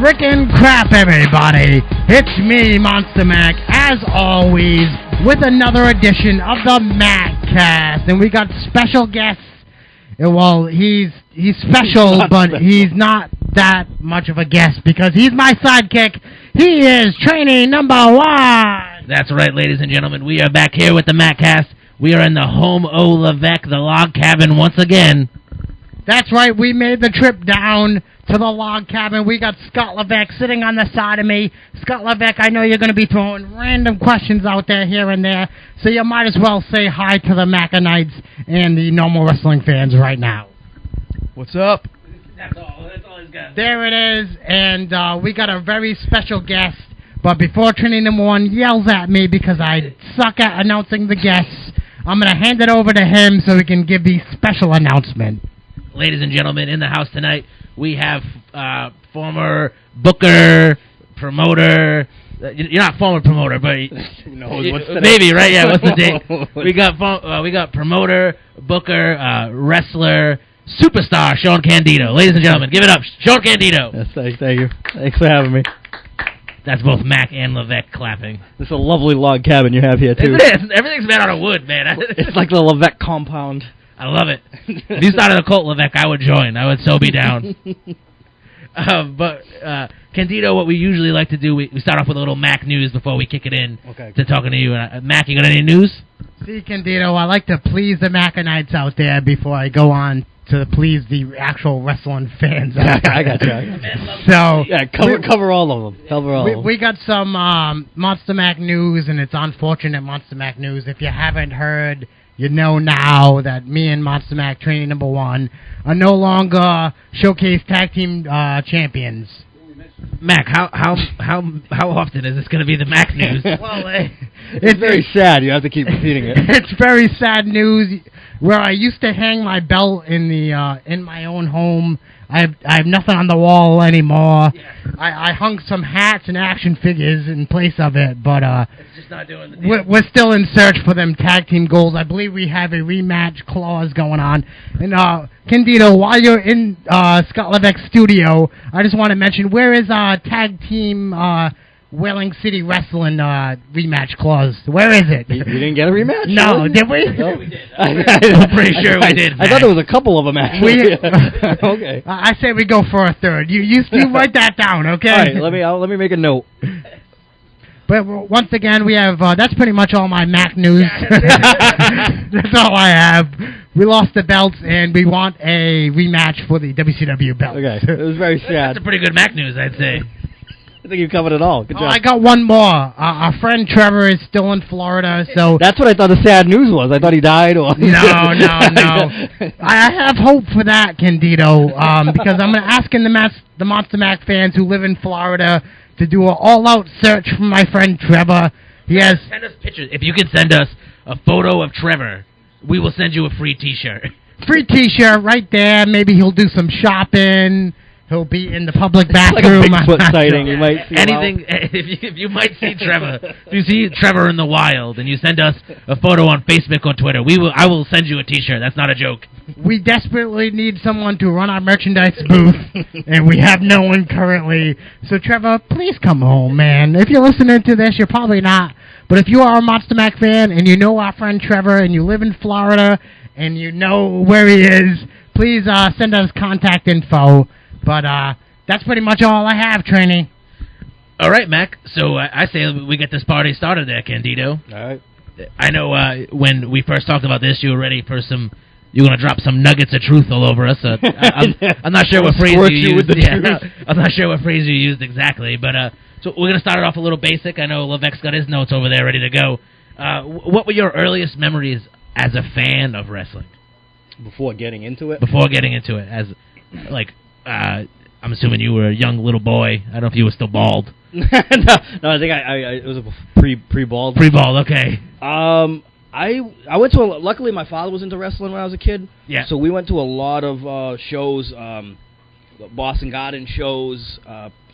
frickin' crap, everybody. It's me, Monster Mack, as always, with another edition of the Mackcast. And we got special guests. Well, he's special, but he's not that much of a guest because he's my sidekick. He is trainee number one. That's right, ladies and gentlemen. We are back here with the Mackcast. We are in the home o' Levesque, the log cabin, once again. That's right. We made the trip down to the log cabin. We got Scott Levesque sitting on the side of me. Scott Levesque, I know you're going to be throwing random questions out there here and there, so you might as well say hi to the Mackanites and the normal wrestling fans right now. What's up? That's all he's got. There it is, and we got a very special guest. But before trainee number one yells at me because I suck at announcing the guests, I'm going to hand it over to him so he can give the special announcement. Ladies and gentlemen, in the house tonight, we have former booker, promoter. You're not former promoter, but maybe, right? Yeah, what's the date? We got promoter, booker, wrestler, superstar Shawn Candido. Ladies and gentlemen, give it up, Shawn Candido. Yes, thank you. Thanks for having me. That's both Mack and Levesque clapping. This is a lovely log cabin you have here, too. It is. Everything's made out of wood, man. It's like the Levesque compound. I love it. If you started a cult, Levesque, I would join. I would so be down. But Candido, what we usually like to do, we start off with a little Mack news before we kick it in to talking to you. Mack, you got any news? See, Candido, I like to please the Mackanites out there before I go on to please the actual wrestling fans. I got you. So yeah, cover all of them. Cover all of them. We got some Monster Mack news, and it's unfortunate Monster Mack news. If you haven't heard, you know now that me and Monster Mack, trainee number one, are no longer Showcase Tag Team champions. Mack, how often is this going to be the Mack news? Well, it's very sad. You have to keep repeating it. It's very sad news. Where I used to hang my belt in the in my own home, I have nothing on the wall anymore. Yeah. I hung some hats and action figures in place of it, but it's just not doing the deal. We're still in search for them tag team goals. I believe we have a rematch clause going on. And Candido, while you're in Scott Levesque's studio, I just want to mention, where is tag team Whaling City Wrestling rematch clause? Where is it? You didn't get a rematch? No, did we? No, we did. I'm pretty sure we did. I thought there was a couple of them, actually. Okay. I say we go for a third. You write that down, okay? All right, let me make a note. But once again, we have, that's pretty much all my Mack news. That's all I have. We lost the belts, and we want a rematch for the WCW belts. Okay, it was very sad. That's a pretty good Mack news, I'd say. I think you covered it all. Good job. I got one more. Our friend Trevor is still in Florida, so... That's what I thought the sad news was. I thought he died, or... No. I have hope for that, Candido, because I'm asking the Monster Mack fans who live in Florida to do an all-out search for my friend Trevor. Send us pictures. If you can send us a photo of Trevor, we will send you a free T-shirt. Free T-shirt right there. Maybe he'll do some shopping. He'll be in the public bathroom. Like a Bigfoot sighting. You might see anything. If you might see Trevor, if you see Trevor in the wild, and you send us a photo on Facebook or Twitter, I will send you a T-shirt. That's not a joke. We desperately need someone to run our merchandise booth, and we have no one currently. So, Trevor, please come home, man. If you're listening to this, you're probably not. But if you are a Monster Mack fan, and you know our friend Trevor, and you live in Florida, and you know where he is, please send us contact info. But that's pretty much all I have, trainee. All right, Mack. So I say we get this party started there, Candido. All right. I know when we first talked about this, you were ready for some... You're going to drop some nuggets of truth all over us. I'm not sure what phrase you used. I'm not sure what phrase you used exactly. But so we're going to start it off a little basic. I know Levesque's got his notes over there ready to go. What were your earliest memories as a fan of wrestling? Before getting into it? Before getting into it. As, like... I'm assuming you were a young little boy. I don't know if you were still bald. no, I think it was a pre-bald. Pre-bald, okay. I went to luckily my father was into wrestling when I was a kid. Yeah. So we went to a lot of shows, Boston Garden shows,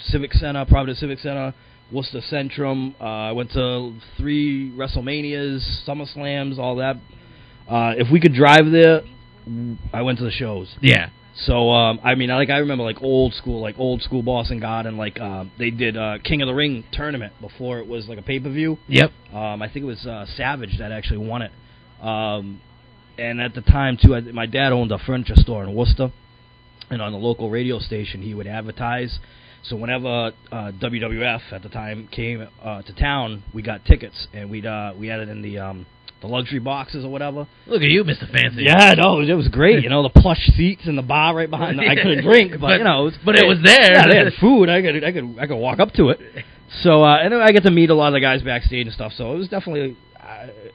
Civic Center, Providence Civic Center, Worcester Centrum. I went to 3 WrestleManias, SummerSlams, all that. If we could drive there, I went to the shows. Yeah. So I mean, like I remember like old school Boston Garden, like they did King of the Ring tournament before it was like a pay-per-view. Yep. I think it was Savage that actually won it. And at the time too, my dad owned a furniture store in Worcester, and on the local radio station he would advertise. So whenever WWF at the time came to town, we got tickets, and we had it in the luxury boxes or whatever. Look at you, Mr. Fancy. Yeah, no, it was great. You know, the plush seats in the bar right behind. I couldn't drink, but you know, it was there. Yeah, they had food. I could walk up to it. So and I get to meet a lot of the guys backstage and stuff. So it was definitely.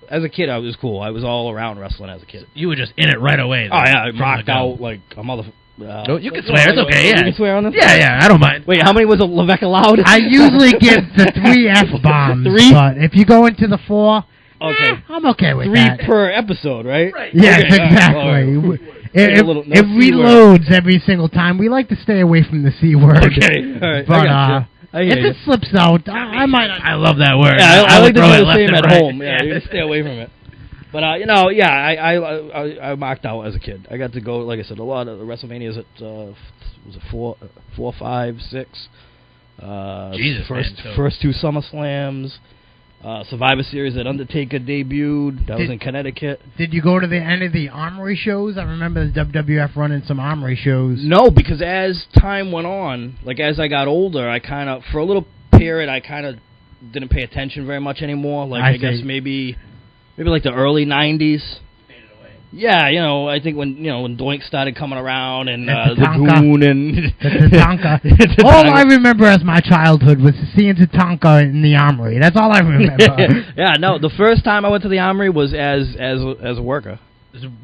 As a kid, I was cool. I was all around wrestling as a kid. You were just in it right away. Oh yeah, I rocked out like a mother. No, you can swear. It's okay. Yeah, you can swear on this. Yeah, I don't mind. Wait, how many was Levesque allowed? I usually give the 3 F-bombs, but if you go into the 4, I'm okay with 3 that. 3 per episode, right? Yes, Okay, exactly. Right. It reloads every single time. We like to stay away from the C word. Okay, all right. But if it slips out, I might. I love that word. Yeah, I like to do throw it the left same and at right. home. Yeah, you stay away from it. But you know, yeah, I marked out as a kid. I got to go, like I said, a lot of the WrestleManias at was it 4, 5, 6. Jesus, first 2 SummerSlams. Survivor Series that Undertaker debuted. That was in Connecticut. Did you go to any of the Armory shows? I remember the WWF running some Armory shows. No, because as time went on, like as I got older, I kind of, for a little period, I kind of didn't pay attention very much anymore. Like I guess maybe like the early 90s. Yeah, you know, I think when Doink started coming around and the Goon and Tatanka. All I remember as my childhood was seeing Tatanka in the Armory. That's all I remember. Yeah, no, the first time I went to the Armory was as a worker.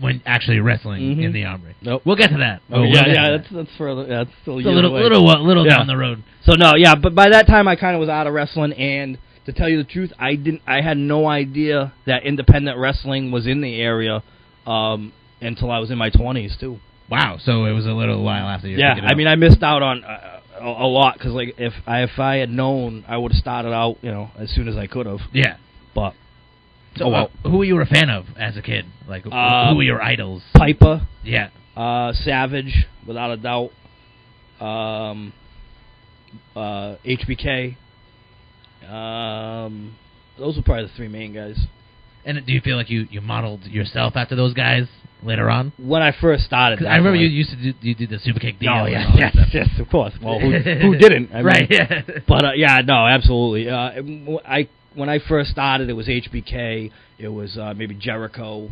When actually wrestling in the Armory. Nope. We'll get to that. That's further. That's still a little down the road. So no, yeah, but by that time I kind of was out of wrestling, and to tell you the truth, I had no idea that independent wrestling was in the area. Until I was in my 20s too. Wow, so it was a little while after you. Yeah, I mean, I missed out on a lot because like if I had known, I would have started out as soon as I could have. Yeah, but so who were you a fan of as a kid? Like who were your idols? Piper. Yeah. Savage, without a doubt. HBK. Those were probably the 3 main guys. And do you feel like you modeled yourself after those guys later on? When I first started, I remember you used to you did the super kick deal. Oh yeah, yes, of course. Well, who didn't? I mean, right. Yeah. But yeah, no, absolutely. When I first started, it was HBK. It was maybe Jericho.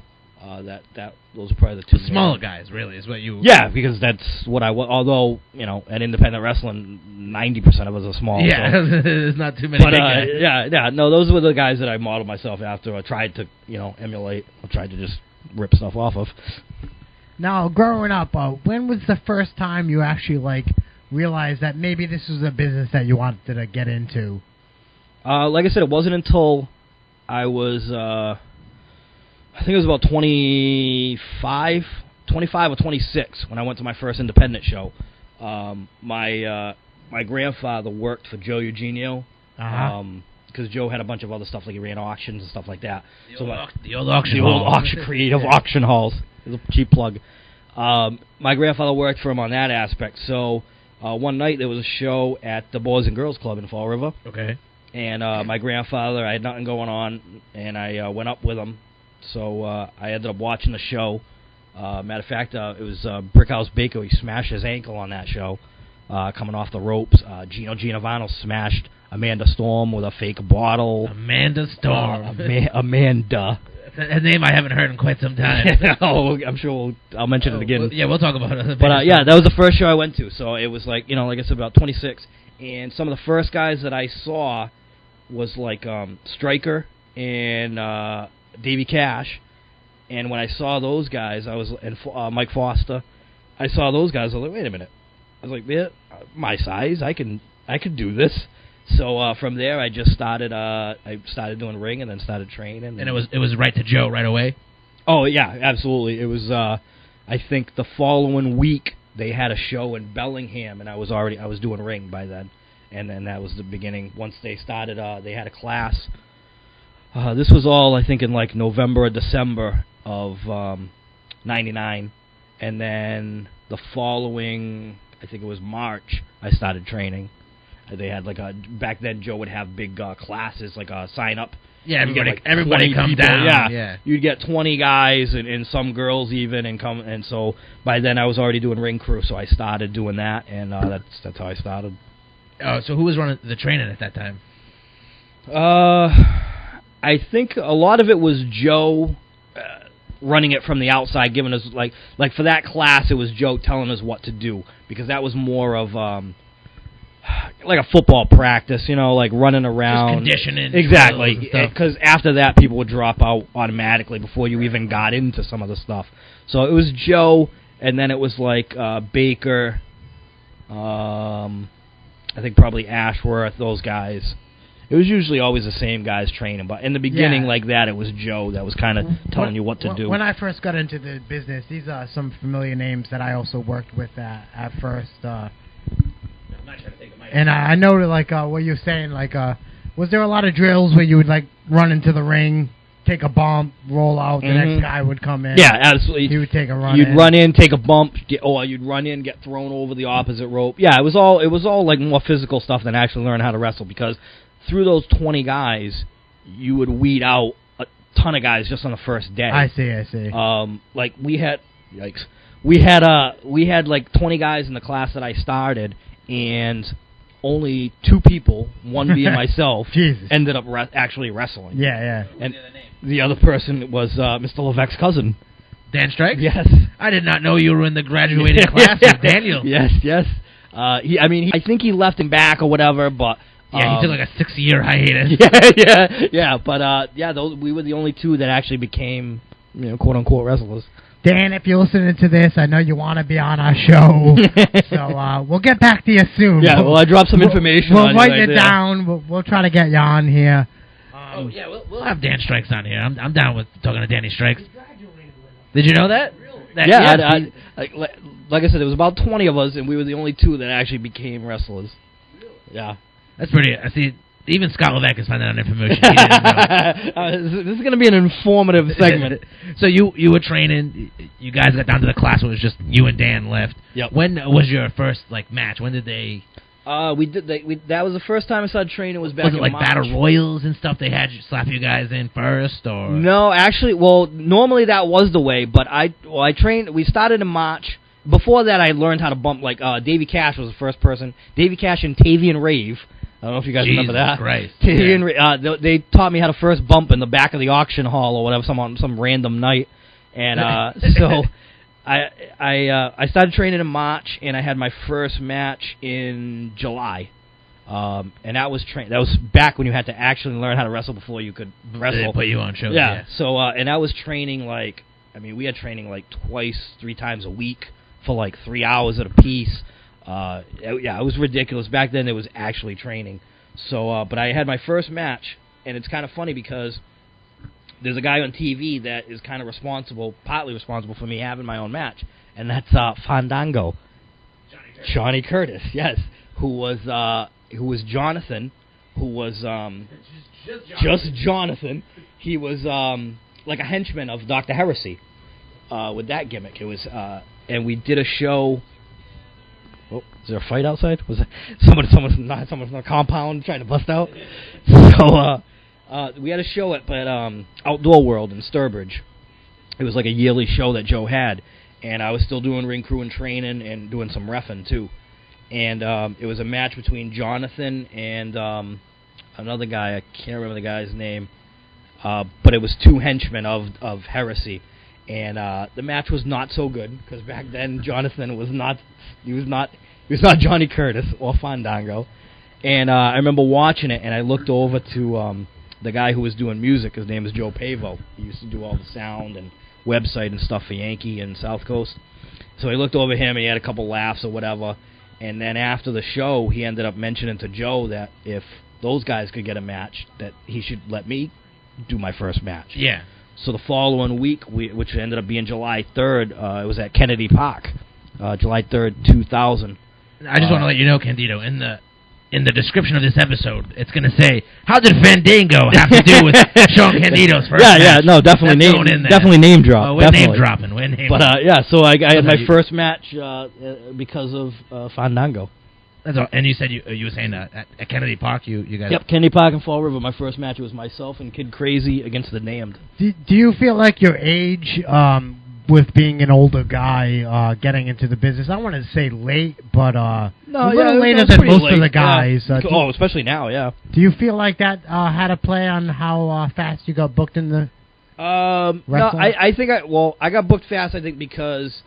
Those were probably the 2 smaller guys. Really, is what you. Yeah, because that's what I was. Although at independent wrestling, 90% of us are small. Yeah, so. there's not too many. But big guys. yeah, no, those were the guys that I modeled myself after. I tried to emulate. I tried to just rip stuff off of. Now, growing up, when was the first time you actually realized that maybe this was a business that you wanted to get into? Like I said, it wasn't until I was. I think it was about 25 or 26 when I went to my first independent show. My grandfather worked for Joe Eugenio, because Joe had a bunch of other stuff, like he ran auctions and stuff like that. The old auction creative auction halls. It's a cheap plug. My grandfather worked for him on that aspect. So one night there was a show at the Boys and Girls Club in Fall River. Okay. And my grandfather, I had nothing going on, and I went up with him. So I ended up watching the show. Matter of fact, it was Brickhouse Baker. He smashed his ankle on that show, coming off the ropes. Gino Giovanni smashed Amanda Storm with a fake bottle. Amanda Storm. Amanda. A name I haven't heard in quite some time. I'm sure I'll mention it again. We'll talk about it. But yeah, that was the first show I went to. So it was like I said, about 26. And some of the first guys that I saw was like Stryker and Davey Cash, and when I saw those guys, and Mike Foster, I saw those guys. I was like, wait a minute. I was like, yeah, my size, I can do this. So from there, I just started. I started doing ring, and then started training. And it was right to Joe right away. Oh yeah, absolutely. It was. I think the following week they had a show in Bellingham, and I was doing ring by then, and then that was the beginning. Once they started, they had a class. This was all, I think, in like November or December of '99, and then the following, I think it was March, I started training. They had like back then Joe would have big classes, like a sign up. Yeah, everybody come down. Yeah. You'd get 20 guys and some girls even, and so by then I was already doing ring crew, so I started doing that, and that's how I started. So who was running the training at that time? I think a lot of it was Joe running it from the outside, giving us like for that class, it was Joe telling us what to do, because that was more of like a football practice, like running around. Just conditioning. Exactly, because after that, people would drop out automatically before you even got into some of the stuff. So it was Joe, and then it was like Baker, I think probably Ashworth, those guys. It was usually always the same guys training, but in the beginning like that, it was Joe that was kind of telling you what to do. When I first got into the business, these are some familiar names that I also worked with at first. And I know that, like, what you're saying, like, was there a lot of drills where you would, like, run into the ring, take a bump, roll out, the next guy would come in? Yeah, absolutely. He would take a run You'd run in, take a bump, or you'd run in, get thrown over the opposite rope. Yeah, it was all like more physical stuff than actually learn how to wrestle, because through those 20 guys, you would weed out a ton of guys just on the first day. I see. Like we had like 20 guys in the class that I started, and only 2 people, one being myself, ended up actually wrestling. Yeah. And the other person was Mr. Levesque's cousin. Dan Strike? Yes. I did not know you were in the graduating class with Daniel. Yes. I think he left him back or whatever, but... Yeah, he took like a 6-year hiatus. Yeah, but we were the only 2 that actually became, quote-unquote wrestlers. Dan, if you're listening to this, I know you want to be on our show, so we'll get back to you soon. Yeah, well, I dropped some information on you. We'll write it down. We'll try to get you on here. We'll have Dan Strikes on here. I'm down with talking to Danny Strikes. Did you know that? Yeah, like I said, there was about 20 of us, and we were the only 2 that actually became wrestlers. Yeah. That's pretty... I see... Even Scott Levesque is finding out information. He didn't know. This is going to be an informative segment. So you were training. You guys got down to the class where it was just you and Dan left. Yep. When was your first match? When did they? That was the first time I started training. Was back was it in like March. battle royals and stuff? They had you slap you guys in first, or no? Actually, normally that was the way. But I trained. We started in March. Before that, I learned how to bump. Like Davey Cash was the first person. Davey Cash and Tavian Rave. I don't know if you guys remember that. Christ. They taught me how to first bump in the back of the auction hall or whatever, some random night, and so I started training in March, and I had my first match in July, and that was back when you had to actually learn how to wrestle before you could wrestle. They put you on shows. Yeah. So and I was training we had training like 2-3 times a week for like 3 hours at a piece. It was ridiculous. Back then, it was actually training. So, but I had my first match, and it's kind of funny because there's a guy on TV that is kind of partly responsible for me having my own match, and that's Fandango. Johnny Curtis, yes, who was Jonathan, who was just Jonathan. He was like a henchman of Dr. Heresy with that gimmick. It was, and we did a show. Oh, is there a fight outside? Was it someone's in a compound trying to bust out? So we had a show at Outdoor World in Sturbridge. It was like a yearly show that Joe had, and I was still doing ring crew and training and doing some reffing too. And it was a match between Jonathan and another guy. I can't remember the guy's name, but it was 2 henchmen of Heresy. And the match was not so good because back then Jonathan was not Johnny Curtis or Fandango. And I remember watching it, and I looked over to the guy who was doing music. His name is Joe Pavo. He used to do all the sound and website and stuff for Yankee and South Coast. So I looked over him, and he had a couple laughs or whatever. And then after the show, he ended up mentioning to Joe that if those guys could get a match, that he should let me do my first match. Yeah. So the following week, which ended up being July 3rd, it was at Kennedy Park, July 3rd, 2000. I just want to let you know, Candido, in the in the description of this episode, it's going to say, how did Fandango have to do with Shawn Candido's first match? Yeah, no, definitely definitely name drop. We're name dropping. But yeah, so I had my first match because of Fandango. That's all. And you said you were saying that at Kennedy Park, you guys. Yep, Kennedy Park in Fall River. My first match was myself and Kid Crazy against the Damned. Do you feel like your age, with being an older guy, getting into the business, I don't want to say late, but a little later than most of the guys. Yeah. Especially now, yeah. Do you feel like that had a play on how fast you got booked in the no, I think I got booked fast, I think, because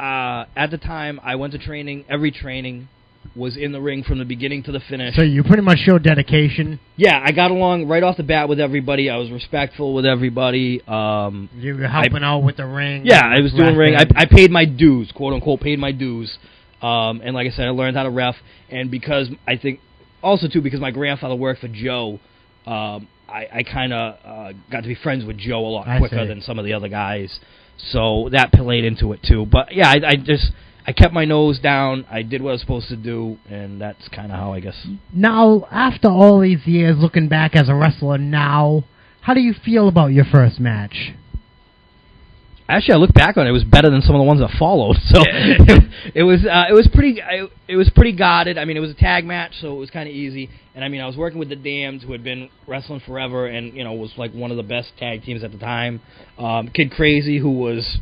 at the time I went to training, every training was in the ring from the beginning to the finish. So you pretty much showed dedication. Yeah, I got along right off the bat with everybody. I was respectful with everybody. You were helping out with the ring. Yeah, I was doing ring. I paid my dues, quote unquote, paid my dues. And like I said, I learned how to ref. And because I think, also too, because my grandfather worked for Joe, I kind of got to be friends with Joe a lot quicker than some of the other guys. So that played into it too. But yeah, I kept my nose down. I did what I was supposed to do, and that's kind of how, I guess. Now, after all these years, looking back as a wrestler now, how do you feel about your first match? Actually, I look back on it. It was better than some of the ones that followed. So it was pretty guarded. I mean, it was a tag match, so it was kind of easy. And I mean, I was working with the Damned, who had been wrestling forever, and was like one of the best tag teams at the time. Kid Crazy, who was,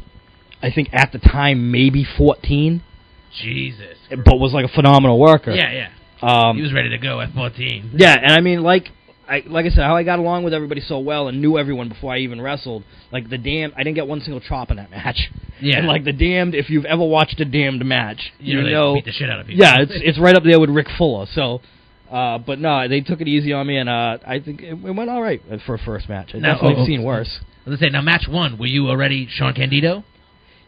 I think at the time, maybe 14. Jesus. But was like a phenomenal worker. Yeah. He was ready to go at 14. Yeah, and I mean, like I said, how I got along with everybody so well and knew everyone before I even wrestled. Like the Damned, I didn't get one single chop in that match. Yeah. And like the Damned, if you've ever watched a Damned match, you know, beat the shit out of people. Yeah, it's right up there with Rick Fuller. So, but no, they took it ezy on me, and I think it went all right for a first match. I've definitely seen worse. Let's say now, match one, were you already Shawn Candido?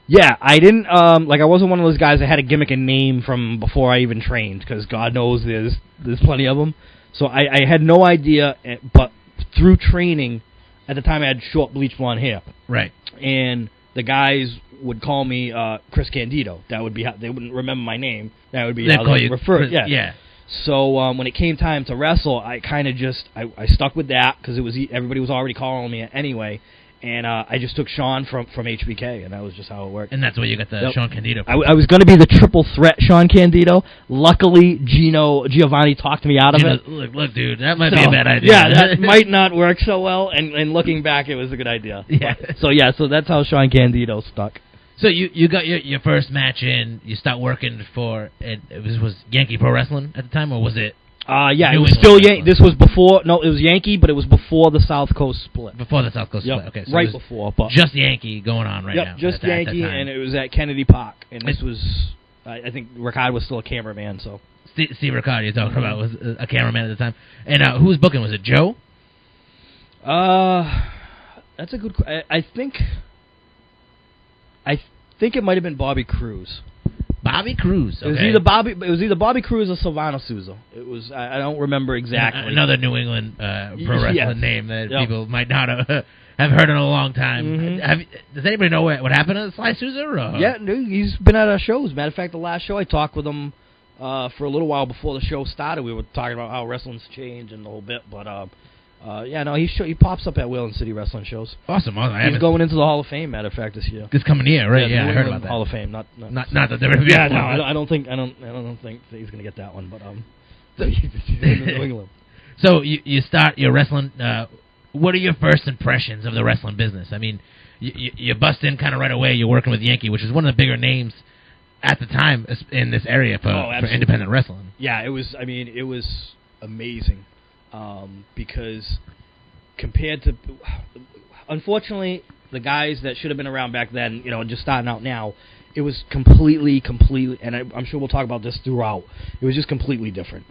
Yeah, I didn't, I wasn't one of those guys that had a gimmick and name from before I even trained, because God knows there's plenty of them. So I had no idea, but through training, at the time I had short bleach blonde hair. Right. And the guys would call me Chris Candido. That would be how, they wouldn't remember my name. That would be how they referred. Yeah. So when it came time to wrestle, I kind of just, I stuck with that, because everybody was already calling me anyway. And I just took Shawn from HBK, and that was just how it worked. And that's where you got the Shawn Candido from. I was going to be the triple threat Shawn Candido. Luckily, Giovanni talked me out of it. Look, dude, that might be a bad idea. Yeah, that might not work so well, and looking back, it was a good idea. Yeah. So that's how Shawn Candido stuck. So you got your first match in, you start working for, it was Yankee Pro Wrestling at the time, or was it? Yeah, it was still Yankee. This was before. No, it was Yankee, but it was before the South Coast split. Before the South Coast split. Okay, so right before. But just Yankee going on right now. Yep, just Yankee, and it was at Kennedy Park. And this was, I think Ricard was still a cameraman. So Steve Urkel, you're talking about, was a cameraman at the time. And who was booking? Was it Joe? That's a good. I think it might have been Bobby Cruz. Bobby Cruz. Okay. It was either Bobby Cruz or Silvano Souza. It was. I don't remember exactly. Another New England pro wrestling name that people might not have heard in a long time. Mm-hmm. Does anybody know what happened to Sly Souza? Or? Yeah, he's been at our shows. Matter of fact, the last show I talked with him for a little while before the show started. We were talking about how wrestling's changed and the whole bit, but. He pops up at Whalen City wrestling shows. Awesome. He's going into the Hall of Fame, matter of fact, this year. This coming year, right? Yeah, I heard about that. Hall of Fame, not the WWE. Yeah, no, I don't think he's going to get that one, but he's in New England. So you start your wrestling. What are your first impressions of the wrestling business? I mean, you bust in kind of right away. You're working with Yankee, which is one of the bigger names at the time in this area for independent wrestling. Yeah, it was. I mean, it was amazing. Because compared to, unfortunately, the guys that should have been around back then, just starting out now, it was completely, and I'm sure we'll talk about this throughout, it was just completely different.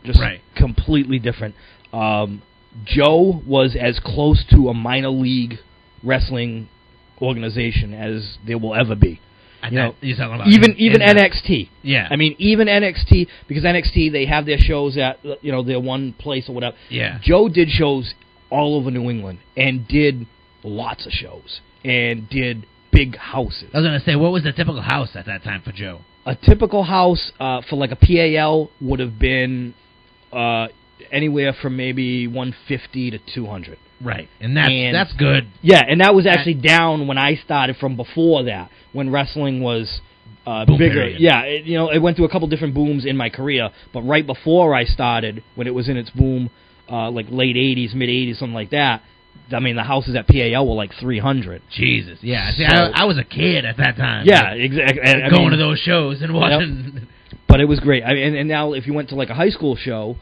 Completely different. Joe was as close to a minor league wrestling organization as there will ever be. You're talking about even NXT. Yeah. I mean, even NXT, because NXT, they have their shows at, their one place or whatever. Yeah. Joe did shows all over New England and did lots of shows and did big houses. I was going to say, what was the typical house at that time for Joe? A typical house for like a PAL would have been anywhere from maybe 150 to 200. Right, and that's good. Yeah, and that was actually down when I started from before that, when wrestling was bigger. Period. Yeah, it went through a couple different booms in my career, but right before I started, when it was in its boom, like late 80s, mid 80s, something like that, I mean, the houses at PAL were like 300. Jesus, yeah. See, So, I was a kid at that time. Yeah, exactly. Going to those shows and watching. Yep. But it was great. And now if you went to like a high school show,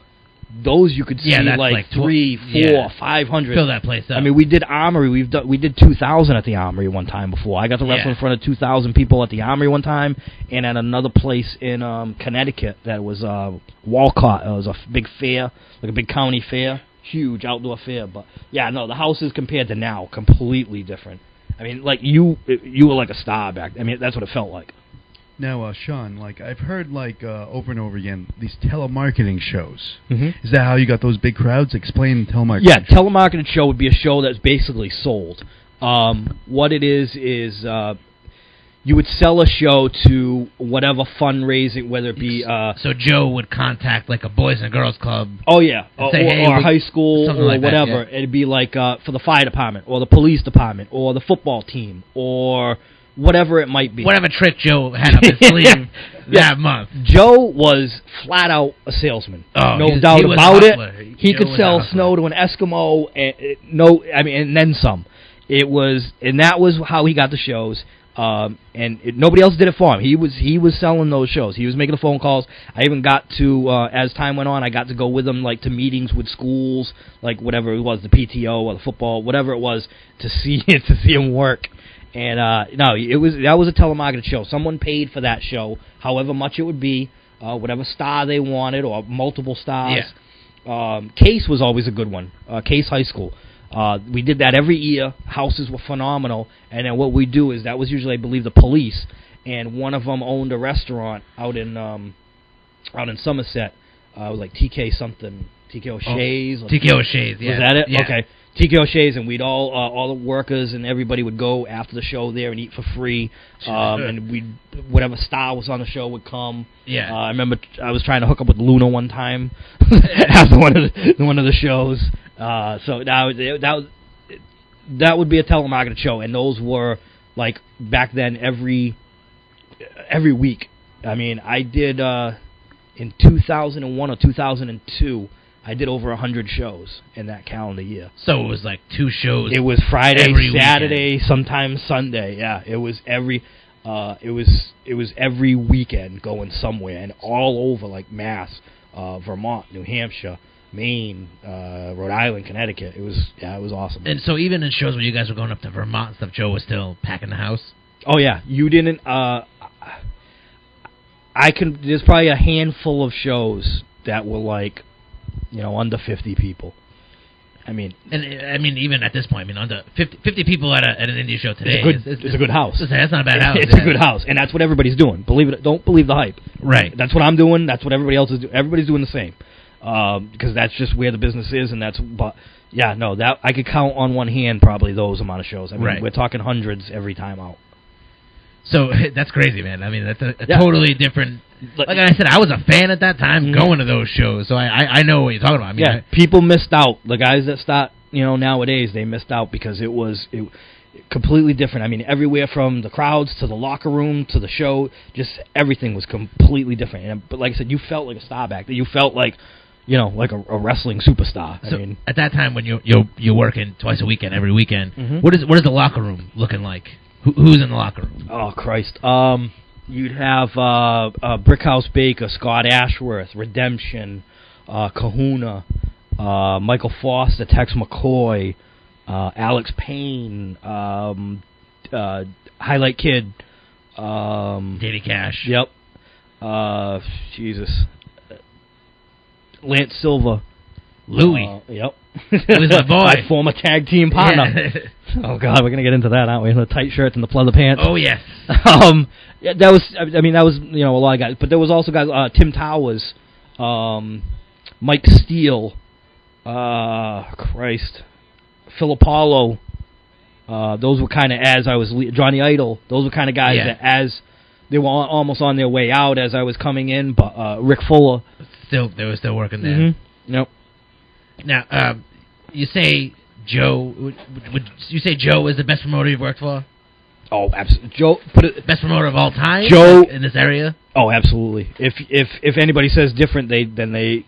those you could see like 300, 400, 500. Fill that place up. I mean, we did Armory. We did 2,000 at the Armory one time before. I got to wrestle in front of 2,000 people at the Armory one time, and at another place in Connecticut that was Walcott. It was a big fair, like a big county fair, huge outdoor fair. But yeah, no, the houses compared to now completely different. I mean, like you were like a star back. I mean, that's what it felt like. Now, Sean, like I've heard over and over again these telemarketing shows. Mm-hmm. Is that how you got those big crowds? Explain telemarketing. Yeah, telemarketing show would be a show that's basically sold. What it is you would sell a show to whatever fundraising, whether it be so Joe would contact like a Boys and Girls Club. Oh yeah, say, hey, or high school or like whatever. That, yeah. It'd be like for the fire department or the police department or the football team or whatever it might be. Whatever trick Joe had up his sleeve that month. Joe was flat out a salesman. Oh, no doubt about it. He could sell a snow to an Eskimo, and then some. And that was how he got the shows. Nobody else did it for him. He was selling those shows. He was making the phone calls. I even got to, as time went on, I got to go with him like to meetings with schools, like whatever it was, the PTO or the football, whatever it was, to see him work. And that was a telemarketing show. Someone paid for that show, however much it would be, whatever star they wanted, or multiple stars. Yeah. Case was always a good one. Case High School. We did that every year. Houses were phenomenal. And then what we do is that was usually, I believe, the police, and one of them owned a restaurant out in Somerset. It was like TK something, TK O'Shea's. TK O'Shea's. Yeah. Was that it? Yeah. Okay. TK O'Shea's, and we'd all the workers and everybody would go after the show there and eat for free. And whatever star was on the show would come. Yeah. I remember I was trying to hook up with Luna one time after one of the shows. So that would be a telemarketing show, and those were like back then every week. I mean, I did in 2001 or 2002. I did over 100 shows in that calendar year. So it was like 2 shows. It was Friday, Saturday, weekend. Sometimes Sunday. Yeah, it was every weekend going somewhere, and all over like Mass, Vermont, New Hampshire, Maine, Rhode Island, Connecticut. It was awesome. And so even in shows where you guys were going up to Vermont and stuff, Joe was still packing the house. Oh yeah, you didn't. There's probably a handful of shows that were like, under 50 people. I mean, even at this point, under 50 people at an indie show today. It's a good house. That's not a bad house. It's a good house, and that's what everybody's doing. Don't believe the hype. Right. That's what I'm doing. That's what everybody else is doing. Everybody's doing the same, because that's just where the business is, and that's. But yeah, no, that I could count on one hand probably those amount of shows. I mean, we're talking hundreds every time out. So that's crazy, man. I mean, that's a totally different. Like I said, I was a fan at that time going to those shows, so I know what you're talking about. I mean, people missed out. The guys that start, nowadays, they missed out because it was completely different. I mean, everywhere from the crowds to the locker room to the show, just everything was completely different. But like I said, you felt like a star back then. You felt like, like a wrestling superstar. So at that time when you're working twice a weekend, every weekend, what is the locker room looking like? Who's in the locker room? Oh, Christ. You'd have Brickhouse Baker, Scott Ashworth, Redemption, Kahuna, Michael Foster, Tex McCoy, Alex Payne, Highlight Kid, Davey Cash. Yep. Jesus. Lance Silva. Louie. Yep. Louie's my boy. My former tag team partner. Oh God, we're gonna get into that, aren't we? The tight shirts and the pleather pants. Oh yes. That was. I mean, that was a lot of guys, but there was also guys. Tim Towers, Mike Steele, Christ, Phil Apollo. Those were kind of as I was Johnny Idol. Those were kind of guys that as they were almost on their way out as I was coming in. But Rick Fuller, they were still working there. Nope. Now, you say Joe. Would you say Joe is the best promoter you've worked for? Oh, absolutely. Joe, put it. Best promoter of all time. Joe in this area. Oh, absolutely. If anybody says different, they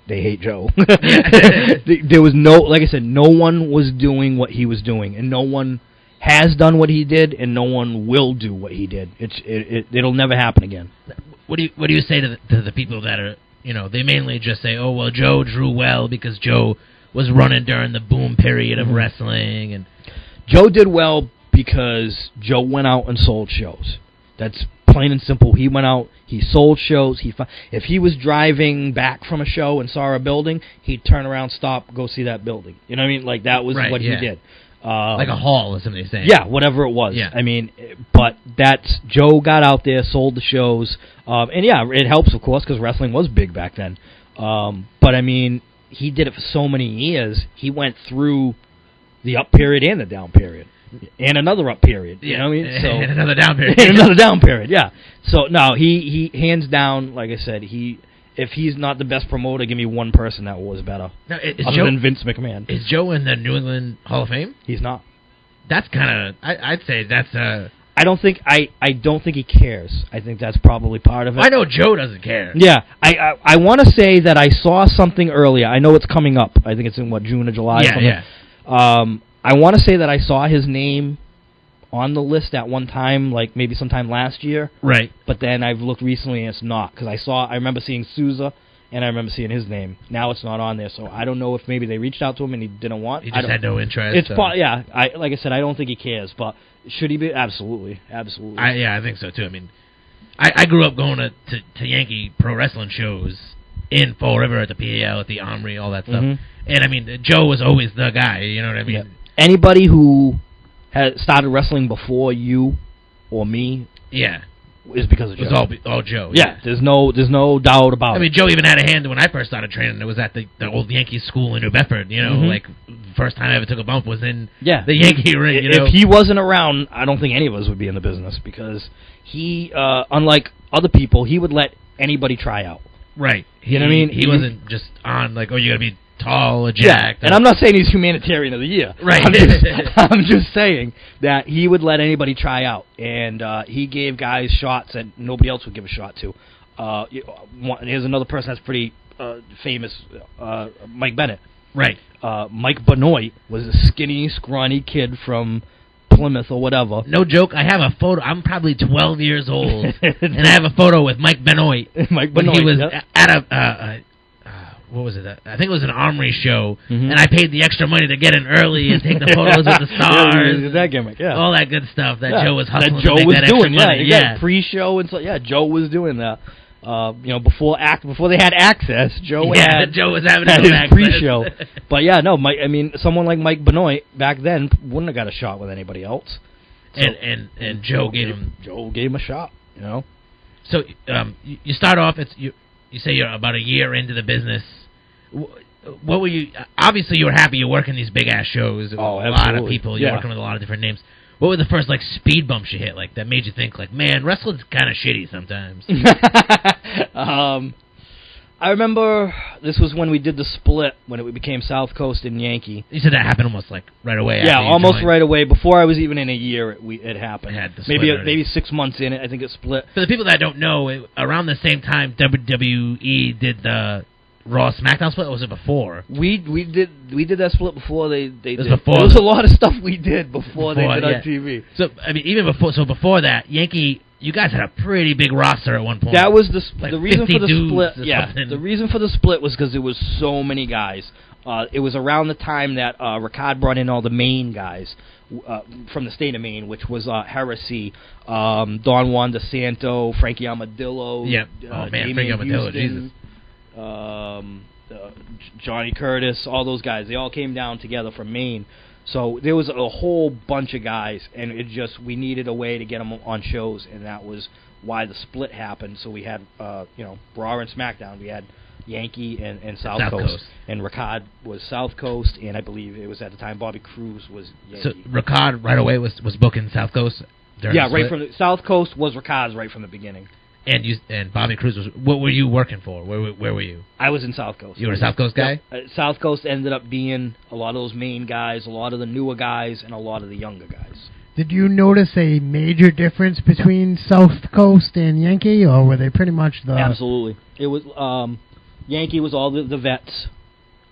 hate Joe. There was like I said, no one was doing what he was doing, and no one has done what he did, and no one will do what he did. It'll never happen again. What do you say to the people that are, they mainly just say, oh well, Joe drew well because Joe was running during the boom period of wrestling, and Joe did well because Joe went out and sold shows. That's plain and simple. He went out, he sold shows. If he was driving back from a show and saw a building, he'd turn around, stop, go see that building. You know what I mean? Like, that was what he did. Like a hall, as somebody saying. Yeah, whatever it was. Yeah. I mean, but Joe got out there, sold the shows, and yeah, it helps, of course, because wrestling was big back then. But I mean, he did it for so many years. He went through the up period and the down period. And another up period, you know what I mean? So, and another down period. And another down period, yeah. So, no, he hands down, like I said, if he's not the best promoter, give me one person that was better. Now, other than Vince McMahon. Is Joe in the New England Hall of Fame? He's not. That's kind of, I'd say that's I don't think he cares. I think that's probably part of it. I know Joe doesn't care. Yeah, I want to say that I saw something earlier. I know it's coming up. I think it's in June or July. Yeah. I want to say that I saw his name on the list at one time, like maybe sometime last year. Right. But then I've looked recently and it's not, because I remember seeing Sousa and I remember seeing his name. Now it's not on there, so I don't know if maybe they reached out to him and he didn't want. He just had no interest. It's yeah. Like I said, I don't think he cares, but should he be? Absolutely. I think so too. I mean, I grew up going to Yankee pro wrestling shows in Fall River at the PAL, at the Omri, all that stuff. And I mean, Joe was always the guy. You know what I mean? Yeah. Anybody who had started wrestling before you or me, is because of Joe. It was all Joe. Yeah, there's no doubt about it. I mean, Joe even had a hand when I first started training. It was at the old Yankee school in New Bedford. You know, like first time I ever took a bump was in the Yankee ring. You know? If he wasn't around, I don't think any of us would be in the business, because he, unlike other people, he would let anybody try out. Right. You know what I mean? He wasn't just on like, oh, you gotta be tall or jacked. And I'm not saying he's humanitarian of the year. Right. I'm just saying that he would let anybody try out, and he gave guys shots that nobody else would give a shot to. Here's another person that's pretty famous, Mike Bennett. Right. Mike Benoit was a skinny, scrawny kid from Plymouth or whatever. No joke. I have a photo. I'm probably 12 years old, and I have a photo with Mike Benoit. Mike when Benoit, he was at a what was it? I think it was an Omri show, and I paid the extra money to get in early and take the photos with the stars. That gimmick, all that good stuff that Joe was hustling. That Joe to make was that doing, extra money. Pre-show and so. Yeah, Joe was doing that. Before they had access, Joe was having his pre-show. But yeah, no, someone like Mike Benoit back then wouldn't have got a shot with anybody else. So, and Joe gave him a shot. You know. So you start off. You say you're about a year into the business. What were you? Obviously, you were happy you're working these big ass shows. Oh, a lot of people. You're working with a lot of different names. What were the first speed bumps you hit that made you think man, wrestling's kind of shitty sometimes? I remember this was when we did the split, when it became South Coast and Yankee. You said that happened almost right away. Yeah, almost right away. Before I was even in a year, it happened. Maybe 6 months in it, I think it split. For the people that don't know, around the same time WWE did the Raw SmackDown split, or was it before? We did that split before they did. Before. There was a lot of stuff we did before they did on TV. So I mean, even before that, Yankee, you guys had a pretty big roster at one point. That was the reason for the split. Yeah, something. The reason for the split was because there was so many guys. It was around the time that Ricard brought in all the Maine guys from the state of Maine, which was Heresy, Don Juan DeSanto, Frankie Armadillo. Yeah. Frankie Armadillo, Jesus. Johnny Curtis, all those guys, they all came down together from Maine. So there was a whole bunch of guys, and we needed a way to get them on shows, and that was why the split happened. So we had, Raw and SmackDown. We had Yankee and South Coast. And Ricard was South Coast, and I believe it was at the time Bobby Cruz was Yankee. So Ricard right away was booking South Coast during the split? Right from the South Coast was Ricard's right from the beginning. And Bobby Cruz was. What were you working for? Where were you? I was in South Coast. You were a South Coast guy? South Coast ended up being a lot of those main guys, a lot of the newer guys, and a lot of the younger guys. Did you notice a major difference between South Coast and Yankee, or were they pretty much the... Absolutely. It was Yankee was all the vets,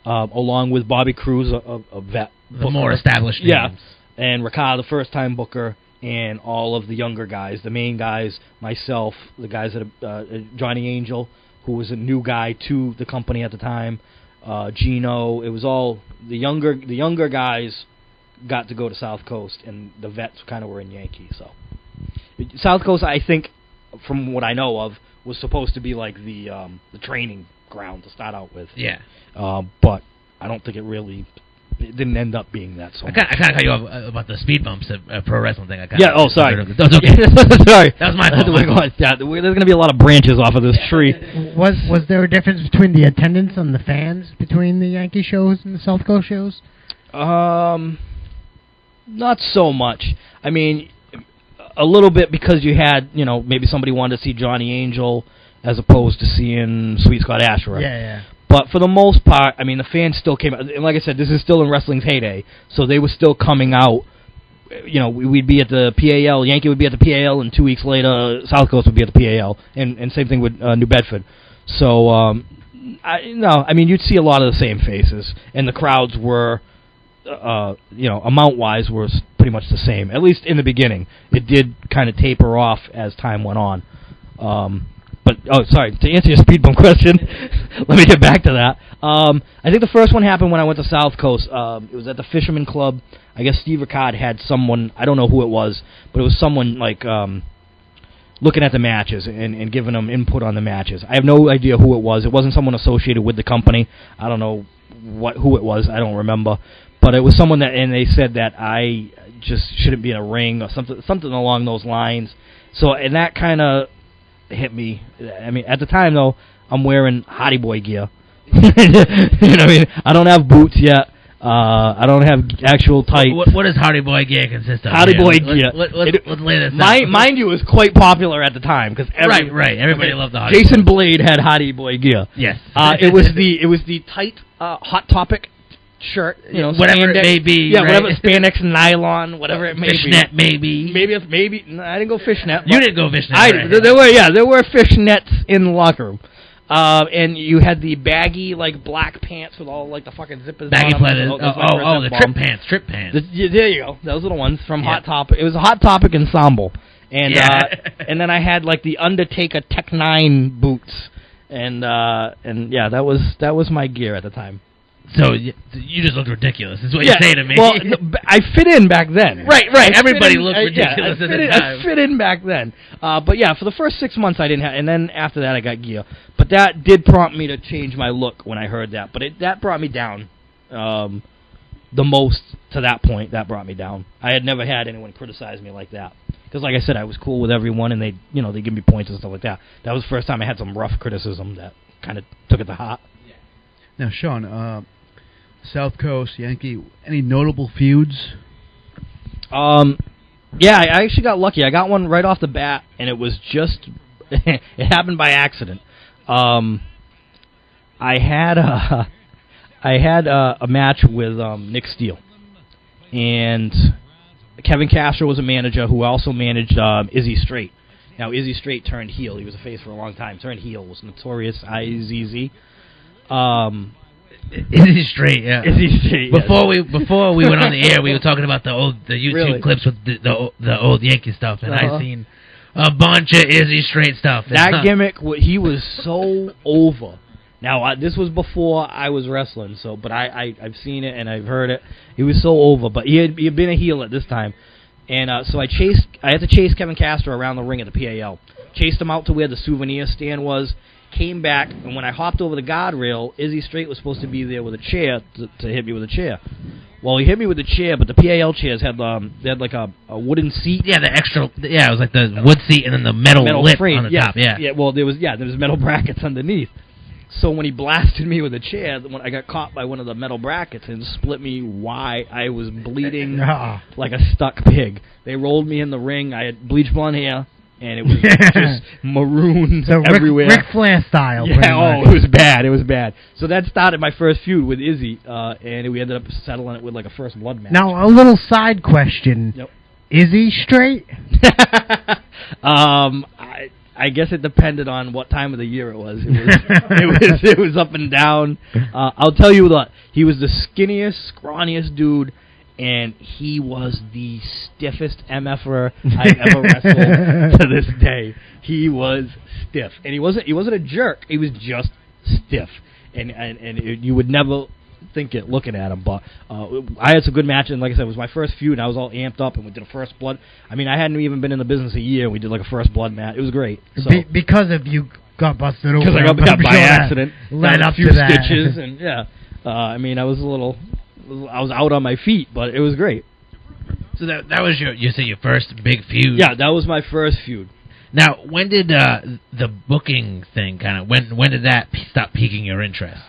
along with Bobby Cruz, a vet. The more established names. Yeah, and Ricardo, the first-time booker, and all of the younger guys, the main guys, myself, the guys that Johnny Angel, who was a new guy to the company at the time, Gino. It was all the younger guys got to go to South Coast, and the vets kind of were in Yankee. So South Coast, I think, from what I know of, was supposed to be like the training ground to start out with. Yeah. But I don't think it didn't end up being that. So I kind of cut you off about the speed bumps at pro wrestling thing. Sorry. That's okay. Sorry. That was my fault. Yeah, there's going to be a lot of branches off of this tree. Was there a difference between the attendance and the fans between the Yankee shows and the South Coast shows? Not so much. I mean, a little bit, because you had, maybe somebody wanted to see Johnny Angel as opposed to seeing Sweet Scott Ashera. Yeah. But for the most part, I mean, the fans still came out. And like I said, this is still in wrestling's heyday, so they were still coming out. We'd be at the PAL, Yankee would be at the PAL, and 2 weeks later, South Coast would be at the PAL, and same thing with New Bedford. So, you'd see a lot of the same faces, and the crowds were, amount-wise, were pretty much the same, at least in the beginning. It did kind of taper off as time went on. Sorry, to answer your speed bump question, let me get back to that. I think the first one happened when I went to South Coast. It was at the Fisherman Club. I guess Steve Urkel had someone, I don't know who it was, but it was someone like looking at the matches and giving them input on the matches. I have no idea who it was. It wasn't someone associated with the company. I don't know who it was. I don't remember. But it was someone and they said that I just shouldn't be in a ring or something along those lines. So, and that kind of hit me. I mean, at the time, though, I'm wearing Hardy Boy gear. You know what I mean? I don't have boots yet. I don't have actual tights. What does Hardy Boy gear consist of? Hardy Boy gear. Let's lay this out. Mind you, it was quite popular at the time. Right. Everybody loved the Hardy Jason Boy. Blade had Hardy Boy gear. Yes. It was the tight Hot Topic shirt, whatever spandex, it may be, yeah, right? whatever, spandex, nylon, whatever it may fishnet, be. Maybe. No, I didn't go fishnet. You didn't go fishnet. There were fishnets in the locker room, and you had the baggy black pants with all the fucking zippers. Baggy pleather. The trip pants. There you go. Those are the ones from Hot Topic. It was a Hot Topic ensemble, and and then I had the Undertaker Tech 9 boots, and that was my gear at the time. So you just looked ridiculous, is what you're saying to me. Well, I fit in back then. Right. Everybody looked ridiculous at the time. I fit in back then. But yeah, for the first 6 months I didn't have, and then after that I got gear. But that did prompt me to change my look when I heard that. But that brought me down. The most to that point, that brought me down. I had never had anyone criticize me like that. Because like I said, I was cool with everyone, and they give me points and stuff like that. That was the first time I had some rough criticism that kind of took it to heart. Now, Shawn, South Coast, Yankee, any notable feuds? Yeah, I actually got lucky. I got one right off the bat, and it was just... it happened by accident. I had a match with Nick Steele, and Kevin Castro was a manager who also managed Izzy Strait. Now, Izzy Strait turned heel. He was a face for a long time. Turned heel. Was Notorious IZZ. Izzy Strait, yeah. Izzy Strait. Before we went on the air, we were talking about the YouTube clips with the old Yankee stuff, and I seen a bunch of Izzy Strait stuff. That gimmick, he was so over. Now this was before I was wrestling, but I've seen it and I've heard it. He was so over, but he had been a heel at this time, and so I had to chase Kevin Castro around the ring at the PAL. Chased him out to where the souvenir stand was. Came back, and when I hopped over the guardrail, Izzy Strait was supposed to be there with a chair to hit me with a chair. Well, he hit me with the chair, but the PAL chairs had a wooden seat. Yeah, it was like the wood seat and then the metal lip frame on the top. Yeah. Yeah. Well, there was metal brackets underneath. So when he blasted me with a chair, when I got caught by one of the metal brackets and split me wide, I was bleeding like a stuck pig. They rolled me in the ring. I had bleach blonde hair. and it was just maroon so everywhere. Ric Flair style. Yeah, it was bad. It was bad. So that started my first feud with Izzy, and we ended up settling it with like a first blood match. Now, a little side question. Yep. Is he straight? I guess it depended on what time of the year it was. It was up and down. I'll tell you what, he was the skinniest, scrawniest dude, and he was the stiffest MFer I've ever wrestled to this day. He was stiff, and he wasn't a jerk. He was just stiff, and you would never think it looking at him. But I had some good matches, and like I said, it was my first feud, and I was all amped up, and we did a first blood. I mean, I hadn't even been in the business a year, and we did like a first blood match. It was great. So, because of you got busted open. Because I got by accident. Led up a few to that. stitches, and yeah. I mean, I was out on my feet, but it was great. So that was your first big feud? Yeah, that was my first feud. Now, when did the booking thing when did that stop piquing your interest?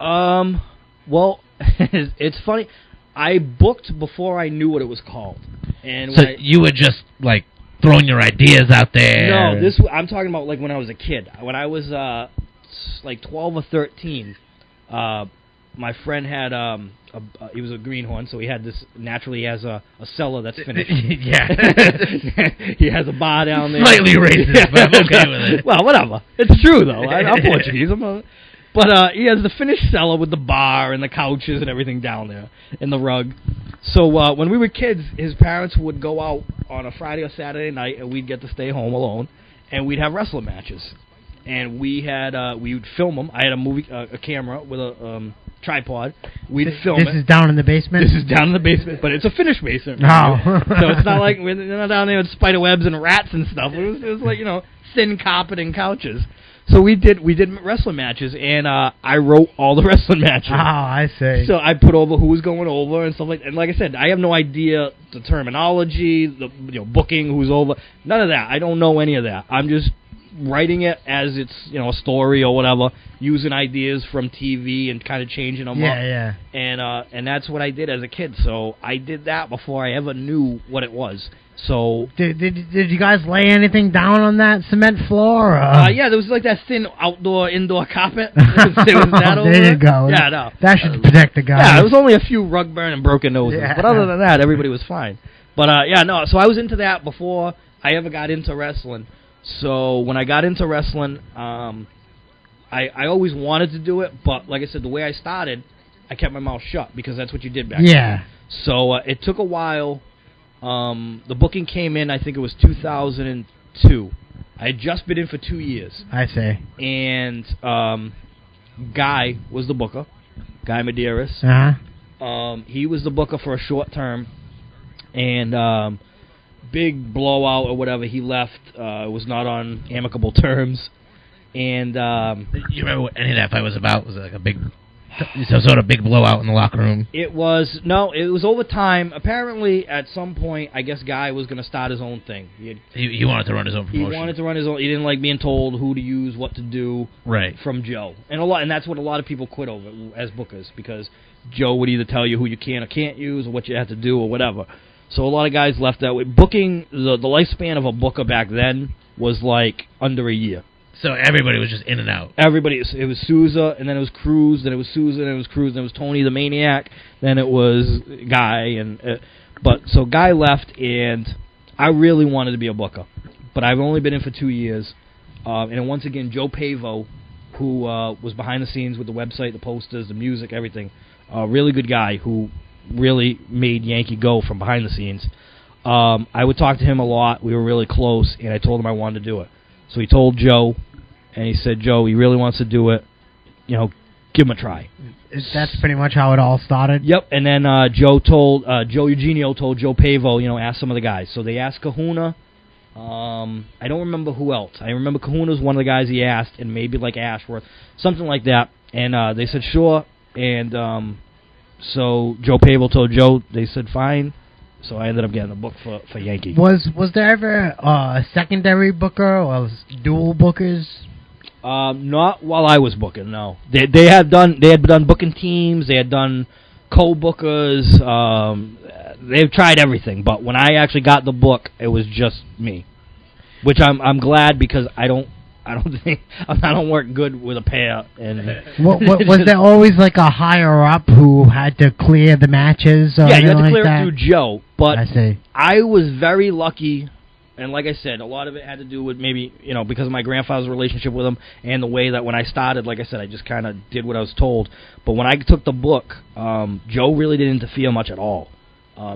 Well, it's funny. I booked before I knew what it was called, and so you were just like throwing your ideas out there. No, I'm talking about like when I was a kid. When I was like 12 or 13, my friend had he was a greenhorn, so he had this. Naturally, he has a cellar that's finished. Yeah, he has a bar down there. Slightly racist, but I'm okay with it. Well, whatever. It's true though. I'm Portuguese. But he has the finished cellar with the bar and the couches and everything down there and the rug. So when we were kids, his parents would go out on a Friday or Saturday night, and we'd get to stay home alone, and we'd have wrestling matches. And we would film them. I had a camera with a tripod. We'd film it. This is down in the basement? This is down in the basement, but it's a finished basement. Oh. So it's not like we're not down there with spider webs and rats and stuff. It was like, thin carpet and couches. So we did wrestling matches, and I wrote all the wrestling matches. Oh, I see. So I put over who was going over and stuff like that. And like I said, I have no idea the terminology, the booking, who's over. None of that. I don't know any of that. I'm just writing it as it's a story or whatever, using ideas from TV and kind of changing them up. Yeah. And that's what I did as a kid. So I did that before I ever knew what it was. So did you guys lay anything down on that cement floor? Yeah, there was like that thin indoor carpet. There was that over there you go. Yeah, no. That should protect the guy. Yeah, there was only a few rug burn and broken noses, but other than that, everybody was fine. But so I was into that before I ever got into wrestling. So when I got into wrestling, I always wanted to do it, but like I said, the way I started, I kept my mouth shut because that's what you did back then. So it took a while. The booking came in, I think it was 2002. I had just been in for 2 years. I see. And Guy was the booker, Guy Medeiros. He was the booker for a short term, and big blowout or whatever. He left. It was not on amicable terms. And you remember what any of that fight was about? Was it like a big, some sort of big blowout in the locker room? It was over time. Apparently, at some point, I guess Guy was going to start his own thing. He wanted to run his own promotion. He wanted to run his own. He didn't like being told who to use, what to do, right, from Joe. And that's what a lot of people quit over as bookers, because Joe would either tell you who you can or can't use, or what you have to do, or whatever. So a lot of guys left that way. Booking, the lifespan of a booker back then was like under a year. So everybody was just in and out. It was Sousa, and then it was Cruz, then it was Sousa, then it was Cruz, then it was Tony the Maniac, then it was Guy, so Guy left, and I really wanted to be a booker, but I've only been in for 2 years, and then once again, Joe Pavo, who was behind the scenes with the website, the posters, the music, everything, a really good guy who really made Yankee go from behind the scenes. I would talk to him a lot. We were really close, and I told him I wanted to do it. So he told Joe, and he said, Joe, he really wants to do it. Give him a try. That's pretty much how it all started? Yep, and then Joe Eugenio told Joe Pavo, ask some of the guys. So they asked Kahuna. I don't remember who else. I remember Kahuna was one of the guys he asked, and maybe like Ashworth, something like that. And they said, sure. And so Joe Pavo told Joe, they said, fine. So I ended up getting a book for Yankee. Was there ever a secondary booker or dual bookers? Not while I was booking, no. They had done booking teams, they had done co-bookers, they've tried everything, but when I actually got the book, it was just me. which I'm glad because I don't work good with a pair. And was there always like a higher up who had to clear the matches? Or yeah, you had to like clear that? it through Joe. But I see. I was very lucky. And like I said, a lot of it had to do with maybe, because of my grandfather's relationship with him and the way that when I started, like I said, I just kind of did what I was told. But when I took the book, Joe really didn't interfere much at all.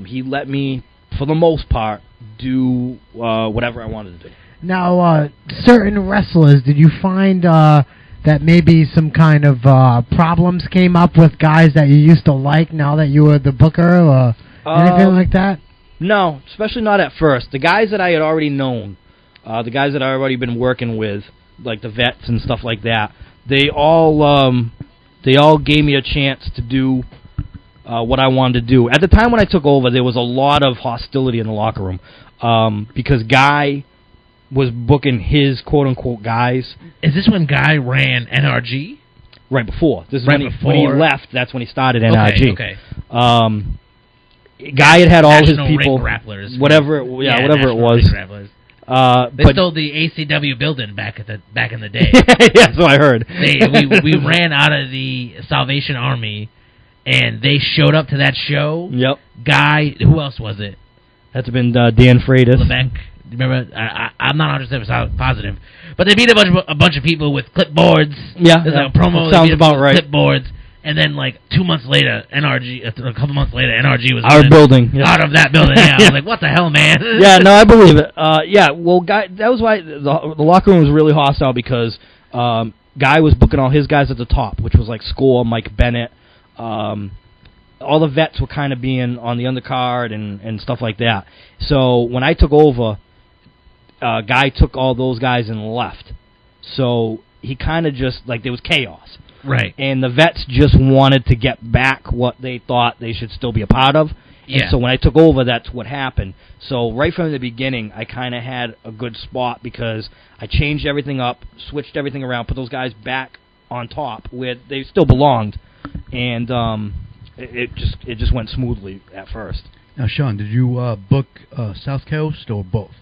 He let me, for the most part, do whatever I wanted to do. Now, certain wrestlers, did you find that maybe some kind of problems came up with guys that you used to like now that you were the booker or anything like that? No, especially not at first. The guys that I had already known, the guys that I had already been working with, like the vets and stuff like that, they all gave me a chance to do what I wanted to do. At the time when I took over, there was a lot of hostility in the locker room because Guy was booking his quote-unquote guys. Is this when Guy ran NRG? Right before. This is right when he left. That's when he started NRG. Okay. Guy had all National his people, Ring Grapplers, whatever it was. They stole the ACW building back in the day. Yeah, so I heard. We ran out of the Salvation Army, and they showed up to that show. Yep. Guy, who else was it? That's been Dan Freitas. Levesque. Remember, I'm not 100% positive, but they beat a bunch of people with clipboards. Yeah, there's a promo. Sounds about right. Clipboards. And then, like, 2 months later, a couple months later, NRG was our building. Out of that building. Yeah, I was like, what the hell, man? Yeah, no, I believe it. Yeah, well, Guy, that was why the locker room was really hostile because Guy was booking all his guys at the top, which was like Score, Mike Bennett. All the vets were kind of being on the undercard and stuff like that. So when I took over, Guy took all those guys and left. So he kind of just, like, there was chaos. Right. And the vets just wanted to get back what they thought they should still be a part of. Yeah. And so when I took over, that's what happened. So right from the beginning, I kind of had a good spot because I changed everything up, switched everything around, put those guys back on top where they still belonged, and it just went smoothly at first. Now, Shawn, did you book South Coast or both?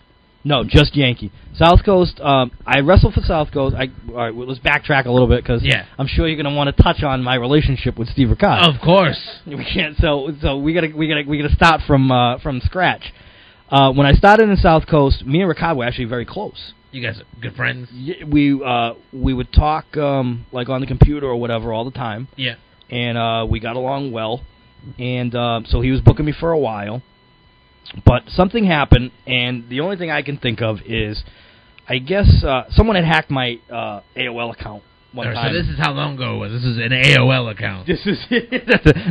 No, just Yankee. South Coast, I wrestled for South Coast. All right, well, let's backtrack a little bit because I'm sure you're going to want to touch on my relationship with Steve Urkel. Of course. We can't. So we gotta start from scratch. When I started in South Coast, me and Urkel were actually very close. You guys are good friends? Yeah, we would talk like on the computer or whatever all the time. Yeah. And we got along well. And so he was booking me for a while. But something happened, and the only thing I can think of is, I guess someone had hacked my AOL account one time. So this is how long ago it was. This is an AOL account. This is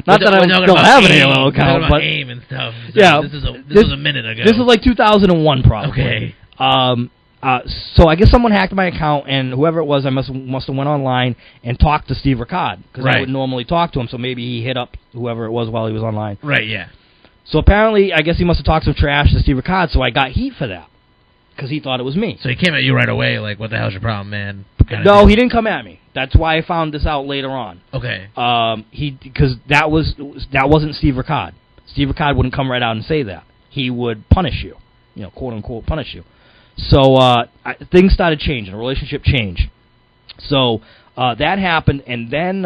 not that I still have an AOL account, but AIM and stuff. So yeah, this was a minute ago. This is like 2001, probably. Okay. So I guess someone hacked my account, and whoever it was, I must have went online and talked to Steve Urkel because I would normally talk to him. So maybe he hit up whoever it was while he was online. Right. Yeah. So apparently, I guess he must have talked some trash to Steve Urkel, so I got heat for that because he thought it was me. So he came at you right away, like, "What the hell's your problem, man?" No, he didn't come at me. That's why I found this out later on. Okay. Because that wasn't Steve Urkel. Steve Urkel wouldn't come right out and say that. He would punish you, quote unquote punish you. So things started changing. The relationship changed. So that happened, and then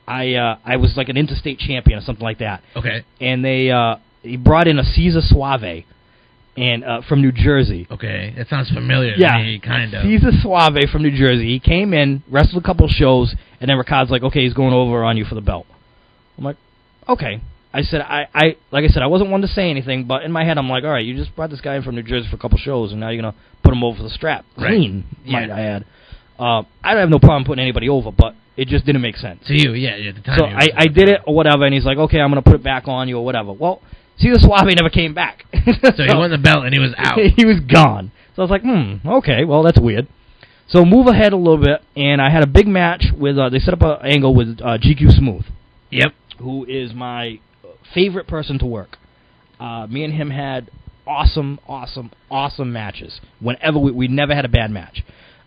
I was like an interstate champion or something like that. Okay. And he brought in a Caesar Suave and from New Jersey. Okay. That sounds familiar to me, kind of. Caesar Suave from New Jersey. He came in, wrestled a couple of shows, and then Ricard's like, okay, he's going over on you for the belt. I'm like, okay. I said, like I said, I wasn't one to say anything, but in my head, I'm like, all right, you just brought this guy in from New Jersey for a couple shows, and now you're going to put him over for the strap. Clean, might I add. I don't have no problem putting anybody over, but it just didn't make sense. To you, at the time. So I did it or whatever, and he's like, okay, I'm going to put it back on you or whatever. Well, Caesar Suave never came back. So he won the belt, and he was out. He was gone. So I was like, okay, well, that's weird. So move ahead a little bit, and I had a big match with, they set up an angle with GQ Smooth. Yep. Who is my favorite person to work. Me and him had awesome matches. Whenever we never had a bad match.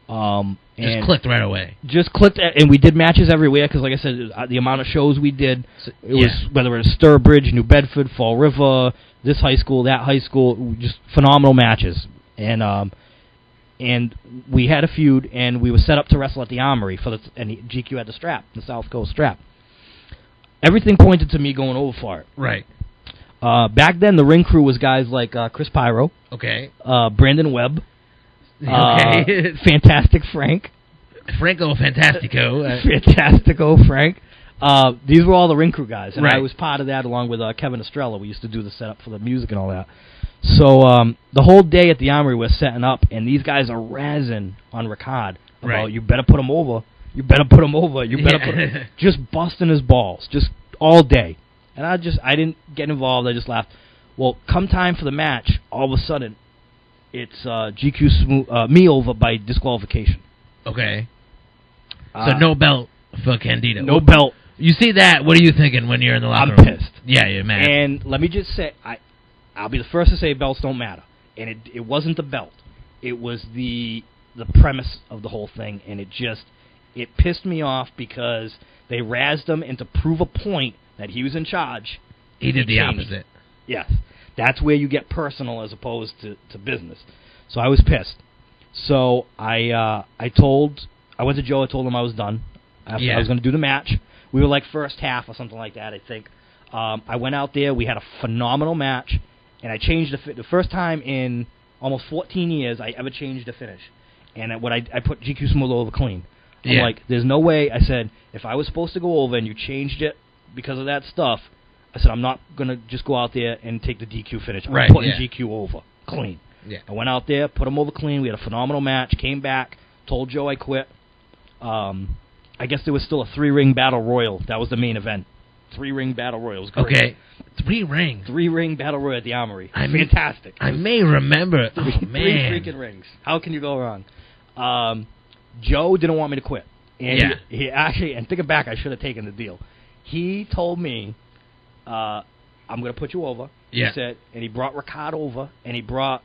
Just clicked right away. Just clicked, and we did matches everywhere because, like I said, the amount of shows we did, it was whether it was Sturbridge, New Bedford, Fall River, this high school, that high school, just phenomenal matches. and we had a feud, and we were set up to wrestle at the Armory and GQ had the strap, the South Coast strap. Everything pointed to me going over for it. Right. Back then, the ring crew was guys like Chris Pyro, Okay. Brandon Webb, Okay. Fantastic Frank, Franco Fantastico. Fantastico Frank. These were all the ring crew guys, and I Right. was part of that along with Kevin Estrella. We used to do the setup for the music and all that. So the whole day at the Armory we're setting up, and these guys are razzing on Ricard about, Right. you better put him over, you better put him over, you better put him, just busting his balls, just all day. And I didn't get involved, I just laughed. Well, come time for the match, all of a sudden, it's me over by disqualification. Okay. So no belt for Candido. No belt. You see that, what are you thinking when you're in the locker I'm room? pissed. Yeah, you're mad. And let me just say, I'll be the first to say belts don't matter. And it wasn't the belt. It was the premise of the whole thing, and it pissed me off because they razzed him, and to prove a point that he was in charge, he did the changed. opposite. Yes. That's where you get personal as opposed to business. So I was pissed. So I went to Joe, I told him I was done. I was going to do the match. We were like first half or something like that, I think. I went out there, we had a phenomenal match, and I changed the first time in almost 14 years I ever changed the finish. And I put GQ Smooth over clean. I'm like, there's no way. I said, if I was supposed to go over and you changed it because of that stuff, I said, I'm not going to just go out there and take the DQ finish. I'm putting GQ over clean. Yeah. I went out there, put him over clean. We had a phenomenal match, came back, told Joe I quit. I guess there was still a 3-ring battle royal. That was the main event. 3-ring battle royal. It was great. Okay. 3 rings. 3-ring battle royal at the Armory. Fantastic. I may remember. Oh, man. 3 freaking rings. How can you go wrong? Joe didn't want me to quit. And he actually, and thinking back, I should have taken the deal. He told me, I'm going to put you over. Yeah. He said, and he brought Ricard over, and he brought,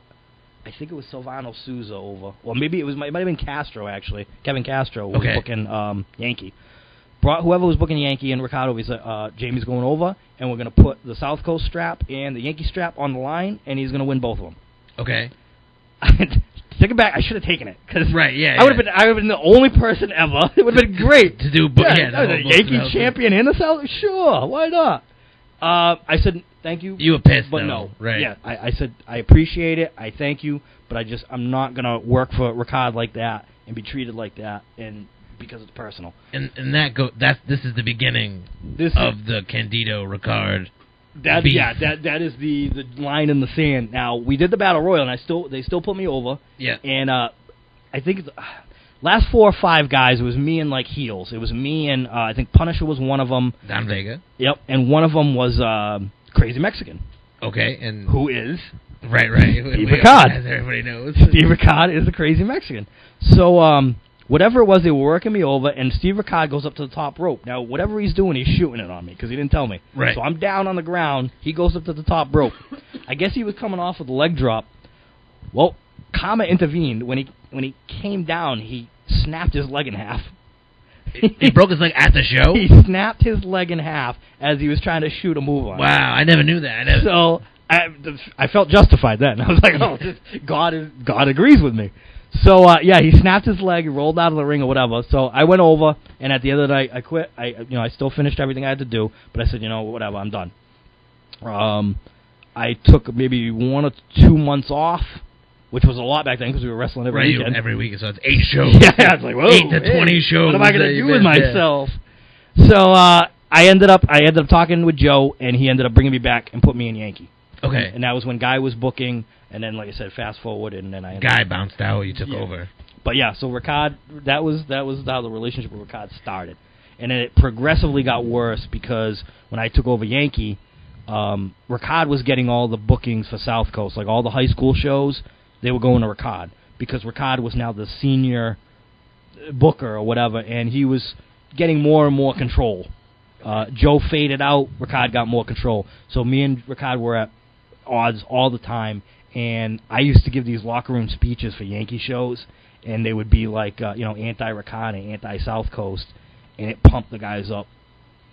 I think it was Silvano Souza over. Or maybe it might have been Castro, actually. Kevin Castro was booking Yankee. Brought whoever was booking Yankee and Ricard over. He said, Jamie's going over, and we're going to put the South Coast strap and the Yankee strap on the line, and he's going to win both of them. Okay. Thinking back, I should have taken it. Cause right, I would have been the only person ever. It would have been great. to do the Yankee champion in the South. Sure, why not? I said, thank you. You were pissed, but though. no. Right. Yeah, I said, I appreciate it. I thank you, but I'm not going to work for Ricard like that and be treated like that, and because it's personal. And this is the beginning of the Candido Ricard. That is the line in the sand. Now, we did the Battle Royal, and they still put me over. Yeah. And I think last 4 or 5 guys, it was me and like heels. It was me and I think Punisher was one of them. Don Vega. Yep. And one of them was Crazy Mexican. Okay. And who is? Right. Steve Urkel. As everybody knows. Steve Urkel is the Crazy Mexican. So, whatever it was, they were working me over, and Steve Urkel goes up to the top rope. Now, whatever he's doing, he's shooting it on me, because he didn't tell me. Right. So I'm down on the ground. He goes up to the top rope. I guess he was coming off with a leg drop. Well, Kama intervened. When he came down, he snapped his leg in half. He broke his leg at the show? He snapped his leg in half as he was trying to shoot a move on. Wow, I never knew that. So I felt justified then. I was like, oh, God agrees with me. So, he snapped his leg, rolled out of the ring or whatever. So I went over, and at the end of the night, I quit. I still finished everything I had to do, but I said, whatever, I'm done. I took maybe 1 or 2 months off, which was a lot back then because we were wrestling every weekend. Every week, so it's 8 shows. Yeah, it's like, whoa, 8 to 20 shows. What am I going to do with myself? So I ended up talking with Joe, and he ended up bringing me back and put me in Yankee. Okay. And that was when Guy was booking, and then, like I said, fast forward, and then I... Guy bounced out, you took over. But yeah, so Ricard, that was how the relationship with Ricard started. And then it progressively got worse because when I took over Yankee, Ricard was getting all the bookings for South Coast. Like all the high school shows, they were going to Ricard because Ricard was now the senior booker or whatever, and he was getting more and more control. Joe faded out, Ricard got more control. So me and Ricard were at odds all the time, and I used to give these locker room speeches for Yankee shows, and they would be like, anti-Ricard and anti-South Coast, and it pumped the guys up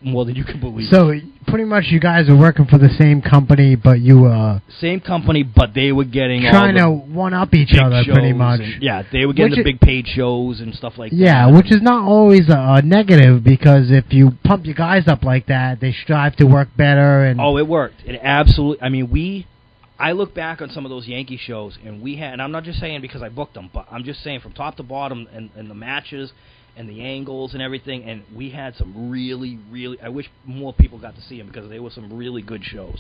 more than you can believe. So pretty much you guys are working for the same company, but you same company, but they were getting trying all to one up each big other pretty shows much. yeah, they were getting the big paid shows and stuff like that. Yeah, which is not always a negative, because if you pump your guys up like that, they strive to work better. And it worked. It absolutely. I mean, I look back on some of those Yankee shows, and we had. And I'm not just saying because I booked them, but I'm just saying from top to bottom, and the matches, and the angles and everything, and we had some really, really. I wish more people got to see them because they were some really good shows.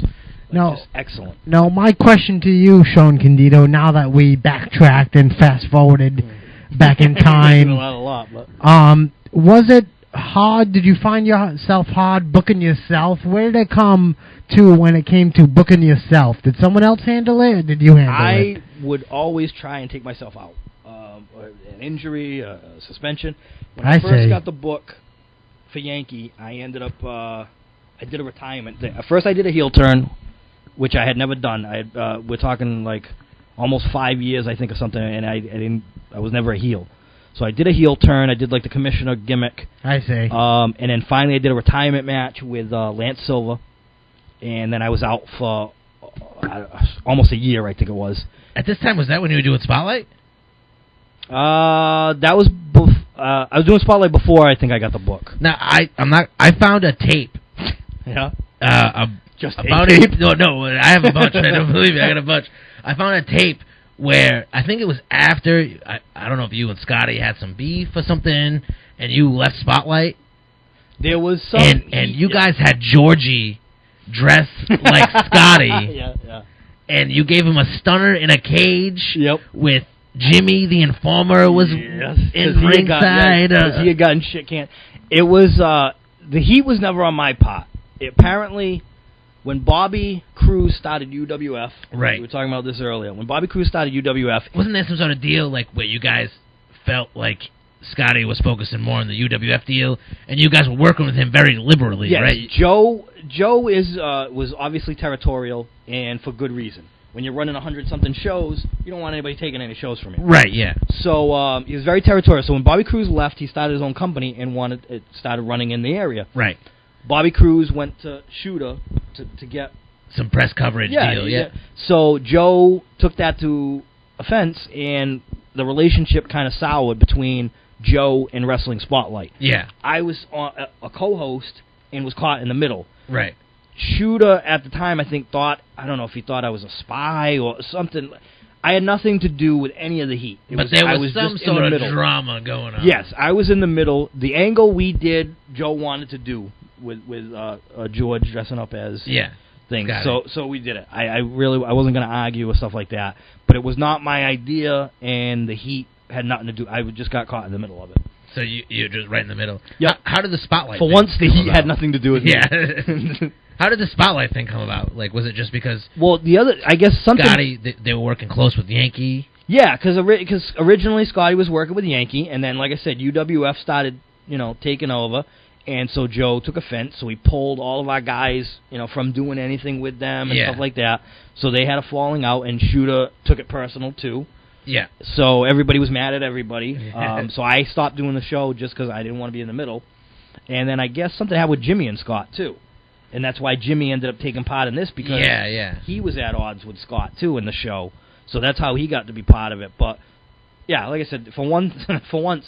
Just excellent. Now, my question to you, Shawn Candido, now that we backtracked and fast forwarded back in time, a lot, but was it hard? Did you find yourself hard booking yourself? Where did it come to when it came to booking yourself? Did someone else handle it, or did you handle it? I would always try and take myself out. An injury, a suspension. When I I first see. got the book for Yankee, I ended up, I did a retirement thing. First I did a heel turn, which I had never done. We're talking like almost 5 years, I think, or something, and I was never a heel. So I did a heel turn. I did like the commissioner gimmick. I see. And then finally I did a retirement match with Lance Silva, and then I was out for almost a year, I think it was. At this time, was that when you were doing Spotlight? That was I was doing Spotlight before I think I got the book. Now I found a tape. Yeah. Just about a tape? No, I have a bunch. I don't believe me. I got a bunch. I found a tape where I think it was after I don't know if you and Scotty had some beef or something, and you left Spotlight. There was some, and you guys had Georgie dress like Scotty. Yeah. And you gave him a stunner in a cage. Yep. With Jimmy the Informer was in ringside. Because he had gotten shit canned. It was the heat was never on my part. Apparently, when Bobby Cruz started UWF, right? We were talking about this earlier. When Bobby Cruz started UWF, wasn't there some sort of deal like where you guys felt like Scotty was focusing more on the UWF deal, and you guys were working with him very liberally, yes, right? Joe was obviously territorial, and for good reason. When you're running 100-something shows, you don't want anybody taking any shows from you. Right, yeah. So he was very territorial. So when Bobby Cruz left, he started his own company and started running in the area. Right. Bobby Cruz went to Shooter to get some press coverage deal, yeah. So Joe took that to offense, and the relationship kind of soured between Joe and Wrestling Spotlight. Yeah. I was a co-host and was caught in the middle. Right. Shooter at the time, I think, I don't know if he thought I was a spy or something. I had nothing to do with any of the heat. But there was some sort of drama going on. Yes, I was in the middle. The angle we did, Joe wanted to do with George dressing up as things. So we did it. I wasn't going to argue or stuff like that. But it was not my idea, and the heat had nothing to do. I just got caught in the middle of it. So you're just right in the middle. Yep. How did the Spotlight For once, the heat had nothing to do with me. Yeah. How did the Spotlight thing come about? Like, was it just because... Well, I guess something... Scotty, they were working close with Yankee? Yeah, because originally Scotty was working with Yankee, and then, like I said, UWF started, taking over, and so Joe took offense, so he pulled all of our guys, from doing anything with them and stuff like that. So they had a falling out, and Shooter took it personal, too. Yeah. So everybody was mad at everybody. So I stopped doing the show just because I didn't want to be in the middle. And then I guess something happened with Jimmy and Scott, too. And that's why Jimmy ended up taking part in this, because he was at odds with Scott, too, in the show. So that's how he got to be part of it. But, yeah, like I said, for once,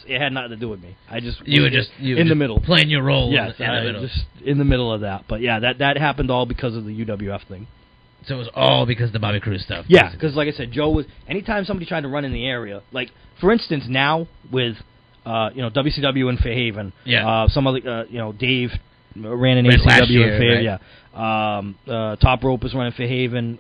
it had nothing to do with me. You were just in the middle. Playing your role in the middle. Just in the middle of that. But, yeah, that happened all because of the UWF thing. So it was all because of the Bobby Cruz stuff? Yeah, because, like I said, Joe was... Anytime somebody tried to run in the area, like, for instance, now with, WCW in Fairhaven, some other, Dave... ran in ACW in Fairhaven, Top Rope was running Fairhaven.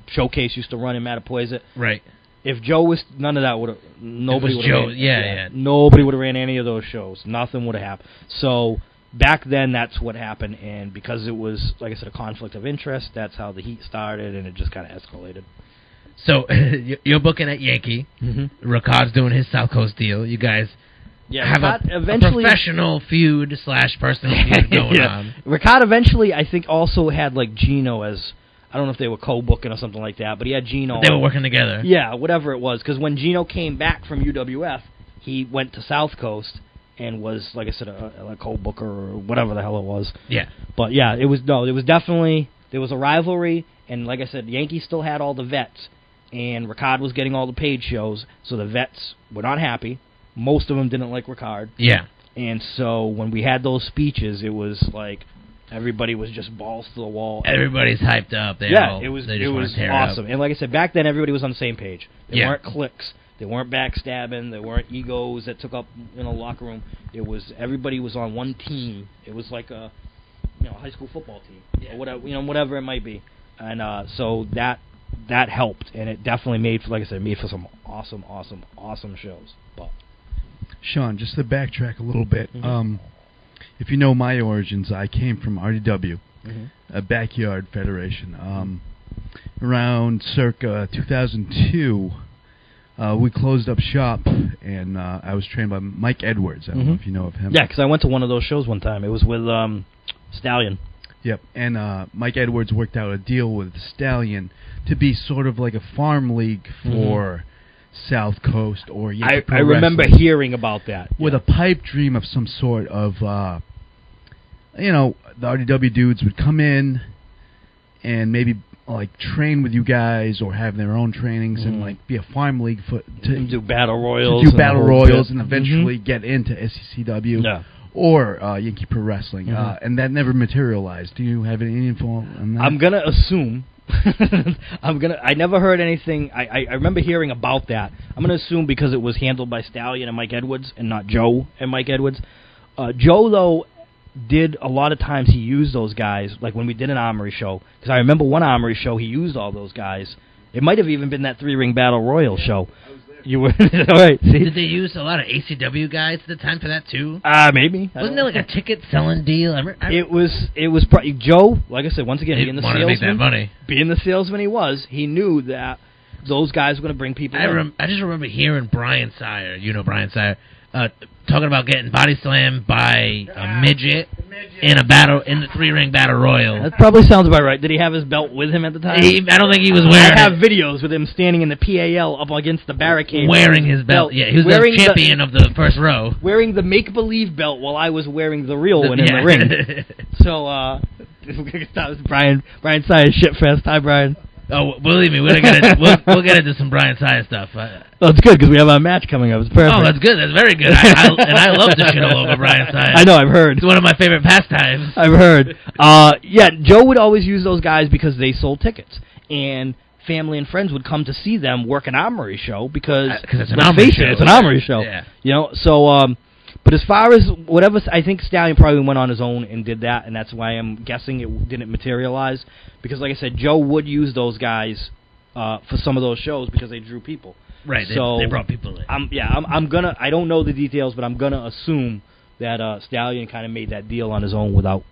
Showcase used to run in Mattapoisett. Right. If Joe was, none of that would have. Nobody would have. Nobody would have ran any of those shows. Nothing would have happened. So back then, that's what happened, and because it was, like I said, a conflict of interest, that's how the heat started, and it just kind of escalated. So you're booking at Yankee. Mm-hmm. Ricard's doing his South Coast deal. You guys. Yeah, have a professional feud / personal feud going on. Ricard eventually, I think, also had like Gino as, I don't know if they were co-booking or something like that, but he had Gino. They were working together. Yeah, whatever it was. Because when Gino came back from UWF, he went to South Coast, and was, like I said, a co-booker or whatever the hell it was. Yeah. But yeah, it was definitely, there was a rivalry, and like I said, Yankees still had all the vets, and Ricard was getting all the paid shows, so the vets were not happy. Most of them didn't like Ricard. Yeah. And so when we had those speeches, it was like everybody was just balls to the wall. Everybody's hyped up. It was awesome. And like I said, back then everybody was on the same page. There weren't cliques. There weren't backstabbing. There weren't egos that took up in a locker room. It was everybody was on one team. It was like a high school football team or whatever it might be. And so that helped, and it definitely made for some awesome shows. But Shawn, just to backtrack a little bit, if you know my origins, I came from RDW, a backyard federation. Around circa 2002, we closed up shop, and I was trained by Mike Edwards. I don't know if you know of him. Yeah, because I went to one of those shows one time. It was with Stallion. Yep, and Mike Edwards worked out a deal with Stallion to be sort of like a farm league for South Coast or Yankee Pro I remember wrestling, hearing about that. with a pipe dream of some sort of, the RDW dudes would come in and maybe like train with you guys or have their own trainings and like be a farm league to do battle royals, and eventually get into SCCW. Yeah. Or Yankee Pro Wrestling, and that never materialized. Do you have any info on that? I'm gonna assume. I never heard anything. I remember hearing about that. I'm gonna assume because it was handled by Stallion and Mike Edwards, and not Joe and Mike Edwards. Joe though did a lot of times he used those guys. Like when we did an Armory show, because I remember one Armory show he used all those guys. It might have even been that 3-ring battle royal show. You were all right. See? Did they use a lot of ACW guys at the time for that too? Maybe. Wasn't there like a ticket selling deal? It was Joe. Like I said, once again, being the salesman, make that money. Being the salesman he knew that those guys were going to bring people. I just remember hearing Brian Sire. Brian Sire. Talking about getting body slammed by a midget in the 3-ring battle royal. That probably sounds about right. Did he have his belt with him at the time? I don't think he was wearing it. I have videos with him standing in the PAL up against the barricade. Wearing his belt. Yeah, he was the champion of the first row. Wearing the make-believe belt while I was wearing the real one in the ring. So, that was Brian Sire's shit fest. Hi, Brian. Oh, believe me, we'll get into some Brian Sire stuff. It's good because we have our match coming up. It's perfect. Oh, that's good. That's very good. I love to shit all over Brian Sire. I know. I've heard. It's one of my favorite pastimes. I've heard. Joe would always use those guys because they sold tickets, and family and friends would come to see them work an Armory show because it's an Armory show. It's an Armory show. Yeah. So. But as far as whatever, I think Stallion probably went on his own and did that, and that's why I'm guessing it didn't materialize. Because, like I said, Joe would use those guys for some of those shows because they drew people. Right. So they brought people in. I'm gonna. I don't know the details, but I'm gonna assume that Stallion kind of made that deal on his own without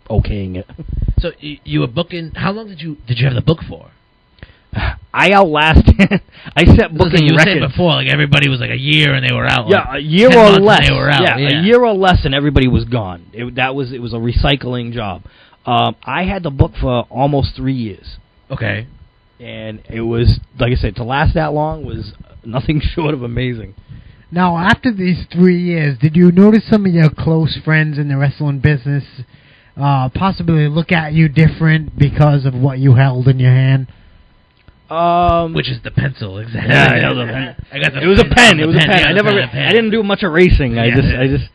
okaying it. So you were booking. How long did you have the book for? I outlasted. I set booking you records. said before, like everybody was like a year and they were out. Yeah, a year or less. They were out. Yeah, a year or less, and everybody was gone. It was a recycling job. I had the book for almost 3 years. Okay. And it was, like I said, to last that long was nothing short of amazing. Now, after these 3 years, did you notice some of your close friends in the wrestling business possibly look at you different because of what you held in your hand? Which is the pencil, exactly. Yeah, I know the pen. I got the it was a pen. It was a pen. Yeah, I didn't do much erasing. I just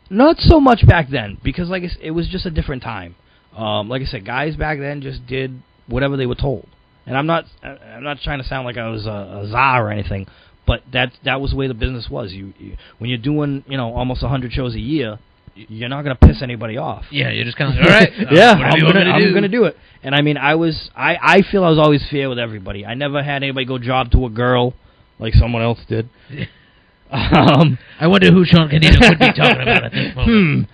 not so much back then because like it was just a different time. Like I said, guys back then just did whatever they were told, and I'm not trying to sound like I was a czar or anything, but that was the way the business was. You when you're doing almost 100 shows a year, you're not going to piss anybody off. Yeah, you're just kind of all right. Yeah, I'm going to do it. And I mean, I feel I was always fair with everybody. I never had anybody go job to a girl like someone else did. I wonder who Shawn Candido could be talking about at this moment.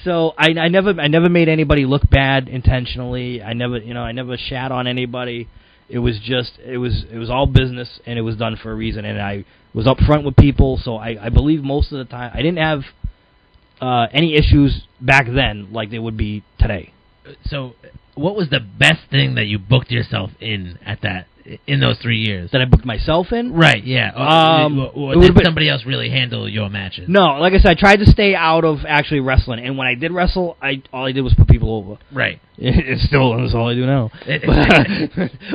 So I never made anybody look bad intentionally. I never shat on anybody. It was all business, and it was done for a reason. And I was upfront with people, so I believe most of the time I didn't have any issues back then like they would be today. So, what was the best thing that you booked yourself in at that in those 3 years? That I booked myself in? Right, yeah. Or did somebody else really handle your matches? No, like I said, I tried to stay out of actually wrestling, and when I did wrestle, all I did was put people over. Right. It's still that's all I do now.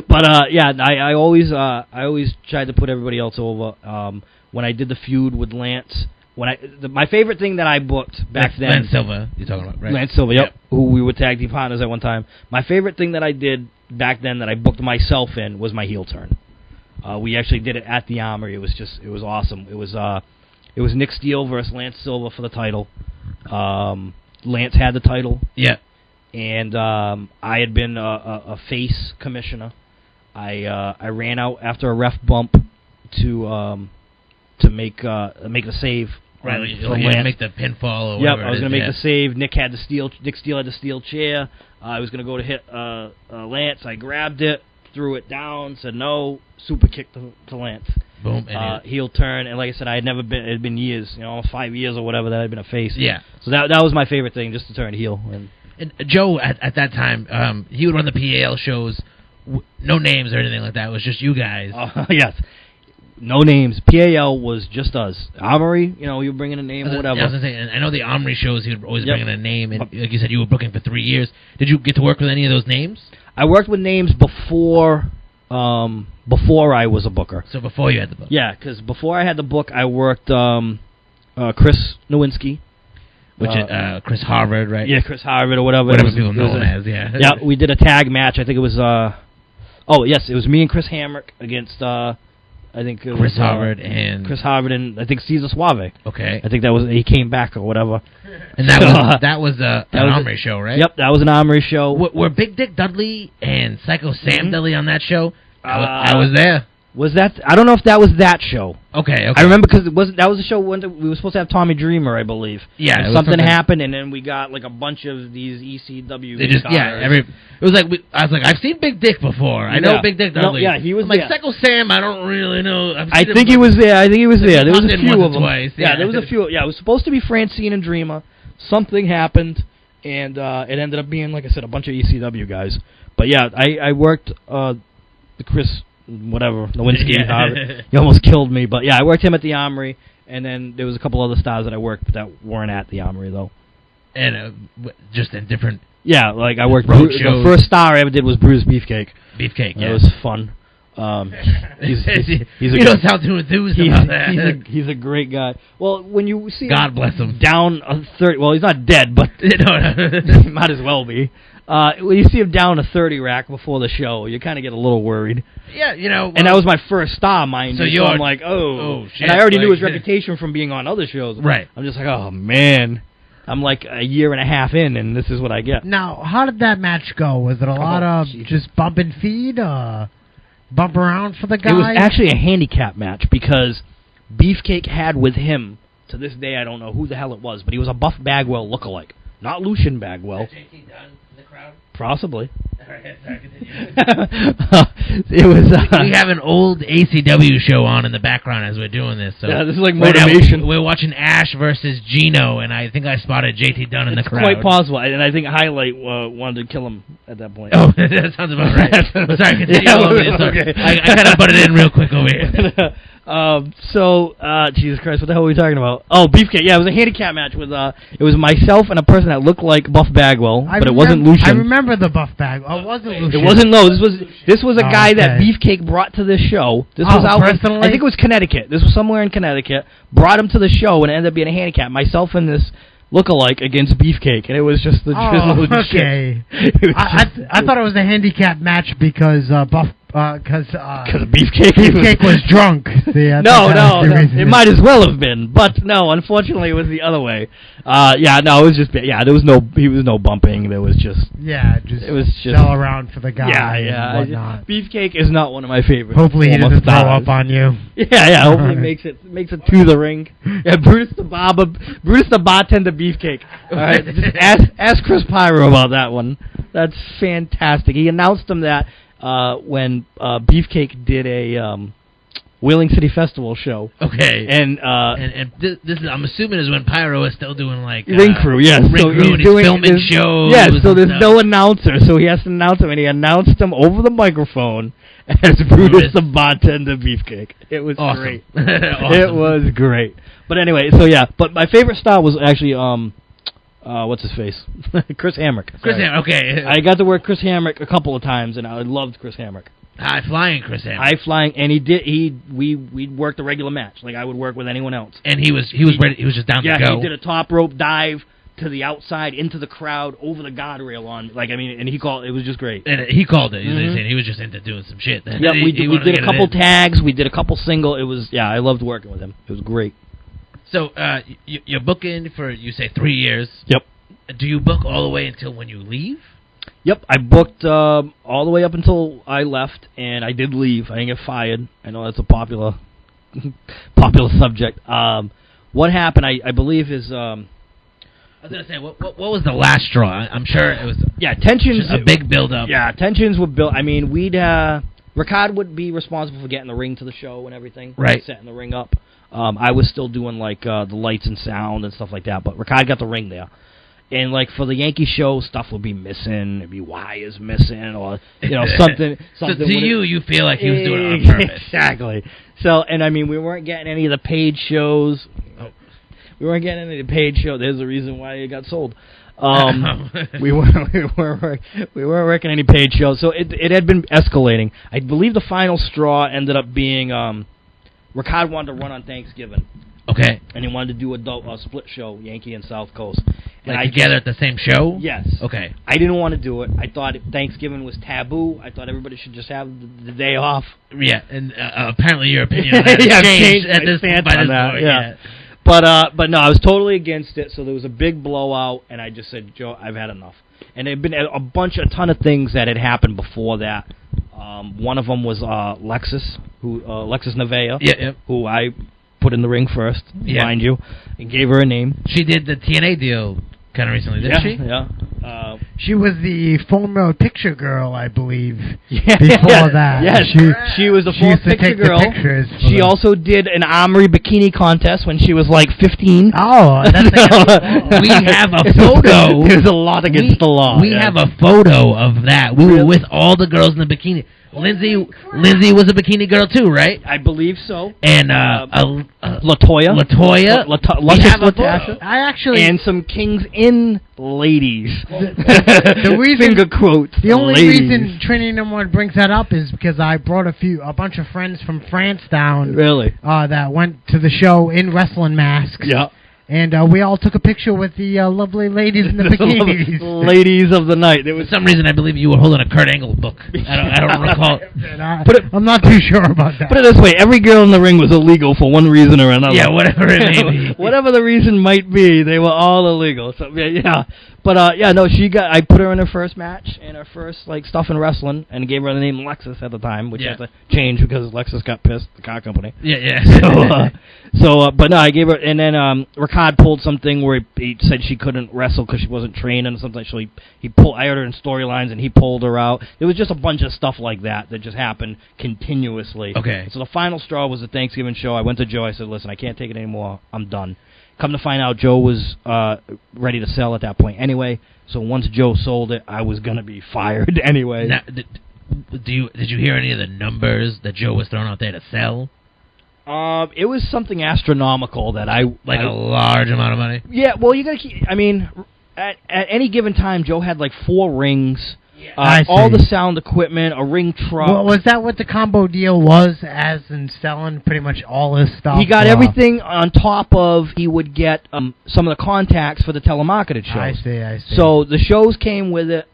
But yeah, I always tried to put everybody else over. When I did the feud with Lance, my favorite thing that I booked back then, Lance Silva, you're talking about, right? Lance Silva, yep. Who we were tag team partners at one time. My favorite thing that I did back then that I booked myself in was my heel turn. We actually did it at the Armory. It was awesome. It was Nick Steele versus Lance Silva for the title. Lance had the title. Yeah. And I had been a face commissioner. I ran out after a ref bump to make a save. Right, you're going to make the pinfall or whatever. Yep, I was going to make the save. Nick Steele had the steel chair. I was going to go to hit Lance. I grabbed it, threw it down, said no, super kick to Lance. Boom. Heel turn, and like I said, it had been years, almost 5 years or whatever that I'd been a face. Yeah. So that was my favorite thing, just to turn heel. And Joe, at that time, he would run the PAL shows, no names or anything like that. It was just you guys. Yes. No names. PAL was just us. Armory, you were bringing a name or whatever. I was going to say, and I know the Armory shows, he would always bring in a name, and like you said, you were booking for 3 years. Did you get to work with any of those names? I worked with names before I was a booker. So before you had the book? Yeah, because before I had the book, I worked Chris Nowinski. Which is Chris Harvard, right? Yeah, Chris Harvard or whatever. Whatever people know him as, yeah. Yeah, we did a tag match. I think it was, it was me and Chris Hamrick against, I think it Chris was, Harvard and I think Cesar Suave. Okay. I think he came back or whatever. And that was an Armory show, right? Yep, that was an Armory show. Were Big Dick Dudley and Psycho Sam Dudley on that show? I was there. Was that? I don't know if that was that show. Okay. I remember because that was the show when we were supposed to have Tommy Dreamer, I believe. Yeah. Something happened, and then we got like a bunch of these ECW. They just it was like I was like, I've seen Big Dick before. I know Big Dick Dudley. No, yeah, he was like Psycho Sam. I don't really know. I think he was there. There was a few of them. Twice, yeah, there was a few. Yeah, it was supposed to be Francine and Dreamer. Something happened, and it ended up being, like I said, a bunch of ECW guys. But yeah, I worked the Chris. Whatever, Nowinski, he almost killed me. But yeah, I worked him at the Armory, and then there was a couple other stars that I worked, but that weren't at the Armory though. And just in different. Yeah, like I worked. The first star I ever did was Bruce Beefcake. Beefcake, yeah. It was fun. He doesn't sound too enthused about that. He's a great guy. Well, when you see God bless him down a 30, well, he's not dead, but he might as well be. When you see him down a 30 rack before the show, you kind of get a little worried. Yeah, Well, and that was my first star, mind so you. So I'm like, oh shit. And I already knew his reputation from being on other shows. Right. I'm just like, oh man. I'm like a year and a half in, and this is what I get. Now, how did that match go? Was it a lot of just bump and feed, bump around for the guy? It was actually a handicap match because Beefcake had with him, to this day I don't know who the hell it was, but he was a Buff Bagwell lookalike. Not Lucian Bagwell. JT Dunn in the crowd? Possibly. Sorry, continue. It was. We have an old ACW show on in the background as we're doing this. So yeah, this is like motivation. We're watching Ash versus Gino, and I think I spotted JT Dunn in the crowd. Quite possible, and I think Highlight wanted to kill him at that point. Oh, that sounds about right. Sorry, continue. Okay. I kind of butted in real quick over here. Jesus Christ, what the hell were we talking about? Oh, Beefcake. Yeah, it was a handicap match with, it was myself and a person that looked like Buff Bagwell, but it wasn't Lucian. I remember the Buff Bagwell. Oh, it wasn't Lucian. It wasn't, no, this was a guy that Beefcake brought to this show. This was out personally? I think it was Connecticut. This was somewhere in Connecticut. Brought him to the show, and it ended up being a handicap. Myself and this look-alike against Beefcake, and it was just the okay. I thought it was a handicap match because because Beefcake was drunk. See, no, it might as well have been, but no, unfortunately, it was the other way. It was just there was no bumping. There was just it was just fell around for the guy. Yeah. And whatnot. Beefcake is not one of my favorites. Hopefully, he doesn't throw up on you. Yeah. Hopefully, makes it to the ring. Yeah, Brutus the bartender, Beefcake. All right, just ask Chris Pyro about that one. That's fantastic. He announced him that when Beefcake did Wheeling City Festival show. Okay. And this is, I'm assuming, is when Pyro is still doing like ring crew. Yes, ring so crew, and he's filming shows. Yes, so there's stuff. no announcer, so he has to announce him, and he announced him over the microphone as Brutus the Bartender Beefcake. It was awesome. great. Awesome. It was great. But anyway, so yeah, but my favorite star was actually what's his face? Chris Hamrick. Chris Hamrick, okay. I got to work Chris Hamrick a couple of times, and I loved Chris Hamrick. High flying Chris Hamrick. High flying, and we worked a regular match like I would work with anyone else. And he was ready. He was just down to go. Yeah, he did a top rope dive to the outside into the crowd over the guardrail on and he called it was just great. And he called it. He was just into doing some shit. Yeah, we did a couple tags, we did a couple single. It was I loved working with him. It was great. So you're booking for, you say, 3 years. Yep. Do you book all the way until when you leave? Yep, I booked all the way up until I left, and I did leave. I didn't get fired. I know that's a popular subject. What happened, I believe, is... I was going to say, what was the last straw? I'm sure it was... Yeah, tensions... a big build-up. Yeah, tensions were built. I mean, Ricard would be responsible for getting the ring to the show and everything. Right. Setting the ring up. I was still doing, like, the lights and sound and stuff like that, but Ricard got the ring there. And, like, for the Yankee show, stuff would be missing. There'd be wires missing or, something. So to you feel like he was doing it on purpose. Exactly. So, and, I mean, we weren't getting any of the paid shows. We weren't getting any of the paid shows. There's a reason why it got sold. We weren't working any paid shows. So it had been escalating. I believe the final straw ended up being Ricard wanted to run on Thanksgiving. Okay. And he wanted to do a split show, Yankee and South Coast. Like together at the same show? Yes. Okay. I didn't want to do it. I thought Thanksgiving was taboo. I thought everybody should just have the day off. Yeah, and apparently your opinion on that has changed at this point. Yeah. But no, I was totally against it, so there was a big blowout, and I just said, Joe, I've had enough. And there had been a ton of things that had happened before that. One of them was Lexus Nevaeh, who I put in the ring first, mind you, and gave her a name. She did the TNA deal kind of recently, didn't she? Yeah. She was the former picture girl, I believe. Before that. Yes, she was the former picture girl. She also did an Armory bikini contest when she was like 15. Oh, that's we have a photo. There's a lot against the law. We have a photo of that. We were with all the girls in the bikini. Lindsay was a bikini girl too, right? I believe so. And Latoya, Luscious Latasha, and some Kings Inn ladies. The reason, finger quotes. The only reason Trinity No. 1 brings that up is because I brought a bunch of friends from France down. Really? That went to the show in wrestling masks. Yeah. And we all took a picture with the lovely ladies in the bikinis. Ladies of the night. For some reason, I believe you were holding a Kurt Angle book. I don't recall. I'm not too sure about that. Put it this way. Every girl in the ring was illegal for one reason or another. Yeah, whatever it may be. Whatever the reason might be, they were all illegal. So, yeah. But, I put her in her first match and her first, stuff in wrestling and gave her the name Lexus at the time, which had to change because Lexus got pissed, the car company. Yeah. But no, I gave her, and then Ricard pulled something where he said she couldn't wrestle because she wasn't trained and something. So I heard her in storylines and he pulled her out. There was just a bunch of stuff like that just happened continuously. Okay. So the final straw was the Thanksgiving show. I went to Joe. I said, listen, I can't take it anymore. I'm done. Come to find out, Joe was ready to sell at that point anyway. So once Joe sold it, I was gonna be fired anyway. Now, did you hear any of the numbers that Joe was throwing out there to sell? It was something astronomical that a large amount of money. Yeah, well, you gotta keep. I mean, at any given time, Joe had 4 rings. All the sound equipment, a ring truck. Well, was that what the combo deal was, as in selling pretty much all his stuff? He got everything on top of, he would get some of the contacts for the telemarketed shows. I see. So the shows came with it,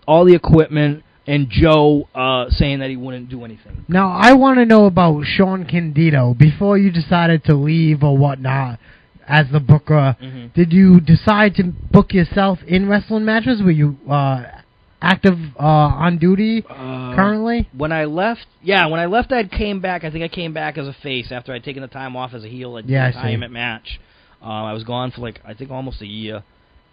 all the equipment, and Joe saying that he wouldn't do anything. Now, I want to know about Shawn Candido. Before you decided to leave or whatnot as the booker, did you decide to book yourself in wrestling matches? Were you active on duty currently? When I left, I came back. I think I came back as a face after I'd taken the time off as a heel at the retirement match. I was gone for I think almost a year,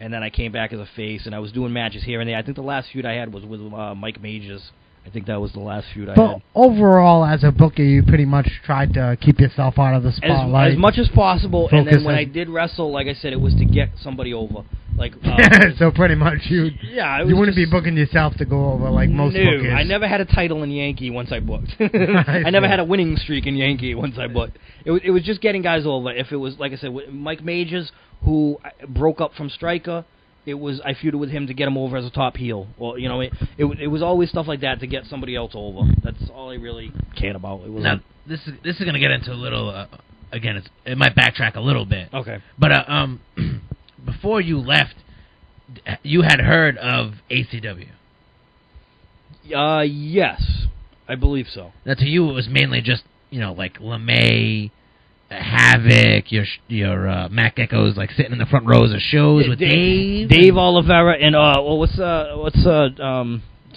and then I came back as a face, and I was doing matches here and there. I think the last feud I had was with Mike Majors I think that was the last feud I But had. overall, as a booker, you pretty much tried to keep yourself out of the spotlight. As much as possible, and then when Focus I did wrestle, like I said, it was to get somebody over. Like, so pretty much you wouldn't be booking yourself to go over like most bookers. I never had a title in Yankee once I booked. I never had a winning streak in Yankee once I booked. It was just getting guys over. If it was, like I said, Mike Majors, who broke up from Stryker, I feuded with him to get him over as a top heel. Well, you know, it was always stuff like that to get somebody else over. That's all I really cared about. It was now, this is going to get into a little. Again, it might backtrack a little bit. Okay. But before you left, you had heard of ACW. Yes, I believe so. Now, to you, it was mainly just like LeMay, Havoc, your Mack Echoes, like sitting in the front rows of shows with Dave Oliveira, and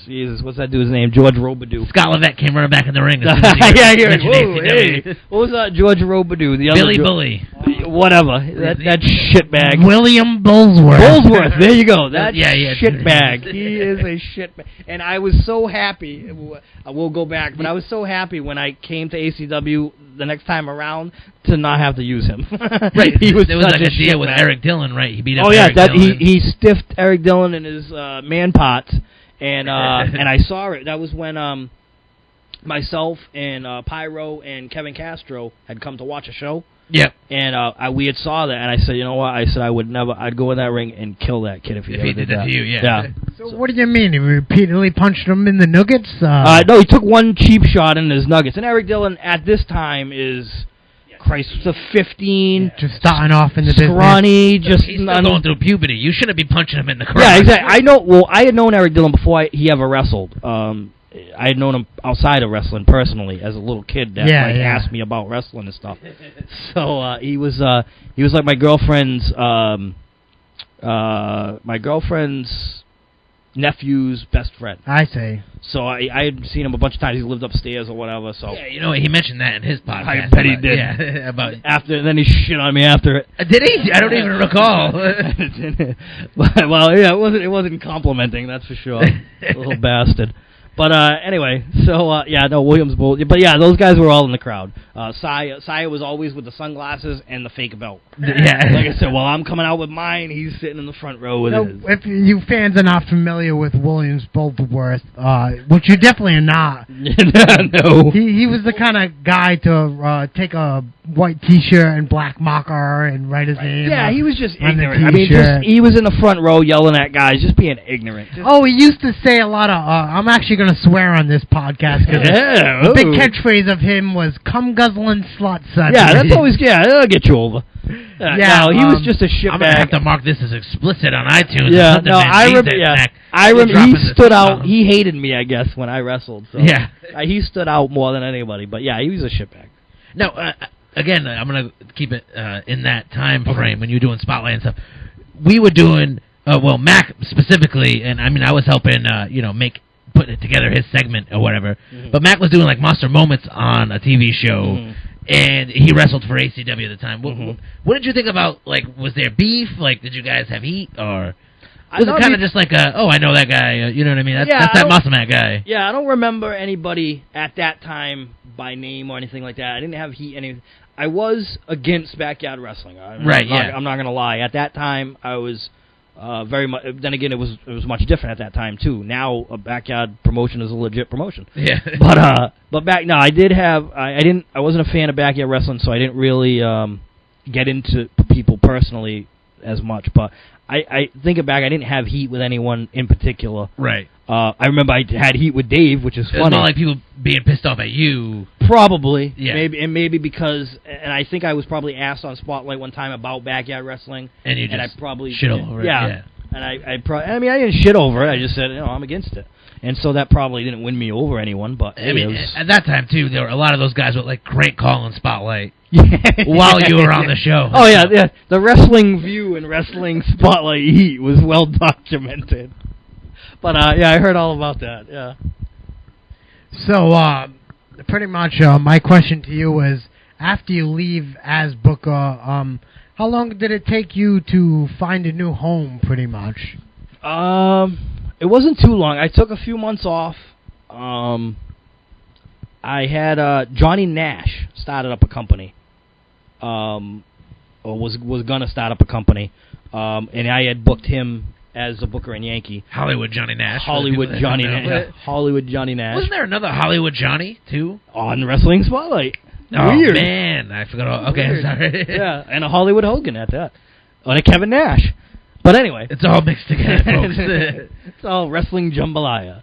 Jesus, what's that dude's name? George Robidoux. Scott Levesque came running back in the ring. What was that? George Robidoux. The Billy Bully. Whatever. That shitbag. William Bullsworth. Bullsworth. There you go. That shitbag. He is a shitbag. And I was so happy. I will go back, but I was so happy when I came to ACW the next time around to not have to use him. Right. There was like a deal with Eric Dillon, right? He beat up Eric Dillon. He stiffed Eric Dillon in his man pots. And I saw it. That was when myself and Pyro and Kevin Castro had come to watch a show. Yep. And we had saw that, and I said, you know what? I said I'd go in that ring and kill that kid if he did that to you. Yeah. So what do you mean? He repeatedly punched him in the nuggets? No, he took one cheap shot in his nuggets. And Eric Dillon at this time is, Christ, the 15. Just starting off in the scrawny, business. He's still going through puberty. You shouldn't be punching him in the crowd. Yeah, exactly. I know. Well, I had known Eric Dillon before he ever wrestled. I had known him outside of wrestling personally as a little kid that asked me about wrestling and stuff. So he was like my girlfriend's nephew's best friend. I see. So I had seen him a bunch of times. He lived upstairs or whatever. So yeah, he mentioned that in his podcast. I bet he did. Yeah, about after. Then he shit on me after it. Did he? I don't even recall. Well, yeah, it wasn't complimenting. That's for sure. Little bastard. But anyway, so Williams Bull. But yeah, those guys were all in the crowd. Saya was always with the sunglasses and the fake belt. Yeah, like I said, I'm coming out with mine, he's sitting in the front row with his. If you fans are not familiar with Williams Bullsworth, which you definitely are not. No. He was the kind of guy to take a white T-shirt and black marker and write his name. Yeah, he was just ignorant. I mean, he was in the front row yelling at guys, just being ignorant. He used to say a lot of. I'm actually going to swear on this podcast because the big catchphrase of him was "Come guzzling slut." Yeah, that's always that'll get you over. No, he was just a shitbag. I'm gonna have to mark this as explicit on iTunes. Yeah, no, I remember. He stood out. He hated me, I guess, when I wrestled. So yeah, he stood out more than anybody. But yeah, he was a shitbag. No, again, I'm gonna keep it in that time frame when you were doing Spotlight and stuff. We were doing Mack specifically, and I mean I was helping put it together his segment or whatever. Mm-hmm. But Mack was doing like Monster Moments on a TV show. Mm-hmm. And he wrestled for ACW at the time. What did you think about, like, was there beef? Like, did you guys have heat? Or was it kind of just like, I know that guy, you know what I mean? That's that Muscle Man guy. Yeah, I don't remember anybody at that time by name or anything like that. I didn't have heat. I was against backyard wrestling. I'm not going to lie. At that time, I was very much. Then again, it was much different at that time too. Now a backyard promotion is a legit promotion. Yeah. But back no, I did have. I wasn't a fan of backyard wrestling, so I didn't really get into people personally as much. But I think back, I didn't have heat with anyone in particular. Right. I remember I had heat with Dave, which is funny. It's not like people being pissed off at you. Probably. Yeah. Maybe because, and I think I was probably asked on Spotlight one time about backyard wrestling. And you just I probably shit over it. Yeah. And I didn't shit over it. I just said, I'm against it. And so that probably didn't win me over anyone. But I mean, at that time, too, there were a lot of those guys with, like, great calling Spotlight while you were on the show. Oh, yeah. The Wrestling View and Wrestling Spotlight Heat was well documented. But, I heard all about that, yeah. So, pretty much my question to you is, after you leave as Booker, how long did it take you to find a new home, pretty much? It wasn't too long. I took a few months off, I had Johnny Nash started up a company, or was gonna start up a company, and I had booked him as a booker and Yankee. Hollywood Johnny Nash. Hollywood Johnny Nash. Hollywood Johnny Nash. Wasn't there another Hollywood Johnny too on Wrestling Spotlight? Oh Weird. Man, I forgot. Okay, Weird. sorry. Yeah, and a Hollywood Hogan at that, and a Kevin Nash. But anyway, it's all mixed together, folks. It's all wrestling jambalaya.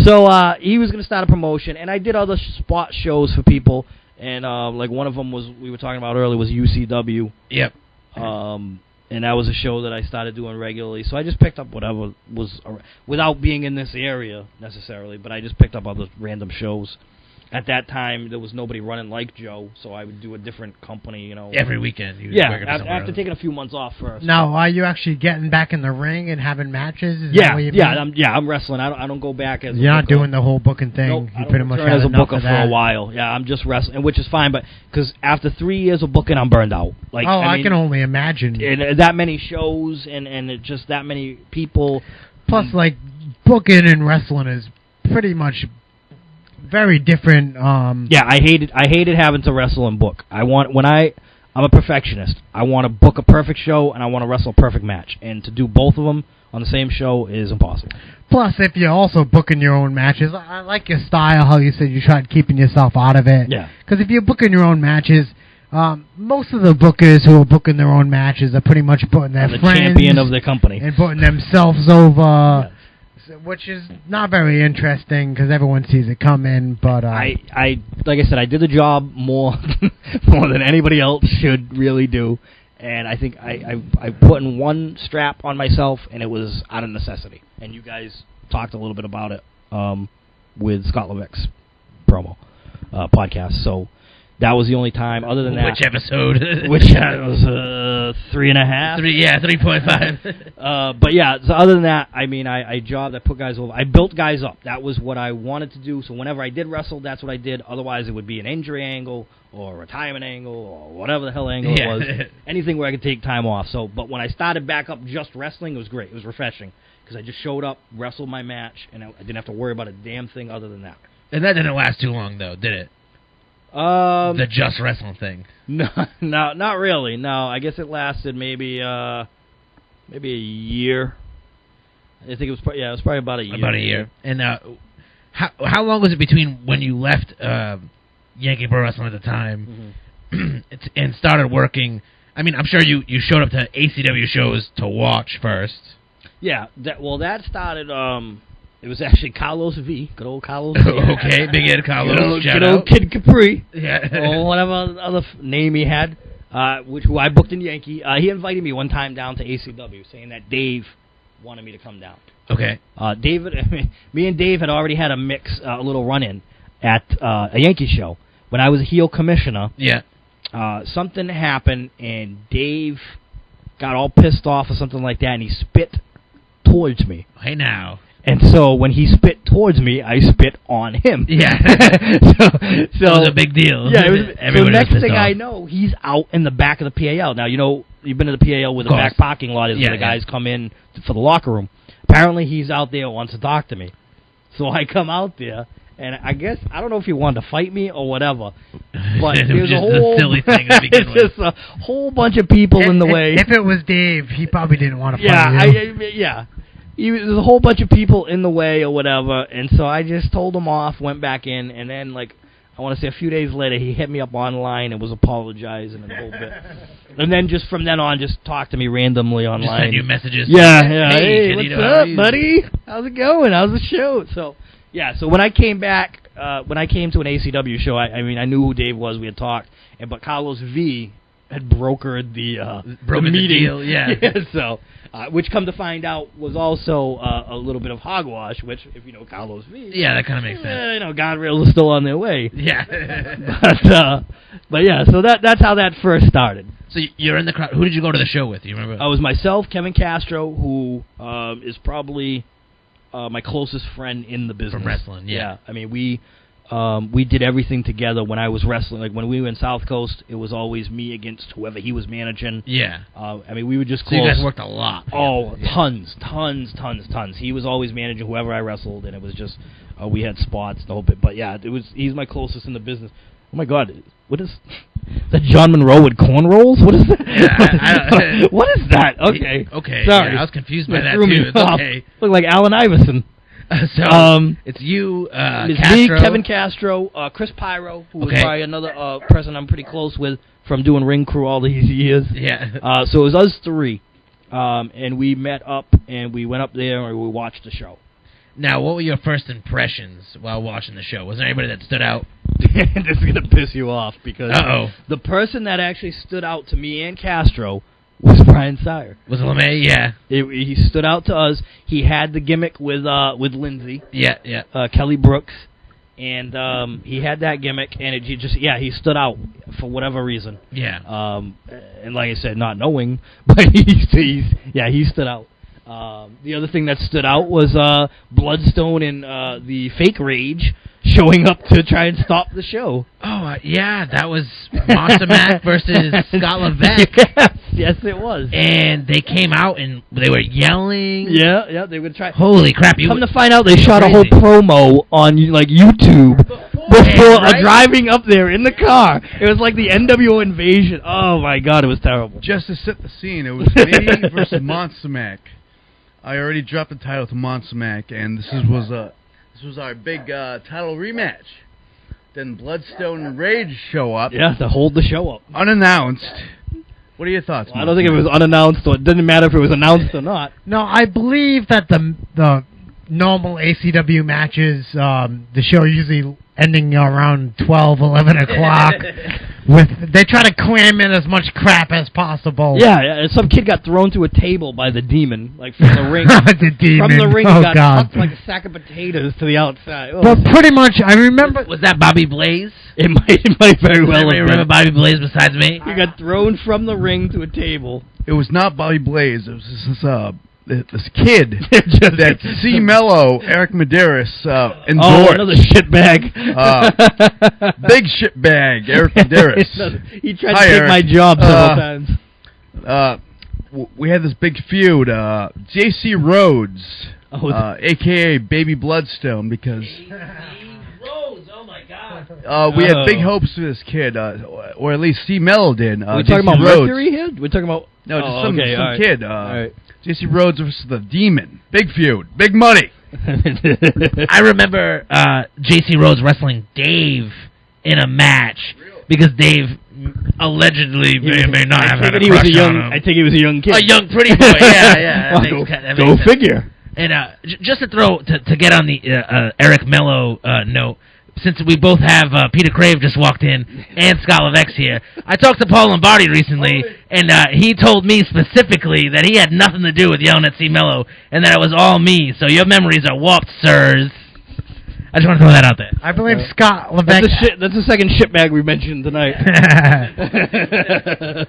So he was going to start a promotion, and I did other spot shows for people, and like one of them was we were talking about earlier was UCW. Yep. And that was a show that I started doing regularly. So I just picked up whatever was without being in this area necessarily, but I just picked up other random shows. At that time, there was nobody running like Joe, so I would do a different company, you know. Every weekend. After taking a few months off first. Now, are you actually getting back in the ring and having matches? Is that what you mean? I'm wrestling. I don't go back as You're a not booker. doing the whole booking thing. Nope, you pretty much as a enough booker of for that. a while. Yeah, I'm just wrestling, which is fine, but because after 3 years of booking, I'm burned out. Like, I can only imagine. And that many shows and it just that many people. Plus, like, booking and wrestling is pretty much very different. Yeah, I hated having to wrestle and book. I'm a perfectionist. I want to book a perfect show and I want to wrestle a perfect match, and to do both of them on the same show is impossible. Plus, if you're also booking your own matches, I like your style. How you said you tried keeping yourself out of it. Yeah. Because if you're booking your own matches, most of the bookers who are booking their own matches are pretty much putting their the friends champion of their company and putting themselves over. Which is not very interesting because everyone sees it coming. But I like I said, I did the job more than anybody else should really do, and I think I put in one strap on myself, and it was out of necessity. And you guys talked a little bit about it with Scott Levesque's promo podcast. So that was the only time. Other than that, which episode? Which was 3.5. 3.5. But yeah, so other than that, I mean, I put guys over. I built guys up. That was what I wanted to do. So whenever I did wrestle, that's what I did. Otherwise, it would be an injury angle or a retirement angle or whatever the hell angle it was. Anything where I could take time off. So, but when I started back up just wrestling, it was great. It was refreshing because I just showed up, wrestled my match, and I didn't have to worry about a damn thing other than that. And that didn't last too long, though, did it? The just wrestling thing. No, not really. No, I guess it lasted maybe a year. I think it was probably about a year. About a year. And how long was it between when you left Yankee Pro Wrestling at the time and started working? I mean, I'm sure you showed up to ACW shows to watch first. Yeah, that started. It was actually Carlos V. Good old Carlos V. Okay, Big Ed Carlos. Good old Kid Capri. Yeah. Or whatever other name he had, who I booked in Yankee. He invited me one time down to ACW, saying that Dave wanted me to come down. Okay. Me and Dave had already had a little run-in at a Yankee show. When I was a heel commissioner, something happened, and Dave got all pissed off or something like that, and he spit towards me. Hey, now. And so when he spit towards me, I spit on him. Yeah. so it was a big deal. Yeah. So next thing I know, he's out in the back of the PAL. Now, you know, you've been to the PAL where the back parking lot is where the guys come in for the locker room. Apparently, he's out there wants to talk to me. So I come out there, and I guess, I don't know if he wanted to fight me or whatever, but it there's was just a silly thing to begin with. Just a whole bunch of people in the way. If it was Dave, he probably didn't want to fight you. There's a whole bunch of people in the way or whatever, and so I just told him off, went back in, and then, like, I want to say a few days later, he hit me up online and was apologizing and a whole bit. And then just from then on, just talked to me randomly online. Just send you messages. Yeah. Hey, what's up, buddy? How's it going? How's the show? So, yeah, so when I came back, when I came to an ACW show, I mean, I knew who Dave was. We had talked. But Carlos V had brokered the meeting. Deal, so, which, come to find out, was also a little bit of hogwash, which, if you know Carlos V. Yeah, that kind of makes sense. You know, guardrails are still on their way. Yeah. But yeah, so that's how that first started. So you're in the crowd. Who did you go to the show with? Do you remember? I was myself, Kevin Castro, who is probably my closest friend in the business. From wrestling, yeah. I mean, we we did everything together when I was wrestling. Like when we were in South Coast, it was always me against whoever he was managing. Yeah. I mean, we would just So you guys worked a lot. Oh, tons. He was always managing whoever I wrestled, and it was just we had spots the whole bit. But yeah, he's my closest in the business. Oh my God, what is that? John Monroe with cornrows? What is that? Yeah, what is that? Okay. Okay. Sorry, Yeah, I was confused by that threw me too. It's off. okay. Look like Allen Iverson. So it's you, It's Castro. me, Kevin Castro, Chris Pyro, who was probably another person I'm pretty close with from doing ring crew all these years. Yeah. So it was us three, and we met up and we went up there and we watched the show. Now, what were your first impressions while watching the show? Was there anybody that stood out? This is gonna piss you off because Uh-oh. the person that actually stood out to me and Castro was Brian Sire. Was it LeMay? Yeah. He stood out to us. He had the gimmick with Lindsay. Yeah. Kelly Brooks, and he had that gimmick, and he stood out for whatever reason. Yeah. And like I said, not knowing, but he stood out. The other thing that stood out was Bloodstone and the Fake Rage showing up to try and stop the show. Oh, yeah, that was Monster Mack versus Scott Levesque. Yes, it was. And they came out and they were yelling. Yeah, they were trying. Holy crap! Come to find out, they shot a whole promo on like YouTube before driving up there in the car. It was like the NWO invasion. Oh my God, it was terrible. Just to set the scene, it was me versus Monster Mack. I already dropped the title to Monster Mack, and this was our big title rematch. Then Bloodstone and Rage show up. Yeah, to hold the show up. Unannounced. What are your thoughts, I don't think it was unannounced, or it didn't matter if it was announced or not. No, I believe that the normal ACW matches, the show usually ending around 12, 11 o'clock. They try to cram in as much crap as possible. Yeah, and some kid got thrown through a table by the demon, like from the ring. The demon. From the ring, oh, he got God. tucked like a sack of potatoes to the outside. Oh. But pretty much, I remember... Was that Bobby Blaze? It might very well have been. Remember Bobby Blaze besides me? He got thrown from the ring to a table. It was not Bobby Blaze. It was this kid that C. Mello, Eric Medeiros, endorsed. Oh, another shitbag. Big shitbag, Eric Medeiros. He tried to take Eric. my job several times. We had this big feud. J.C. Rhodes, a.k.a. Baby Bloodstone, because... Rhodes, oh my God. we had big hopes for this kid, or at least C. Mello did. We're talking about Rhodes. Mercury here? We're talking about... No, just some right. kid. Right. J.C. Rhodes versus the Demon. Big feud. Big money. I remember J.C. Rhodes wrestling Dave in a match because Dave allegedly may or may not have had a crush on him. I think he was a young kid. A young pretty boy, yeah. That Go makes sense. figure. And just to get on the Eric Mello note, since we both have Peter Crave just walked in and Scott Levesque here, I talked to Paul Lombardi recently, and he told me specifically that he had nothing to do with yelling at C. Mello, and that it was all me. So your memories are warped, sirs. I just want to throw that out there. I believe Scott Levesque... That's the second shitbag we mentioned tonight.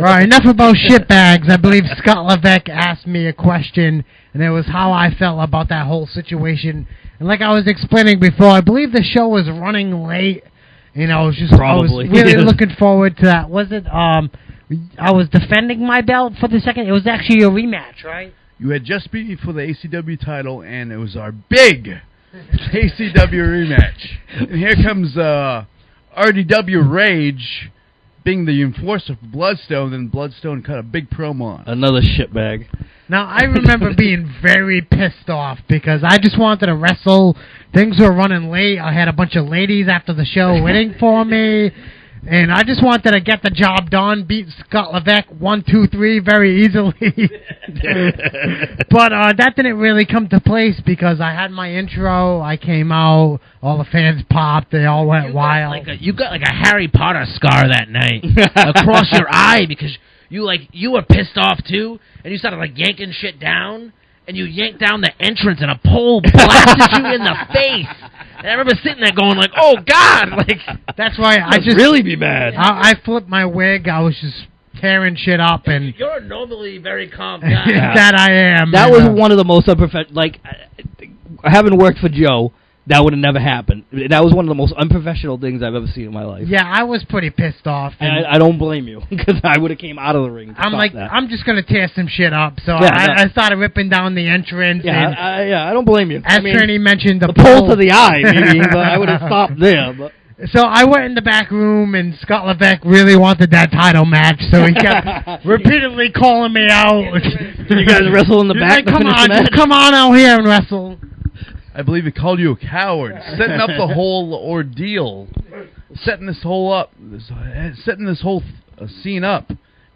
Right, enough about shitbags. I believe Scott Levesque asked me a question, and it was how I felt about that whole situation. And like I was explaining before, I believe the show was running late. You know, I was really looking forward to that. Was it, I was defending my belt for the second. It was actually a rematch, right? You had just beat me for the ACW title, and it was our big ACW rematch. And here comes RDW Rage being the enforcer for Bloodstone, and Bloodstone cut a big promo on. Another shitbag. Now, I remember being very pissed off because I just wanted to wrestle. Things were running late. I had a bunch of ladies after the show waiting for me. And I just wanted to get the job done, beat Scott Levesque 1, 2, 3 very easily. But that didn't really come to place because I had my intro. I came out. All the fans popped. They all went wild. You got like a Harry Potter scar that night across your eye because you were pissed off too, and you started like yanking shit down, and you yanked down the entrance, and a pole blasted you in the face. And I remember sitting there going like, "Oh God!" Like that's why I just really be mad. I flipped my wig. I was just tearing shit up, and you're normally very calm guy. That I am. That was one of the most unprofessional. Like, having worked for Joe, that would have never happened. That was one of the most unprofessional things I've ever seen in my life. Yeah, I was pretty pissed off. And I don't blame you, because I would have came out of the ring to I'm stop like, that. I'm just going to tear some shit up. So Yeah, I started ripping down the entrance. Yeah, and I don't blame you. as Trini mentioned, the pole to the eye, maybe, but I would have stopped there. But. So I went in the back room, and Scott Levesque really wanted that title match, so he kept repeatedly calling me out. Did you guys wrestle in the back? Like, come on, just come on out here and wrestle. I believe he called you a coward, setting up the whole ordeal, setting this whole scene up,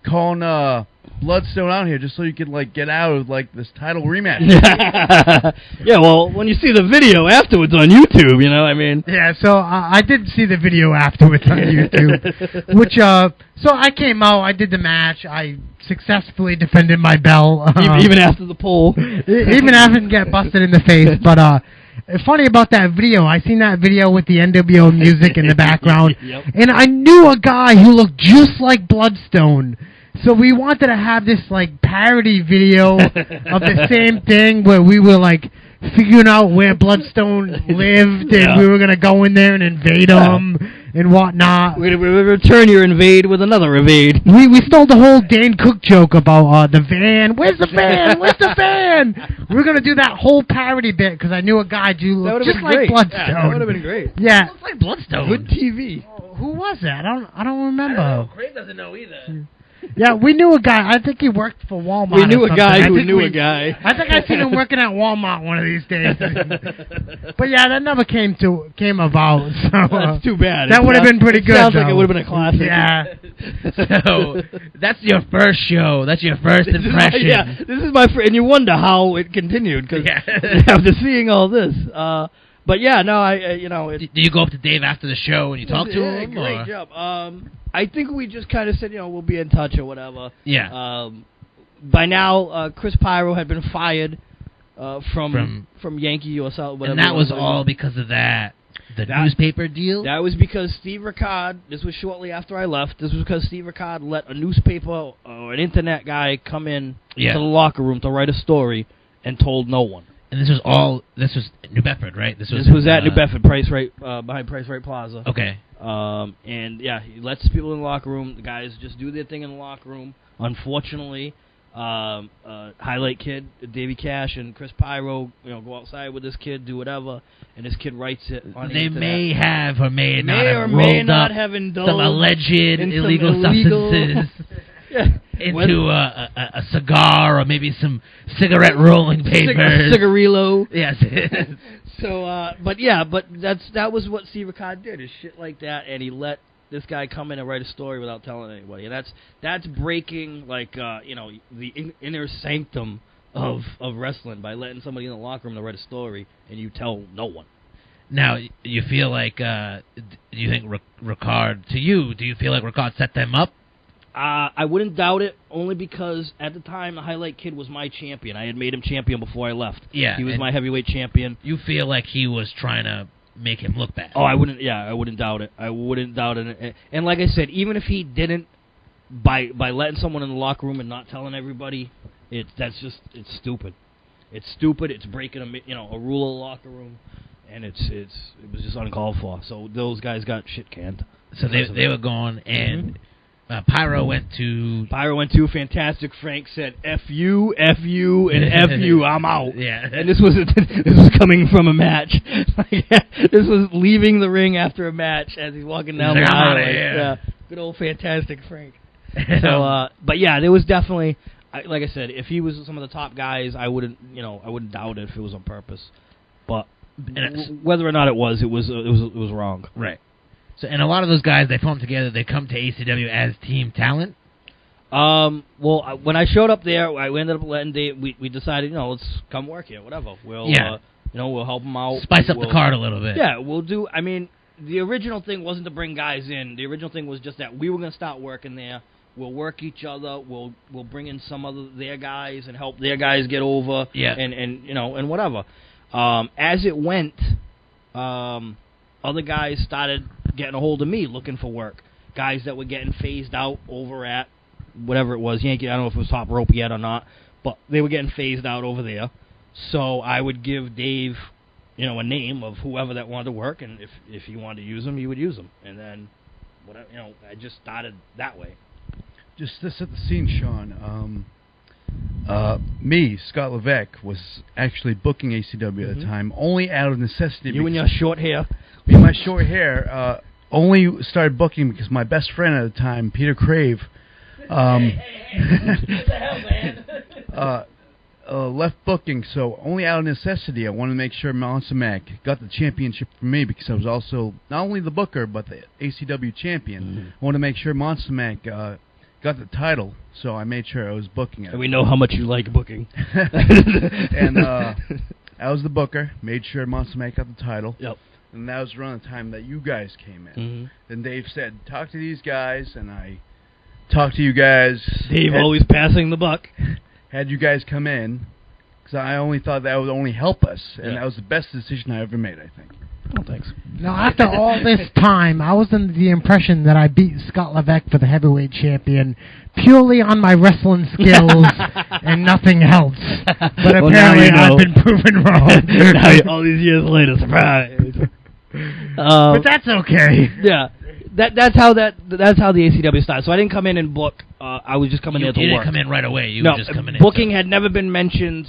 calling Bloodstone out here just so you could like get out of like this title rematch. Yeah, well, when you see the video afterwards on YouTube, I mean. Yeah, so I did see the video afterwards on YouTube, which so I came out, I did the match, I successfully defended my belt, even after the poll, even after get busted in the face. But funny about that video, I seen that video with the NWO music in the background, yep. And I knew a guy who looked just like Bloodstone. So we wanted to have this like parody video of the same thing where we were like figuring out where Bloodstone lived, and we were gonna go in there and invade him and whatnot. We return your invade with another invade. We stole the whole Dane Cook joke about the van. Where's the van? Where's the van? We were gonna do that whole parody bit because I knew a guy who looked just like Bloodstone. Yeah, that would have been great. Yeah, Looks like Bloodstone. Good TV. Who was that? I don't remember. I don't know. Craig doesn't know either. Yeah, we knew a guy. I think he worked for Walmart. We knew or a guy something. who knew a guy. I think I seen him working at Walmart one of these days. But yeah, that never came about. So that's too bad. That would have been pretty good. Sounds like it would have been a classic. Yeah. So that's your first show. That's your first impression. This is my and you wonder how it continued because after seeing all this. But yeah, no, Do you go up to Dave after the show and you talk to him? Great job. I think we just kind of said, we'll be in touch or whatever. Yeah. By now, Chris Pyro had been fired from Yankee or something. And that was all because of that newspaper deal? That was because Steve Urkel, this was shortly after I left, this was because Steve Urkel let a newspaper or an internet guy come in to the locker room to write a story and told no one. And this was New Bedford, right? This was at New Bedford, behind Price Right Plaza. Okay. And yeah, he lets people in the locker room. The guys just do their thing in the locker room. Unfortunately, Highlight Kid, Davey Cash, and Chris Pyro, go outside with this kid, do whatever, and this kid writes it on the internet. May have or may not have indulged some alleged illegal substances. Into a cigar or maybe some cigarette rolling papers. Cigarillo. Yes. So, but that was what Steve Urkel did, is shit like that, and he let this guy come in and write a story without telling anybody, and that's breaking the inner sanctum of wrestling by letting somebody in the locker room to write a story and you tell no one. Now, you feel like do you think Ricard? Do you feel like Ricard set them up? I wouldn't doubt it, only because at the time the Highlight Kid was my champion. I had made him champion before I left. Yeah, he was my heavyweight champion. You feel like he was trying to make him look bad? Oh, I wouldn't doubt it. I wouldn't doubt it. And like I said, even if he didn't, by letting someone in the locker room and not telling everybody, it's stupid. It's stupid. It's breaking a rule of the locker room, and it was just uncalled for. So those guys got shit canned. So they were gone, and Pyro went to Fantastic Frank said F you, and F you, I'm out. Yeah. And this was coming from a match. This was leaving the ring after a match as he's walking down the aisle. Yeah. Good old Fantastic Frank. So but yeah, there was definitely, like I said, if he was some of the top guys, I wouldn't doubt it if it was on purpose. But whether or not it was wrong. Right. So, and a lot of those guys, they form together. They come to ACW as team talent. Well, when I showed up there, I ended up letting Dave. We decided, let's come work here. Whatever. We'll help them out. Spice up the card a little bit. Yeah, we'll do. I mean, the original thing wasn't to bring guys in. The original thing was just that we were going to start working there. We'll work each other. We'll bring in some of their guys and help their guys get over. Yeah. And whatever. As it went, other guys started getting a hold of me looking for work. Guys that were getting phased out over at whatever it was, Yankee. I don't know if it was Top Rope yet or not, but they were getting phased out over there. So I would give Dave, a name of whoever that wanted to work, and if he wanted to use them, he would use them, and then whatever, I just started that way. Just to set the scene, Sean. Me, Scott Levesque, was actually booking ACW at the time, only out of necessity. You and your short hair. Me and my short hair. Only started booking because my best friend at the time, Peter Crave, What the hell, man? left booking. So only out of necessity, I wanted to make sure Monster Mack got the championship for me because I was also not only the booker but the ACW champion. I wanted to make sure Monster Mack got the title, so I made sure I was booking it. And we know how much you like booking. And I was the booker, made sure Monster Mack got the title. Yep. And that was around the time that you guys came in. Then Dave said, talk to these guys, and I talked to you guys. Dave always passing the buck. Had you guys come in, because I only thought that would only help us, and that was the best decision I ever made, I think. Oh, thanks. Now, after all this time, I was under the impression that I beat Scott Levesque for the heavyweight champion purely on my wrestling skills and nothing else. But apparently I've been proven wrong. All these years later, surprise. But that's okay. Yeah. That's how the ACW started. So I didn't come in and book. I was just coming there to You work. didn't come in right away. You were just coming in. Booking had never been mentioned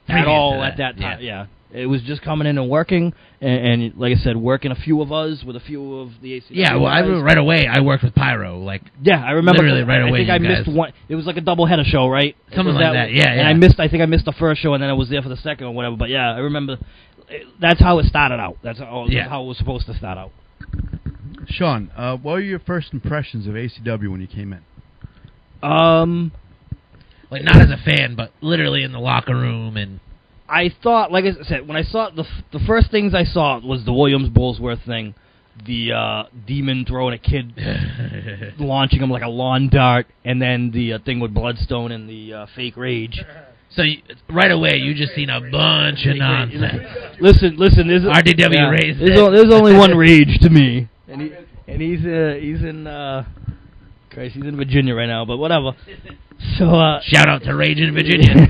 at all at that time. Yeah. It was just coming in and working, and like I said, working a few of us with a few of the ACW Yeah, well, guys. right away, I worked with Pyro. Yeah, I remember. Literally right away, I think you I guys. missed one. It was like a doubleheader show, right? Something like that, yeah. And I think I missed the first show, and then I was there for the second or whatever. But yeah, I remember. That's how it started out. That's how it was supposed to start out. Sean, what were your first impressions of ACW when you came in? Like, not as a fan, but literally in the locker room and... I thought, like I said, when I saw the first things I saw was the Williams-Bullsworth thing, the demon throwing a kid, launching him like a lawn dart, and then the thing with Bloodstone and the fake rage. So right away, you just seen a bunch of nonsense. Listen. There's RDW raised. There's only one rage to me, and he's in Christ, he's in Virginia right now, but whatever. So shout out to Rage in Virginia.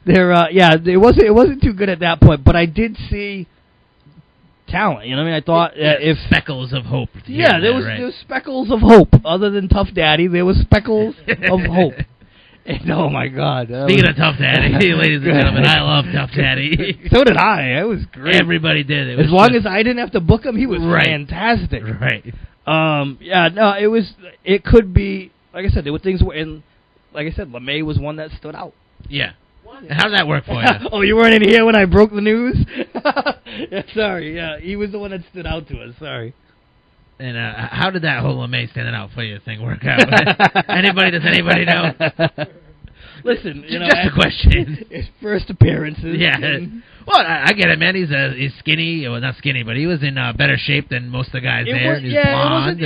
It wasn't too good at that point, but I did see talent. You know what I mean? I thought if speckles of hope. There was speckles of hope. Other than Tough Daddy, there was speckles of hope. And, oh my God! Speaking of Tough Daddy, ladies and gentlemen, I love Tough Daddy. So did I. It was great. Everybody did it. As long as I didn't have to book him, he was fantastic. Right. It could be, like I said, there were things where, and like I said, LeMay was one that stood out. Yeah. How did that work for you? Oh, you weren't in here when I broke the news? Sorry, he was the one that stood out to us, sorry. And how did that whole LeMay standing out for you thing work out? Does anybody know? Listen, just a question. His first appearances. Yeah. Well, I get it, man. He's skinny. Well, not skinny, but he was in better shape than most of the guys there. He's blonde.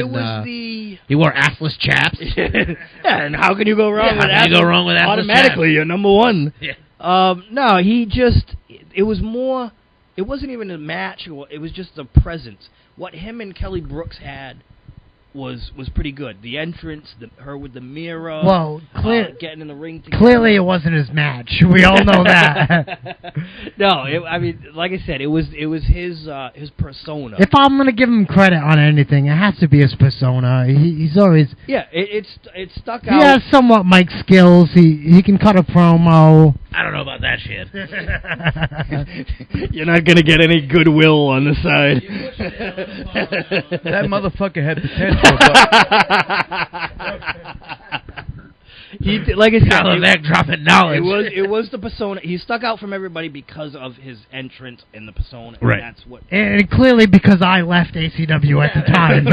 He wore assless chaps. Yeah, and how can you go wrong with that? How can you go wrong with assless automatically, chaps? You're number one. Yeah. No, it was more, it wasn't even a match. It was just the presence. What him and Kelly Brooks had was pretty good. The entrance, her with the mirror, getting in the ring together. Clearly it wasn't his match. We all know that. No, like I said, it was his persona. If I'm going to give him credit on anything, it has to be his persona. He's always... Yeah, it stuck out. He has somewhat mic skills. He can cut a promo. I don't know about that shit. You're not going to get any goodwill on the side. That motherfucker had potential. Like I said, Mack dropping knowledge. It was the persona. He stuck out from everybody because of his entrance and the persona. Right. And that's what. And clearly because I left ACW at the time.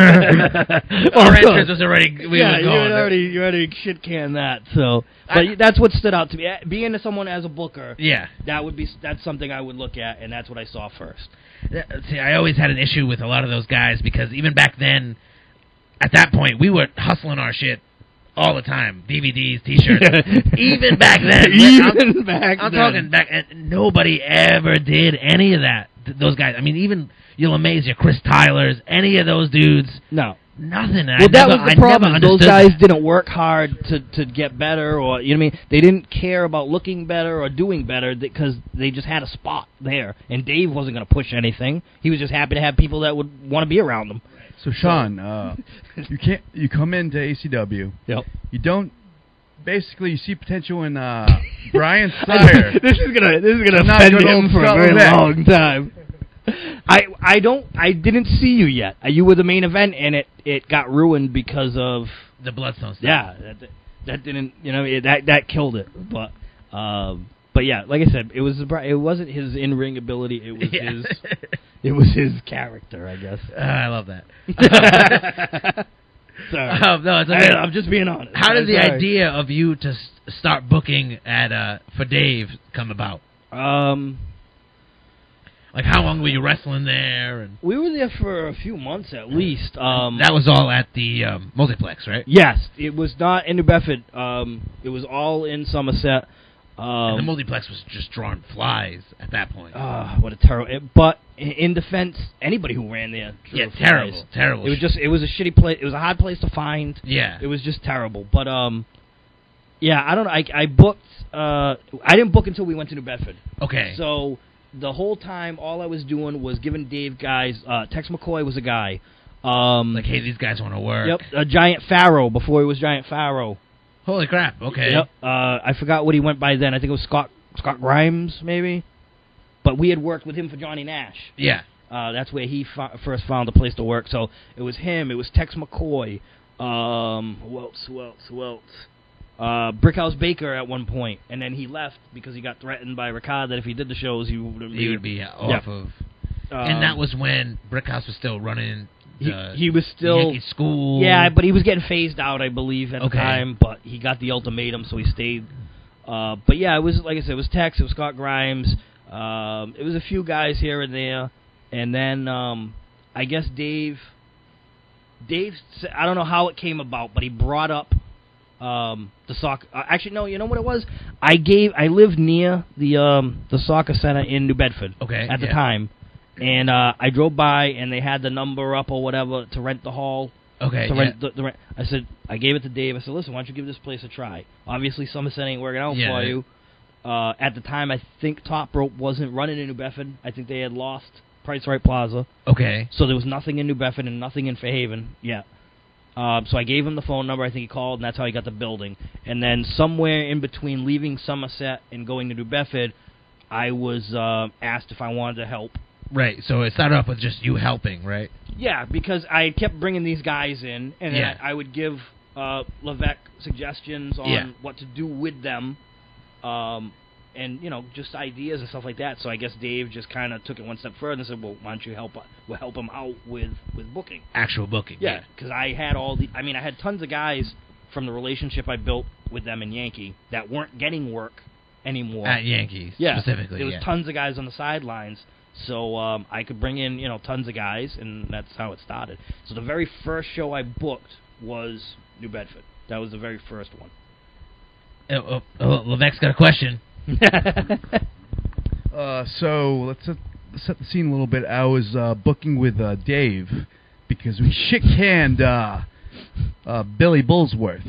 Our entrance was already. We were gone. You already shit canned that. So, but that's what stood out to me. Being someone as a booker. Yeah. That's something I would look at, and that's what I saw first. See, I always had an issue with a lot of those guys because even back then, at that point, we were hustling our shit all the time. DVDs, T-shirts. Even back then. I'm talking back. And nobody ever did any of that. Those guys. I mean, even your LeMays, your Chris Tylers, any of those dudes. No. Nothing. Well, that was the problem. Those guys that. didn't work hard to get better, or you know what I mean. They didn't care about looking better or doing better because they just had a spot there. And Dave wasn't going to push anything. He was just happy to have people that would want to be around him. So Shawn, you come into ACW. Yep. You don't. Basically, you see potential in Brian Sire. This is gonna offend him for a very long time. I didn't see you yet. You were the main event, and it got ruined because of the Bloodstone stuff. Yeah, that didn't, that killed it. But yeah, like I said, it wasn't his in-ring ability. It was it was his character, I guess. I love that. Sorry. No, it's okay. I'm just being honest. How did the idea of you to start booking for Dave come about? Like, how long were you wrestling there? And we were there for a few months at least. That was all at the multiplex, right? Yes, it was not in New Bedford. It was all in Somerset. And the multiplex was just drawing flies at that point. What a terrible! But in defense, anybody who ran there, terrible. It was a shitty place. It was a hard place to find. Yeah, it was just terrible. But yeah, I don't know. I booked. I didn't book until we went to New Bedford. Okay. So the whole time, all I was doing was giving Dave guys. Tex McCoy was a guy. Like, hey, these guys want to work. Yep, a Giant Pharaoh before he was Giant Pharaoh. Holy crap! Okay. Yep. I forgot what he went by then. I think it was Scott Grimes, maybe. But we had worked with him for Johnny Nash. Yeah. That's where he first found a place to work. So it was him. It was Tex McCoy. Who else? Brickhouse Baker at one point, and then he left because he got threatened by Ricard that if he did the shows, he would be off of. And that was when Brickhouse was still running. He was still Yankee School. Yeah, but he was getting phased out, I believe, at the time. But he got the ultimatum, so he stayed. But yeah, it was, like I said, it was Tex, it was Scott Grimes. It was a few guys here and there, and then I guess Dave. I don't know how it came about, but he brought up the soccer. Actually, no, you know what it was? I lived near the soccer center in New Bedford. At the time. And I drove by, and they had the number up or whatever to rent the hall. Rent the rent. I said, I gave it to Dave. I said, listen, why don't you give this place a try? Obviously, Somerset ain't working out for you. At the time, I think Top Rope wasn't running in New Bedford. I think they had lost Price Right Plaza. So there was nothing in New Bedford and nothing in Fairhaven yet. So I gave him the phone number. I think he called, and that's how he got the building. And then somewhere in between leaving Somerset and going to New Bedford, I was asked if I wanted to help. Right, so it started off with just you helping, right? Yeah, because I kept bringing these guys in, and then I would give Levesque suggestions on what to do with them, and, just ideas and stuff like that. So I guess Dave just kind of took it one step further and said, well, why don't you help him out with booking. Actual booking. Yeah, because I had I had tons of guys from the relationship I built with them in Yankee that weren't getting work anymore. At Yankees, specifically. There was tons of guys on the sidelines. So I could bring in, tons of guys, and that's how it started. So the very first show I booked was New Bedford. That was the very first one. Levesque's got a question. So let's set the scene a little bit. I was booking with Dave because we shit-canned Billy Bullsworth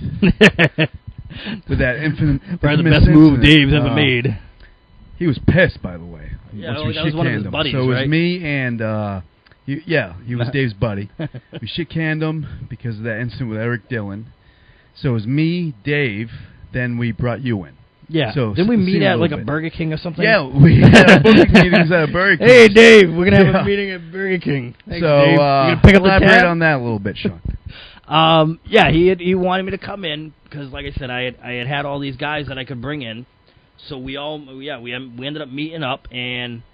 with that infamous probably the best move Dave's ever made. He was pissed, by the way. Yeah, that was one of his buddies, so it was right? me and, he was Dave's buddy. We shit-canned him because of that incident with Eric Dillon. So it was me, Dave, then we brought you in. Yeah. So didn't we meet at, like, a Burger King or something? Yeah, we had booking meetings at a Burger King. Hey, Dave, we're going to have a meeting at Burger King. Thanks, so, Dave. You gonna pick up the elaborate tab? on that a little bit, Shawn. Yeah, he wanted me to come in because, like I said, I had all these guys that I could bring in. So we ended up meeting up, and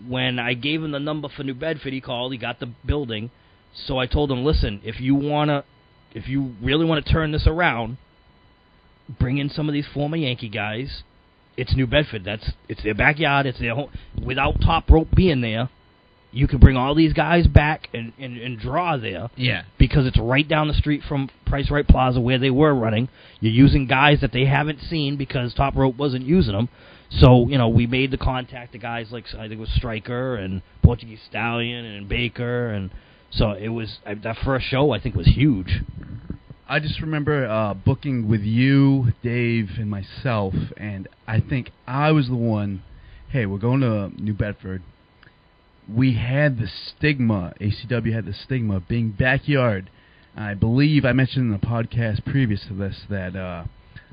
when I gave him the number for New Bedford, he called. He got the building. So I told him, listen, if you really want to turn this around, bring in some of these former Yankee guys. It's New Bedford. It's their backyard. It's their home. Without Top Rope being there, you can bring all these guys back and draw there. Yeah. Because it's right down the street from Price Right Plaza where they were running. You're using guys that they haven't seen because Top Rope wasn't using them. So, we made the contact to guys like, I think it was Stryker and Portuguese Stallion and Baker. And So it was that first show. I think was huge. I just remember booking with you, Dave, and myself, and I think I was the one. Hey, we're going to New Bedford. We had the stigma. ACW had the stigma of being backyard. I believe I mentioned in the podcast previous to this that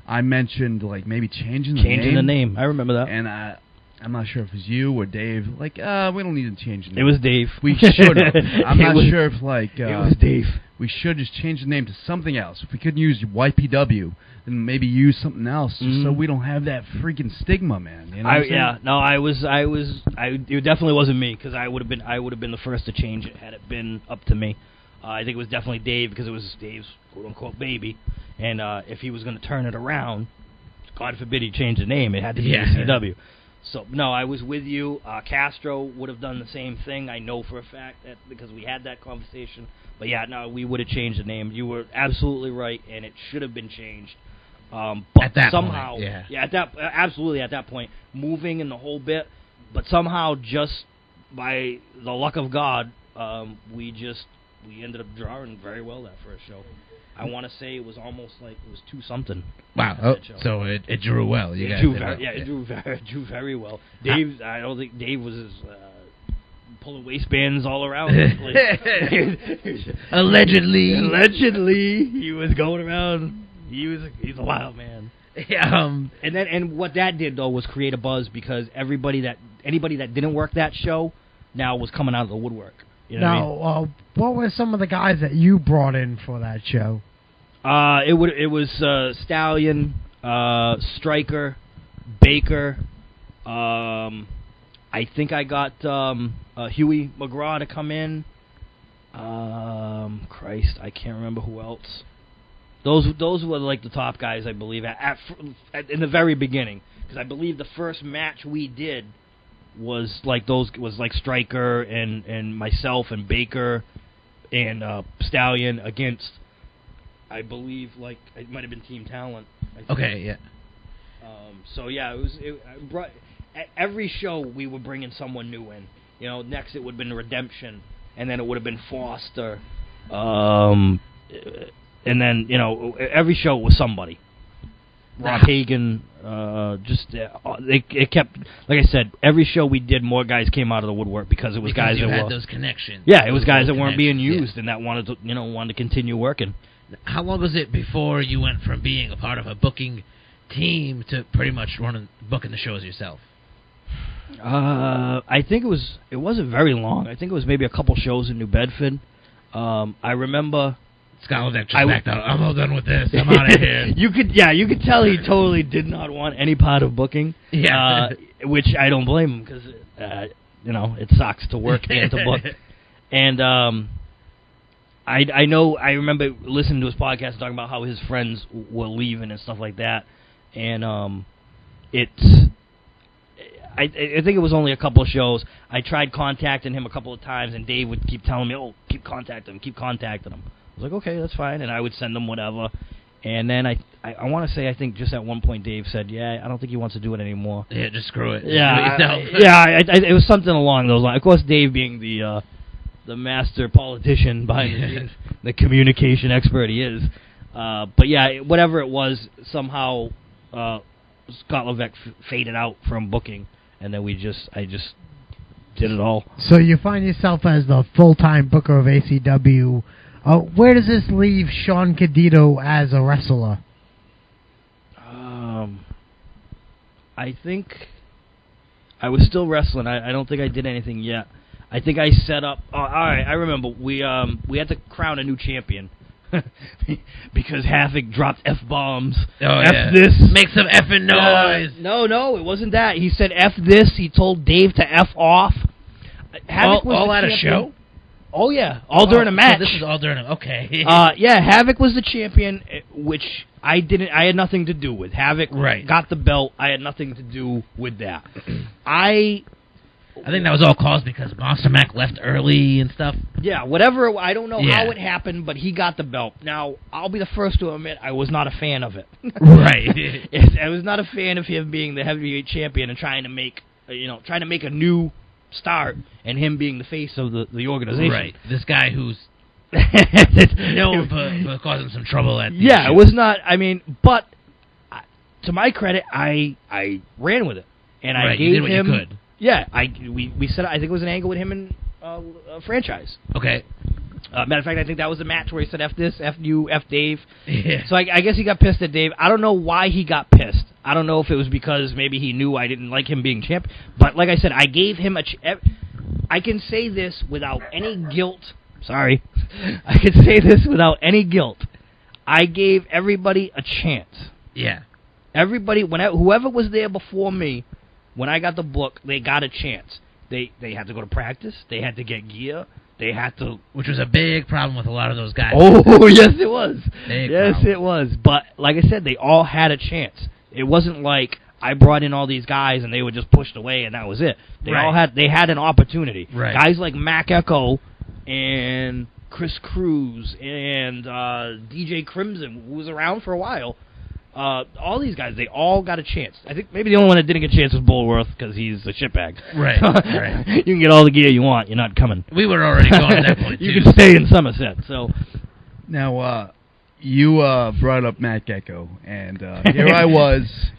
I mentioned like maybe changing the name. I remember that. And I'm not sure if it was you or Dave. Like, we don't need to change the name. It was Dave. We should have. I'm not sure if like it was Dave. We should just change the name to something else. If we couldn't use YPW, then maybe use something else, just so we don't have that freaking stigma, man. You know what I'm saying? It definitely wasn't me because I would have been the first to change it had it been up to me. I think it was definitely Dave because it was Dave's quote unquote baby, and if he was going to turn it around, God forbid he changed the name, it had to be ACW. So no, I was with you. Castro would have done the same thing. I know for a fact that because we had that conversation. But yeah, no, we would have changed the name. You were absolutely right, and it should have been changed. But at that somehow, point, absolutely at that point, moving and the whole bit. But somehow, just by the luck of God, we ended up drawing very well that first show. I want to say it was almost like it was 2-something. Wow! So it drew well. It drew very well. Dave, I don't think Dave was as pulling waistbands all around this place. Allegedly, he was going around. He's a wild man. And what that did though was create a buzz because anybody that didn't work that show now was coming out of the woodwork. You know what I mean? What were some of the guys that you brought in for that show? It was Stallion, Stryker, Baker. I think I got Huey McGraw to come in. Christ, I can't remember who else. Those were like the top guys, I believe, in the very beginning. Because I believe the first match we did was like Stryker and myself and Baker and Stallion against, I believe, like it might have been Team Talent. Okay, yeah. So yeah, every show we were bringing someone new in. You know, next it would have been Redemption, and then it would have been Foster, and then every show was somebody. Rob Hagen, it kept, like I said, every show we did, more guys came out of the woodwork because it was guys that had were those connections. Yeah, it was guys that weren't being used and that wanted to continue working. How long was it before you went from being a part of a booking team to pretty much booking the shows yourself? I think it wasn't very long. I think it was maybe a couple shows in New Bedford. I remember Scott just backed out. I'm all done with this. I'm out of here. You could tell he totally did not want any part of booking. Yeah, which I don't blame him because it sucks to work and to book. And I remember listening to his podcast talking about how his friends were leaving and stuff like that. And I think it was only a couple of shows. I tried contacting him a couple of times, and Dave would keep telling me, "Oh, keep contacting him." I was like, "Okay, that's fine," and I would send him whatever. And then I want to say, I think just at one point Dave said, "Yeah, I don't think he wants to do it anymore." Yeah, just screw it. Yeah, it was something along those lines. Of course, Dave being the master politician behind the scenes, the communication expert he is. But yeah, whatever it was, somehow Scott Levesque faded out from booking, and then I just did it all. So you find yourself as the full-time booker of ACW. Where does this leave Shawn Candido as a wrestler? I think I was still wrestling. I don't think I did anything yet. I think I set up. All right, I remember we had to crown a new champion because Havoc dropped F-bombs. Oh, F this. Make some effing noise. No, it wasn't that. He said F this. He told Dave to F off. Havoc was all the at champion. A show? Oh, yeah. All during a match. So this is all during a... Okay. Yeah, Havoc was the champion, which I had nothing to do with. Havoc got the belt. I had nothing to do with that. I think that was all caused because Monster Mack left early and stuff. Yeah, whatever. I don't know how it happened, but he got the belt. Now, I'll be the first to admit I was not a fan of it. Right. I was not a fan of him being the heavyweight champion and trying to make a new start, and him being the face of the organization. Right. This guy who's known for causing some trouble at the it was not. I mean, but to my credit, I ran with it, and I gave you did what him. You could. Yeah, we said I think it was an angle with him and franchise. Okay. Matter of fact, I think that was the match where he said F this, F you, F Dave. Yeah. So I guess he got pissed at Dave. I don't know why he got pissed. I don't know if it was because maybe he knew I didn't like him being champ. But like I said, I gave him I can say this without any guilt. Sorry. I can say this without any guilt. I gave everybody a chance. Yeah. Everybody, whoever was there before me, when I got the book, they got a chance. They had to go to practice. They had to get gear. They had to... Which was a big problem with a lot of those guys. Oh, yes, it was. It was. But, like I said, they all had a chance. It wasn't like I brought in all these guys and they were just pushed away and that was it. They had an opportunity. Right. Guys like Mack Echo and Chris Cruz and DJ Crimson, who was around for a while, all these guys, they all got a chance. I think maybe the only one that didn't get a chance was Bulworth because he's a shitbag. Right, right. You can get all the gear you want. You're not coming. We were already gone at that point, too. You can stay in Somerset. So now, you brought up Matt Echo, and here I was,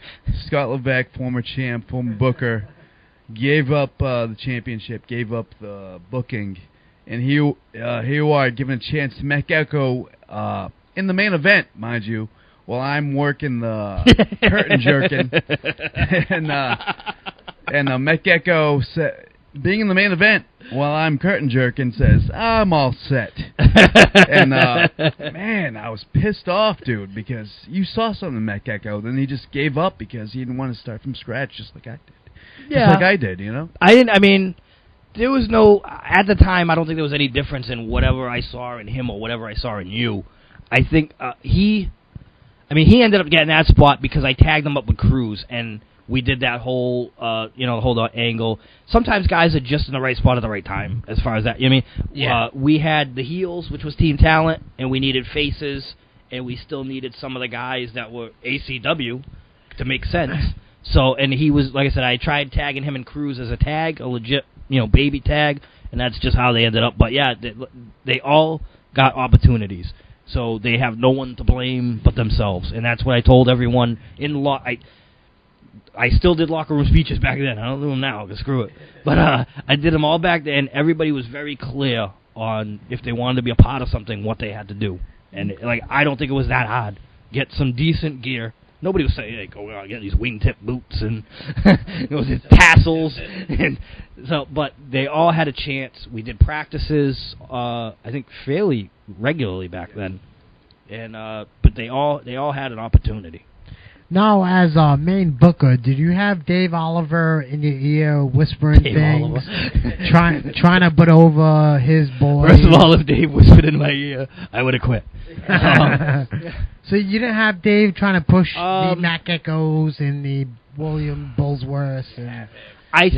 Scott Levesque, former champ, former booker, gave up the championship, gave up the booking, and here you are giving a chance to Matt Echo in the main event, mind you. While I'm working the curtain jerking, and Matt Echo being in the main event while I'm curtain jerking says, I'm all set. And, man, I was pissed off, dude, because you saw something in Matt Echo, then he just gave up because he didn't want to start from scratch just like I did. Yeah. Just like I did, you know? There was no, at the time, I don't think there was any difference in whatever I saw in him or whatever I saw in you. I think he ended up getting that spot because I tagged him up with Cruz, and we did that whole, whole angle. Sometimes guys are just in the right spot at the right time, as far as that. Yeah. We had the heels, which was Team Talent, and we needed faces, and we still needed some of the guys that were ACW to make sense. So, and he was, like I said, I tried tagging him and Cruz as a tag, a legit, baby tag, and that's just how they ended up. But yeah, they all got opportunities. So they have no one to blame but themselves, and that's what I told everyone in I still did locker room speeches back then. I don't do them now, because screw it. But I did them all back then. Everybody was very clear on if they wanted to be a part of something, what they had to do. And I don't think it was that hard. Get some decent gear. Nobody was saying, hey, go out and get these wingtip boots and tassels. And so, but they all had a chance. We did practices, I think, fairly regularly back then. And but they all had an opportunity. Now, as main booker, did you have Dave Oliver in your ear whispering things, trying to put over his boy? First of all, if Dave whispered in my ear, I would have quit. So you didn't have Dave trying to push the Mack Echoes and the William Bullsworth? I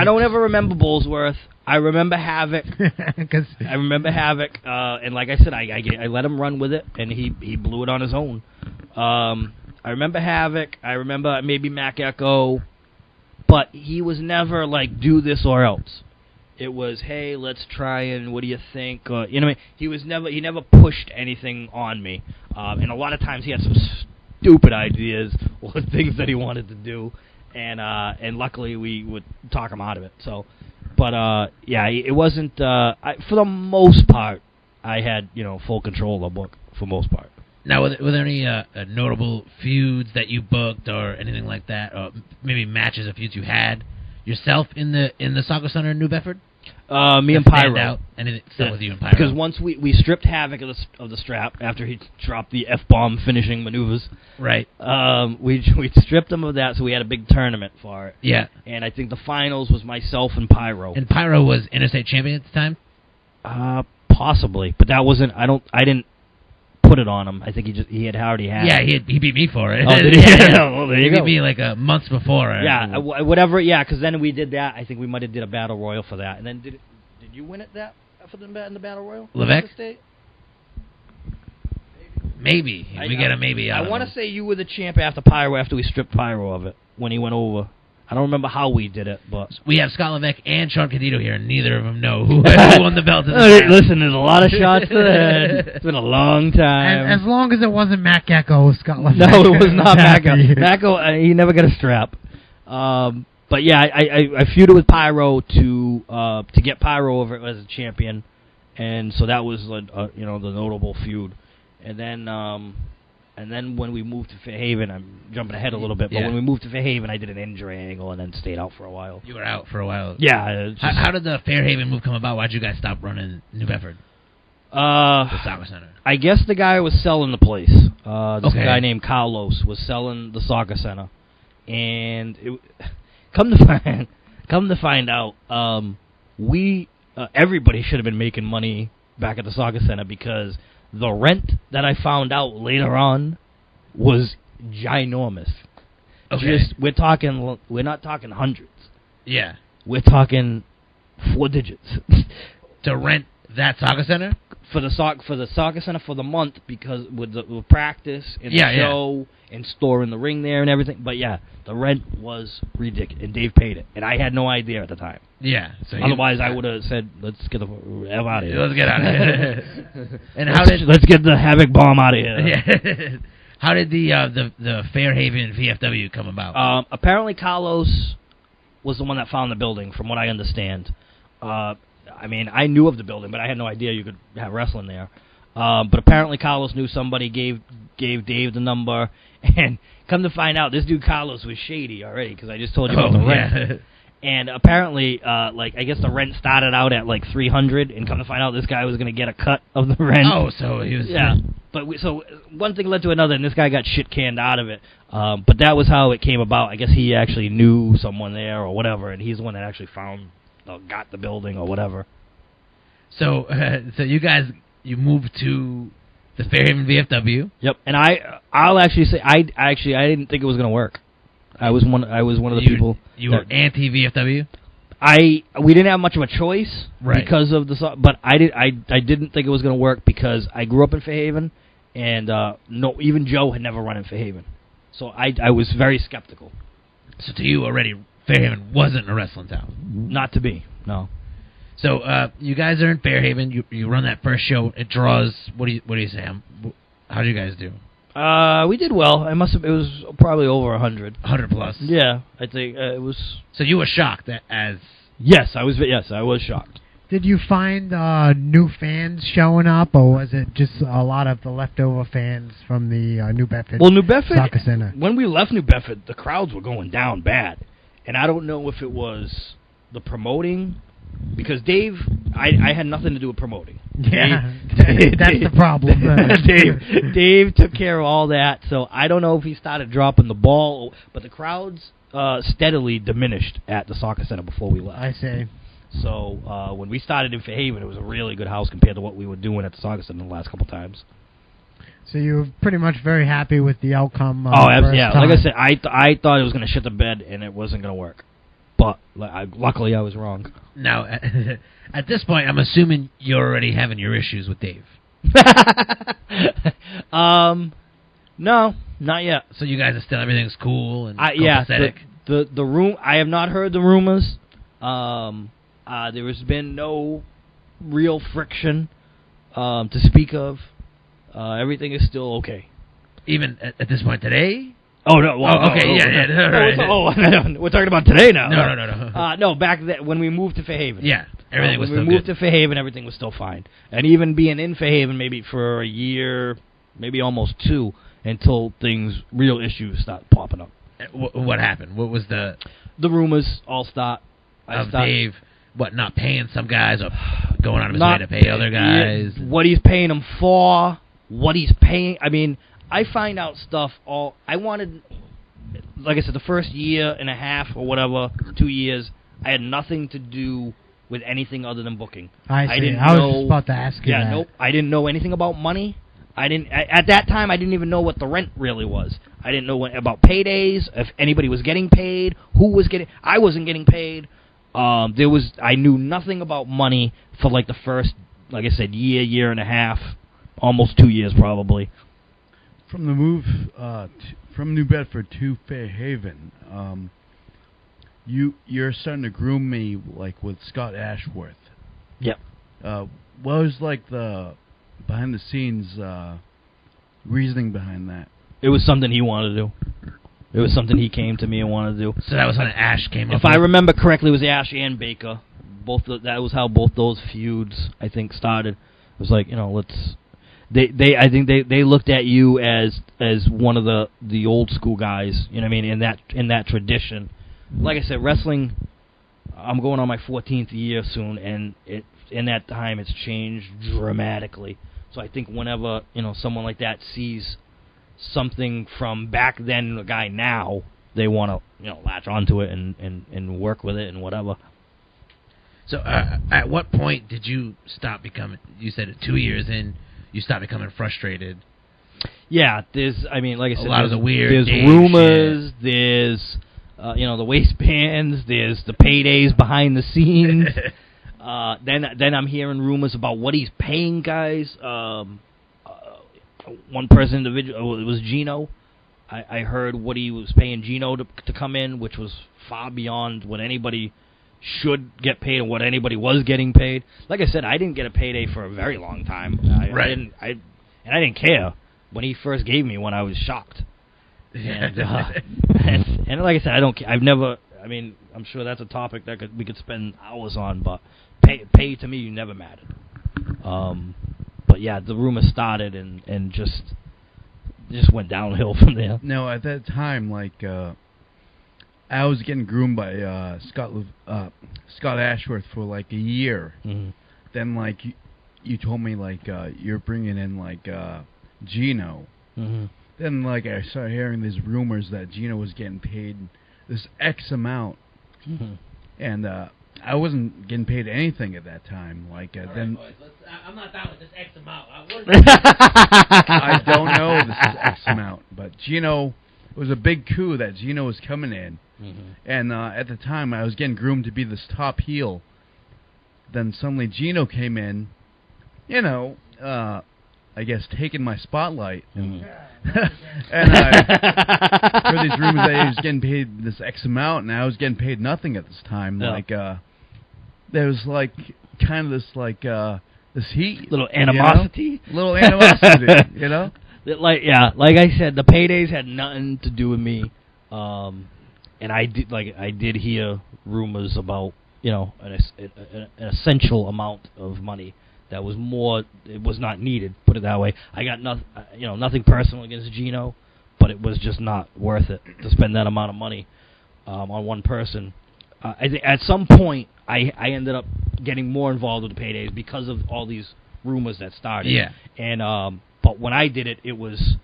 don't ever remember Bullsworth. I remember Havoc. I remember Havoc, and like I said, I let him run with it, and he blew it on his own. I remember Havoc. I remember maybe Mack Echo, but he was never like, do this or else. It was, hey, let's try and what do you think? He never pushed anything on me. And a lot of times he had some stupid ideas or things that he wanted to do, and luckily we would talk him out of it. So, but yeah, it wasn't. For the most part, I had full control of the book for the most part. Now, were there any notable feuds that you booked or anything like that, or maybe matches of feuds you had yourself in the Soccer Center in New Bedford? Me and Pyro. Anything still with you and Pyro? Because once we stripped Havoc of the strap after he dropped the F-bomb finishing maneuvers. Right. We stripped him of that, so we had a big tournament for it. Yeah. And I think the finals was myself and Pyro. And Pyro was interstate champion at the time? Possibly, but that wasn't. I didn't put it on him. I think he had already had. Yeah, he beat me for it. Oh, did he? Yeah, well, there you he go. beat me like months before. Yeah, whatever. Yeah, because then we did that. I think we might have did a battle royal for that. And then did you win it in the battle royal? Levesque? Maybe we get a maybe. I want to say you were the champ after Pyro after we stripped Pyro of it when he went over. I don't remember how we did it, but We have Scott Levesque and Shawn Candido here, and neither of them know who won the belt. Listen, there's a lot of shots to the head. It's been a long time. As long as it wasn't Mack Echo, Scott Levesque. No, it was not happy. Macko. Macko, he never got a strap. But yeah, I feuded with Pyro to get Pyro over as a champion, and so that was the notable feud. And then when we moved to Fairhaven, I'm jumping ahead a little bit, but when we moved to Fairhaven, I did an injury angle and then stayed out for a while. You were out for a while. Yeah. How did the Fairhaven move come about? Why'd you guys stop running New Bedford? The soccer center. I guess the guy was selling the place. This guy named Carlos was selling the soccer center, and come to find out, everybody should have been making money back at the soccer center because the rent that I found out later on was ginormous. Okay. We're not talking hundreds. Yeah. We're talking 4 digits. To rent that soccer center? For the soccer center for the month, because with practice and the show and storing the ring there and everything. But yeah, the rent was ridiculous, and Dave paid it, and I had no idea at the time. Yeah. So otherwise, I would have said, "Let's get the hell out of here." Let's get out of here. And let's get the Havoc bomb out of here. Yeah. How did the Fairhaven VFW come about? Apparently, Carlos was the one that found the building, from what I understand. I mean, I knew of the building, but I had no idea you could have wrestling there. But apparently Carlos knew somebody, gave Dave the number, and come to find out, this dude Carlos was shady already, because I just told you about the rent. Yeah. And apparently, I guess the rent started out at like $300, and come to find out, this guy was going to get a cut of the rent. Oh, so he was... Yeah. But so one thing led to another, and this guy got shit canned out of it. But that was how it came about. I guess he actually knew someone there or whatever, and he's the one that actually got the building or whatever. So you guys, you moved to the Fairhaven VFW. Yep, and I'll actually say I didn't think it was going to work. I was one of the people. You were anti VFW. We didn't have much of a choice because of but I didn't think it was going to work because I grew up in Fairhaven, and even Joe had never run in Fairhaven, so I was very skeptical. So to you already, Fairhaven wasn't a wrestling town. Not to be, no. So you guys are in Fairhaven. You run that first show. It draws. What do you say? How do you guys do? We did well. It was probably over 100. 100 plus. Yeah, I think it was. So you were shocked as. Yes, I was shocked. Did you find new fans showing up, or was it just a lot of the leftover fans from the New Bedford? Well, New Bedford Soccer Center. When we left New Bedford, the crowds were going down bad, and I don't know if it was the promoting. Because Dave, I had nothing to do with promoting. Yeah, that's the problem. Dave took care of all that, so I don't know if he started dropping the ball, but the crowds steadily diminished at the soccer center before we left. I see. So when we started in Fairhaven, it was a really good house compared to what we were doing at the soccer center the last couple times. So you were pretty much very happy with the outcome. Yeah. Like I said, I thought it was going to shit the bed, and it wasn't going to work. But luckily, I was wrong. Now, at this point, I'm assuming you're already having your issues with Dave. No, not yet. So you guys are still, everything's cool and copacetic? The room. I have not heard the rumors. There has been no real friction to speak of. Everything is still okay. Even at this point today? Oh, no. Well, okay, yeah. We're talking about today now. No. No, back then, when we moved to Fairhaven. Yeah, everything was still good. When we moved to Fairhaven, everything was still fine. And even being in Fairhaven maybe for a year, maybe almost 2, until real issues start popping up. What happened? What was the rumors all start. Dave, not paying some guys or going out of his way to pay other guys? What he's paying them for, what he's paying. I mean, I find out stuff I wanted, like I said, the first year and a half or whatever, 2 years, I had nothing to do with anything other than booking. I see. I was just about to ask you that. Yeah, nope. I didn't know anything about money. At that time, I didn't even know what the rent really was. I didn't know about paydays, if anybody was getting paid, who was getting. I wasn't getting paid. I knew nothing about money for like the first, like I said, year and a half, almost 2 years probably. From the move from New Bedford to Fairhaven, you're starting to groom me like with Scott Ashworth. Yep. What was like the behind the scenes reasoning behind that? It was something he wanted to do. It was something he came to me and wanted to do. So that was when Ash came up. If I remember correctly, it was Ash and Baker. That was how both those feuds, I think, started. It was like, let's. I think they looked at you as one of the old school guys. You know what I mean? In that tradition. Like I said, wrestling. I'm going on my 14th year soon, and in that time it's changed dramatically. So I think whenever someone like that sees something from back then, a guy now, they want to latch onto it and work with it and whatever. So at what point did you stop becoming? You said 2 years in, you stopped becoming frustrated. Yeah, like I said, a lot of the weird. There's rumors. Shit. There's the waistbands. There's the paydays behind the scenes. Then I'm hearing rumors about what he's paying guys. One person individual, it was Gino. I heard what he was paying Gino to come in, which was far beyond what anybody should get paid and what anybody was getting paid. Like I said, I didn't get a payday for a very long time. I didn't care. When he first gave me one, I was shocked. And like I said, I don't care. I've never. I mean, I'm sure that's a topic that we could spend hours on, but pay to me never mattered. But yeah, the rumor started and just went downhill from there. No, at that time, like I was getting groomed by Scott Ashworth for like a year. Mm-hmm. Then like you told me like you're bringing in like Gino. Mm-hmm. Then like I started hearing these rumors that Gino was getting paid this X amount, mm-hmm. and I wasn't getting paid anything at that time. Like then. Boys, I'm not down with this X amount. I don't know this is X amount, but Gino, it was a big coup that Gino was coming in, mm-hmm. and at the time I was getting groomed to be this top heel. Then suddenly Gino came in, I guess taking my spotlight, mm-hmm. and I heard these rumors that he was getting paid this X amount, and I was getting paid nothing at this time. Yeah. Like there was like kind of this like this heat, little animosity, little animosity, Like I said, the paydays had nothing to do with me, and I did hear rumors about an essential amount of money that was more. It was not needed. Put it that way. I got nothing personal against Gino, but it was just not worth it to spend that amount of money on one person. I think at some point I ended up getting more involved with the paydays because of all these rumors that started. Yeah. And but when I did it, it was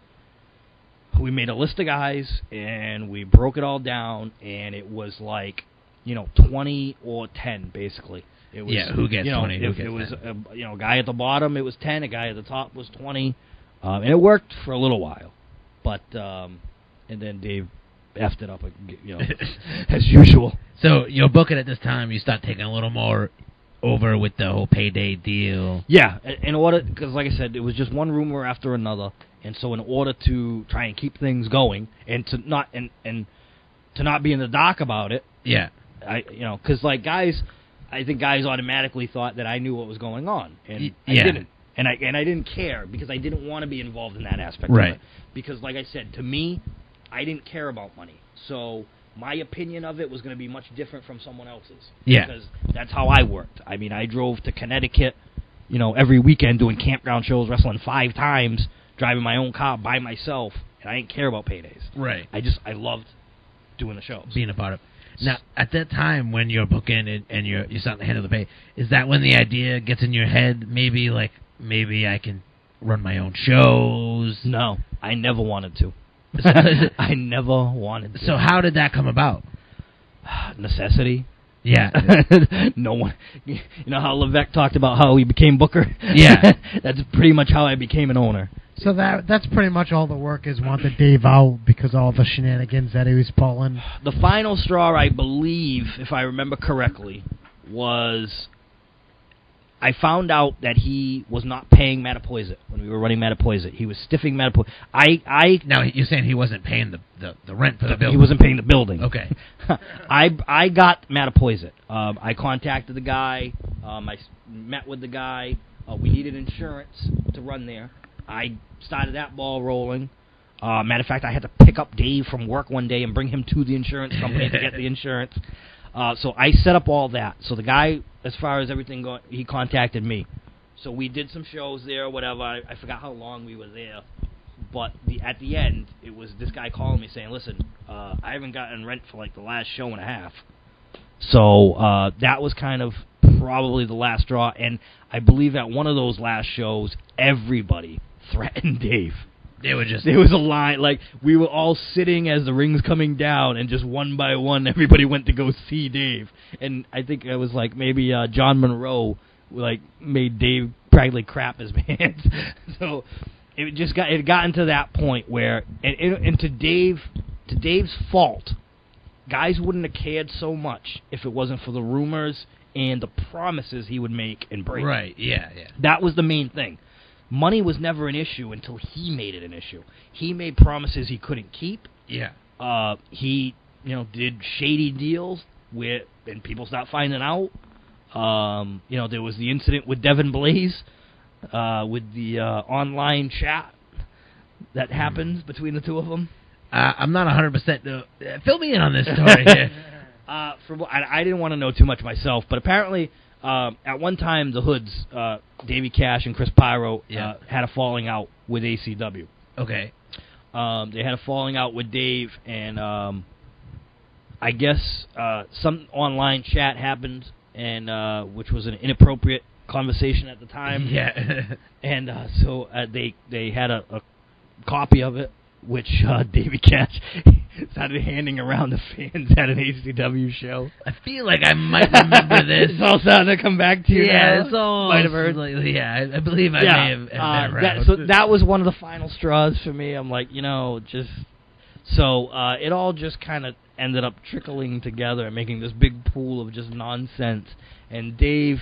we made a list of guys and we broke it all down, and it was like 20 or 10 basically. It was, who gets 20? If it was a guy at the bottom, it was 10. A guy at the top was 20, and it worked for a little while, but and then Dave effed it up, as usual. So you're booking at this time. You start taking a little more over with the whole payday deal. Yeah, in order, because like I said, it was just one rumor after another, and so in order to try and keep things going and to not to not be in the dark about it. Yeah, because like guys. I think guys automatically thought that I knew what was going on, and I yeah. didn't, and I didn't care because I didn't want to be involved in that aspect right. of it. Because, like I said, to me, I didn't care about money, so my opinion of it was going to be much different from someone else's. Yeah, because that's how I worked. I mean, I drove to Connecticut, every weekend doing campground shows, wrestling 5 times, driving my own car by myself, and I didn't care about paydays. Right. I loved doing the shows, being a part of. Now, at that time when you're booking and you're starting to handle the pay, is that when the idea gets in your head? Maybe I can run my own shows. No, I never wanted to. I never wanted to. So how did that come about? Necessity. Yeah. No one. How Levesque talked about how he became booker? Yeah. That's pretty much how I became an owner. So that's pretty much all the work is wanted Dave out because all the shenanigans that he was pulling. The final straw, I believe, if I remember correctly, was I found out that he was not paying Mattapoisett when we were running Mattapoisett. He was stiffing Mattapoisett. Now, you're saying he wasn't paying the rent for the building? He wasn't paying the building. Okay. I got Mattapoisett. I contacted the guy. I met with the guy. We needed insurance to run there. I started that ball rolling. Matter of fact, I had to pick up Dave from work one day and bring him to the insurance company to get the insurance. So I set up all that. So the guy, as far as everything going, he contacted me. So we did some shows there, whatever. I forgot how long we were there. But at the end, it was this guy calling me saying, listen, I haven't gotten rent for like the last show and a half. So that was kind of probably the last straw. And I believe at one of those last shows, everybody threatened Dave. There was a line, like, we were all sitting as the ring's coming down, and just one by one, everybody went to go see Dave. And I think it was, like, maybe John Monroe, like, made Dave practically crap his pants. So it had gotten to that point where, and to Dave's fault, guys wouldn't have cared so much if it wasn't for the rumors and the promises he would make and break. Right, yeah. That was the main thing. Money was never an issue until he made it an issue. He made promises he couldn't keep. Yeah. He, did shady deals and people stopped finding out. There was the incident with Devin Blaze, with the online chat that happened between the two of them. I'm not 100%. Fill me in on this story here. I didn't want to know too much myself, but apparently at one time the Hoods, Davey Cash and Chris Pyro, had a falling out with ACW. Okay. They had a falling out with Dave, and I guess some online chat happened, and which was an inappropriate conversation at the time. Yeah. And so they had a copy of it, which Davey Cash started handing around the fans at an ACW show. I feel like I might remember this. It's all starting to come back to you now. It's all... Might have heard. I believe I may have been around. So that was one of the final straws for me. I'm like, just... So it all just kind of ended up trickling together and making this big pool of just nonsense. And Dave,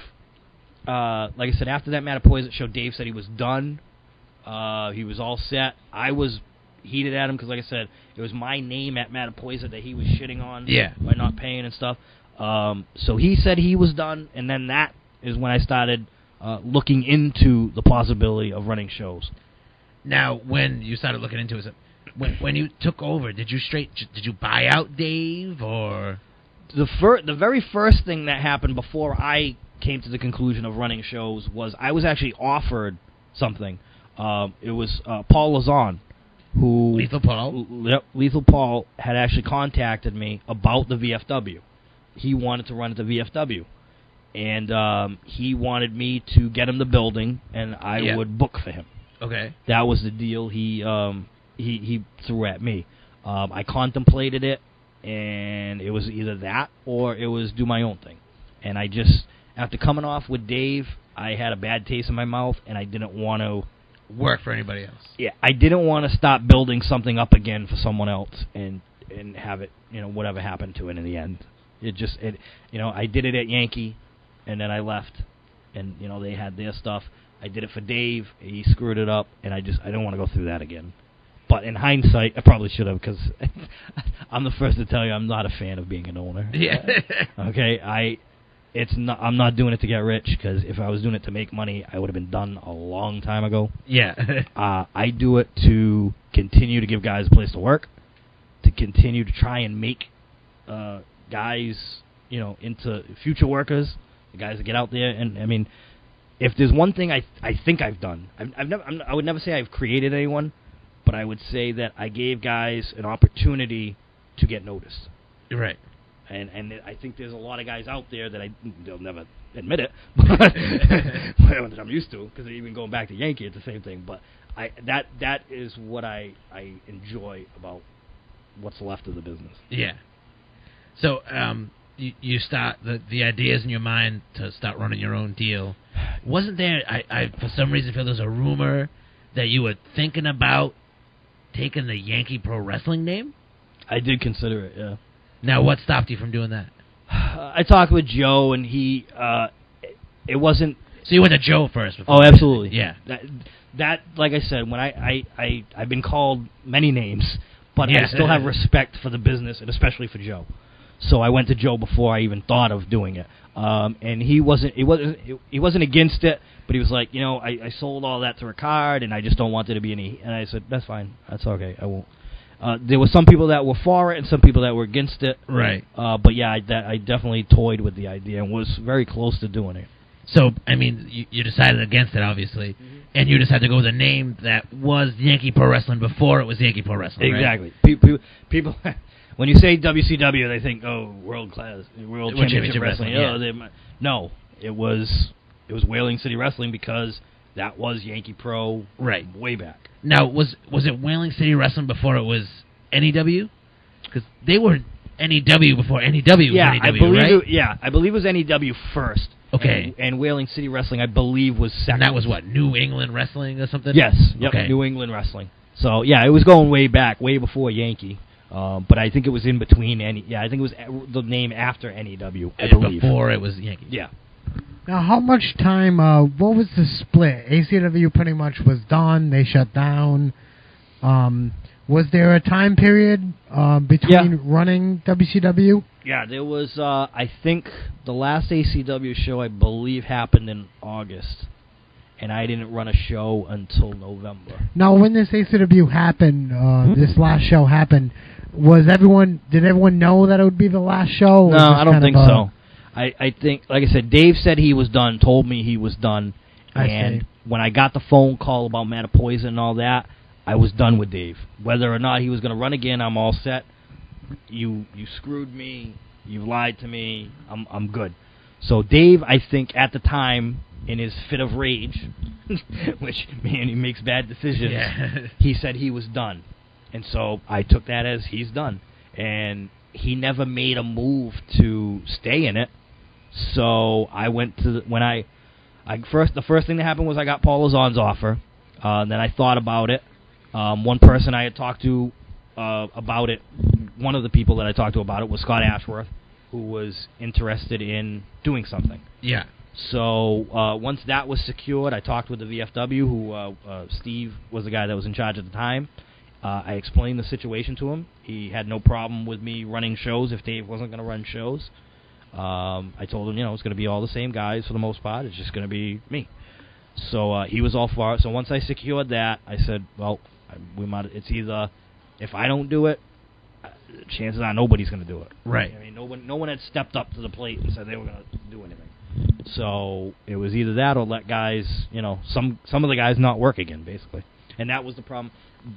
like I said, after that Mattapoisett show, Dave said he was done. He was all set. I was heated at him because, like I said, it was my name at Mattapoisett that he was shitting on by not paying and stuff. So he said he was done, and then that is when I started looking into the possibility of running shows. Now, when you started looking into it, when you took over, did you buy out Dave, or the very first thing that happened before I came to the conclusion of running shows was I was actually offered something. It was Paul Lazon, who Lethal Paul. Yep, Lethal Paul had actually contacted me about the VFW. He wanted to run at the VFW, and he wanted me to get him the building, and I would book for him. Okay, that was the deal he threw at me. I contemplated it, and it was either that or it was do my own thing. And I just, after coming off with Dave, I had a bad taste in my mouth, and I didn't want to work for anybody else. Yeah, I didn't want to stop building something up again for someone else and have it, whatever happened to it in the end. I did it at Yankee, and then I left, and they had their stuff. I did it for Dave. He screwed it up, and I don't want to go through that again. But in hindsight, I probably should have, because I'm the first to tell you I'm not a fan of being an owner. Yeah. Okay, I'm not doing it to get rich, because if I was doing it to make money, I would have been done a long time ago. Yeah. I do it to continue to give guys a place to work, to continue to try and make guys, into future workers, the guys that get out there. And I mean, if there's one thing I think I've done, I would never say I've created anyone, but I would say that I gave guys an opportunity to get noticed. Right. And I think there's a lot of guys out there that they'll never admit it, but I'm used to, because even going back to Yankee, it's the same thing. But that is what I enjoy about what's left of the business. Yeah. So you start the ideas in your mind to start running your own deal. Wasn't there? I for some reason feel there's a rumor that you were thinking about taking the Yankee Pro Wrestling name. I did consider it. Yeah. Now, what stopped you from doing that? I talked with Joe, and he, it wasn't So you went to Joe first. Before absolutely. Yeah. That, like I said, when I've been called many names, but Yeah. I still have respect for the business, and especially for Joe. So I went to Joe before I even thought of doing it. And he wasn't against it, but he was like, I sold all that to Ricard, and I just don't want there to be any. And I said, that's fine, that's okay, I won't. There were some people that were for it and some people that were against it. Right. But yeah, I definitely toyed with the idea and was very close to doing it. So, I mean, you decided against it, obviously, and you decided to go with a name that was Yankee Pro Wrestling before it was Yankee Pro Wrestling, Exactly. Right? People, when you say WCW, they think, world championship wrestling. Yeah. No, it was Whaling City Wrestling because that was Yankee Pro way back. Now, was it Whaling City Wrestling before it was NEW? Because they were NEW before NEW was NEW, right? I believe it was NEW first. Okay. And Whaling City Wrestling, I believe, was second. And that was what, New England Wrestling or something? Yes. Yep, okay. New England Wrestling. So, yeah, it was going way back, way before Yankee. But I think it was in between I think it was the name after NEW, I believe. Before it was Yankee. Yeah. Now, how much time, what was the split? ACW pretty much was done. They shut down. Was there a time period between running WCW? Yeah, there was, I think, the last ACW show, I believe, happened in August. And I didn't run a show until November. Now, when this ACW happened, this last show happened, did everyone know that it would be the last show? No, I don't think so. I think, like I said, Dave said he was done, told me he was done. And when I got the phone call about Mattapoisett and all that, I was done with Dave. Whether or not he was going to run again, I'm all set. You screwed me. You lied to me. I'm good. So Dave, I think, at the time, in his fit of rage, which, man, he makes bad decisions, he said he was done. And so I took that as he's done. And he never made a move to stay in it. So I went to the first thing that happened was I got Paul Lauzon's offer. Then I thought about it. One person I had talked to about it, one of the people that I talked to about it was Scott Ashworth, who was interested in doing something. Yeah. So once that was secured, I talked with the VFW, who Steve was the guy that was in charge at the time. I explained the situation to him. He had no problem with me running shows if Dave wasn't going to run shows. I told him, it's going to be all the same guys for the most part. It's just going to be me. So he was all for it. So once I secured that, I said, well, it's either if I don't do it, chances are nobody's going to do it. Right. I mean, no one had stepped up to the plate and said they were going to do anything. So it was either that or let guys, some of the guys not work again, basically. And that was the problem.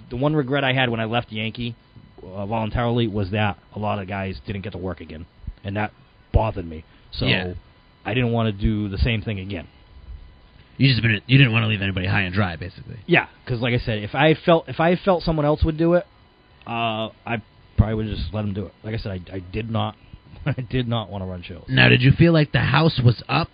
The one regret I had when I left Yankee voluntarily was that a lot of guys didn't get to work again, and that bothered me. So I didn't want to do the same thing again. You didn't want to leave anybody high and dry, basically. Yeah, because like I said, if I had felt someone else would do it, I probably would have just let them do it. Like I said, I did not want to run shows. Now, did you feel like the house was up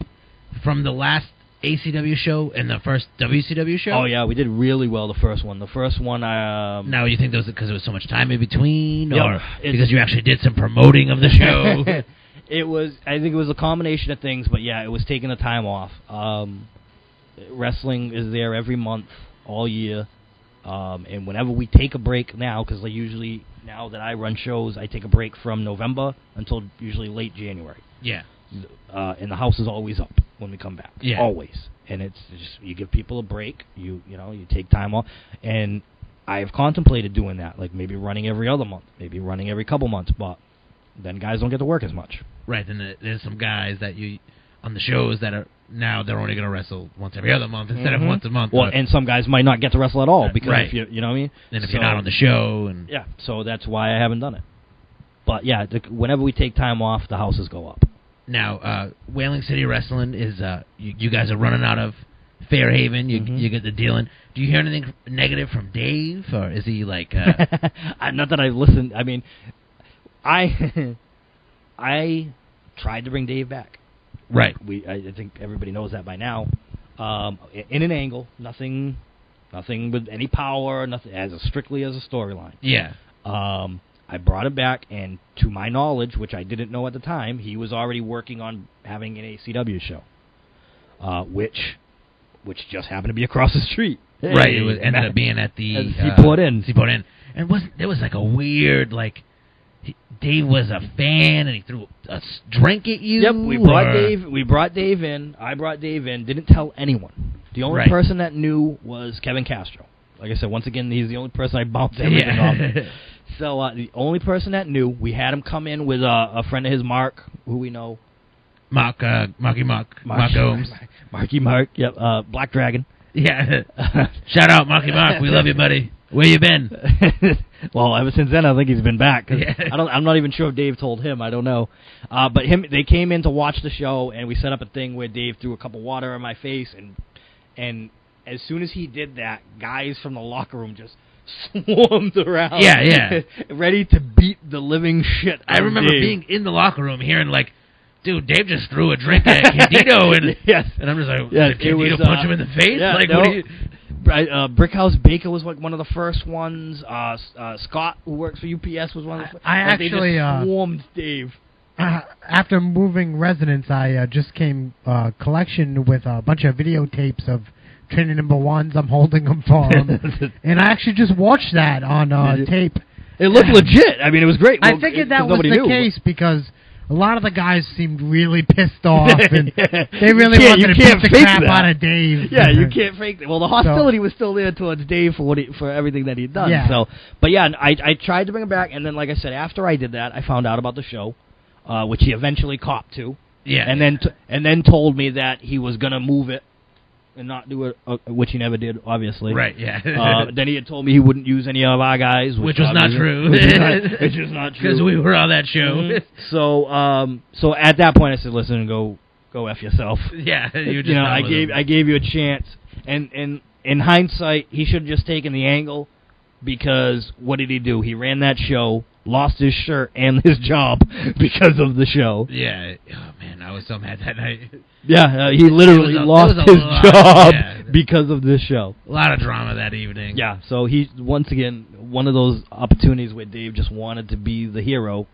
from the last ACW show and the first WCW show? Oh yeah, we did really well the first one. Now, you think that was because there was so much time in between, or because you actually did some promoting of the show? I think it was a combination of things, but yeah, it was taking the time off. Wrestling is there every month, all year, and whenever we take a break now, because usually now that I run shows, I take a break from November until usually late January. Yeah. And the house is always up when we come back. Yeah. Always. And it's just, you give people a break, you take time off, and I have contemplated doing that, like maybe running every other month, maybe running every couple months, but then guys don't get to work as much. Right, and there's some guys that on the shows that are now they're only going to wrestle once every other month instead of once a month. Well, and some guys might not get to wrestle at all because if you know what I mean. And if you're not on the show, and so that's why I haven't done it. But yeah, whenever we take time off, the houses go up. Now, Whaling City Wrestling is you guys are running out of Fairhaven. You get the dealing. Do you hear anything negative from Dave, or is he like? Not that I've listened. I mean, I tried to bring Dave back. Right. I think everybody knows that by now. In an angle, nothing with any power, nothing strictly as a storyline. Yeah. I brought him back, and to my knowledge, which I didn't know at the time, he was already working on having an ACW show. which just happened to be across the street. Right, it ended up being at the Seaport Inn. Seaport Inn. And there was like a weird, like, Dave was a fan and he threw a drink at you? Yep, we brought Dave in. I brought Dave in, didn't tell anyone. The only person that knew was Kevin Castro. Like I said, once again, he's the only person I bounced everything off of. So the only person that knew, we had him come in with a friend of his, Mark, who we know. Mark Holmes. Marky Mark, yep, Black Dragon. Yeah. Shout out, Marky Mark. We love you, buddy. Where you been? Well, ever since then, I think he's been back. I'm not even sure if Dave told him. I don't know. But they came in to watch the show, and we set up a thing where Dave threw a cup of water in my face, and as soon as he did that, guys from the locker room just swarmed around. Yeah. Ready to beat the living shit out I remember Dave. being in the locker room hearing, like, dude, Dave just threw a drink at Candido, and and I'm just like, did Candido punch him in the face? Yeah, like, no. what do you... Brickhouse Baker was like one of the first ones. Scott, who works for UPS, was one of the first. I actually they just swarmed Dave. After moving residence, I just came collection with a bunch of videotapes of training number ones. I'm holding them for him, and I actually just watched that on tape. It looked legit. I mean, it was great. I figured that was the case because a lot of the guys seemed really pissed off, and they really wanted to beat the crap out of Dave. Yeah, you can't fake that. Well, the hostility was still there towards Dave for everything that he'd done. Yeah. So, but yeah, I tried to bring him back, and then, like I said, after I did that, I found out about the show, which he eventually copped to. Yeah. And then told me that he was gonna move it and not do it, which he never did, obviously. Right, yeah. Then he had told me he wouldn't use any of our guys. Which was not true. Which is not true. Because we were on that show. Mm-hmm. So at that point I said, listen, go F yourself. Yeah. I gave you a chance. And in hindsight, he should have just taken the angle, because what did he do? He ran that show, lost his shirt and his job because of the show. Yeah. Oh, man, I was so mad that night. Yeah, he literally lost his job because of this show. A lot of drama that evening. Yeah, so he, once again, one of those opportunities where Dave just wanted to be the hero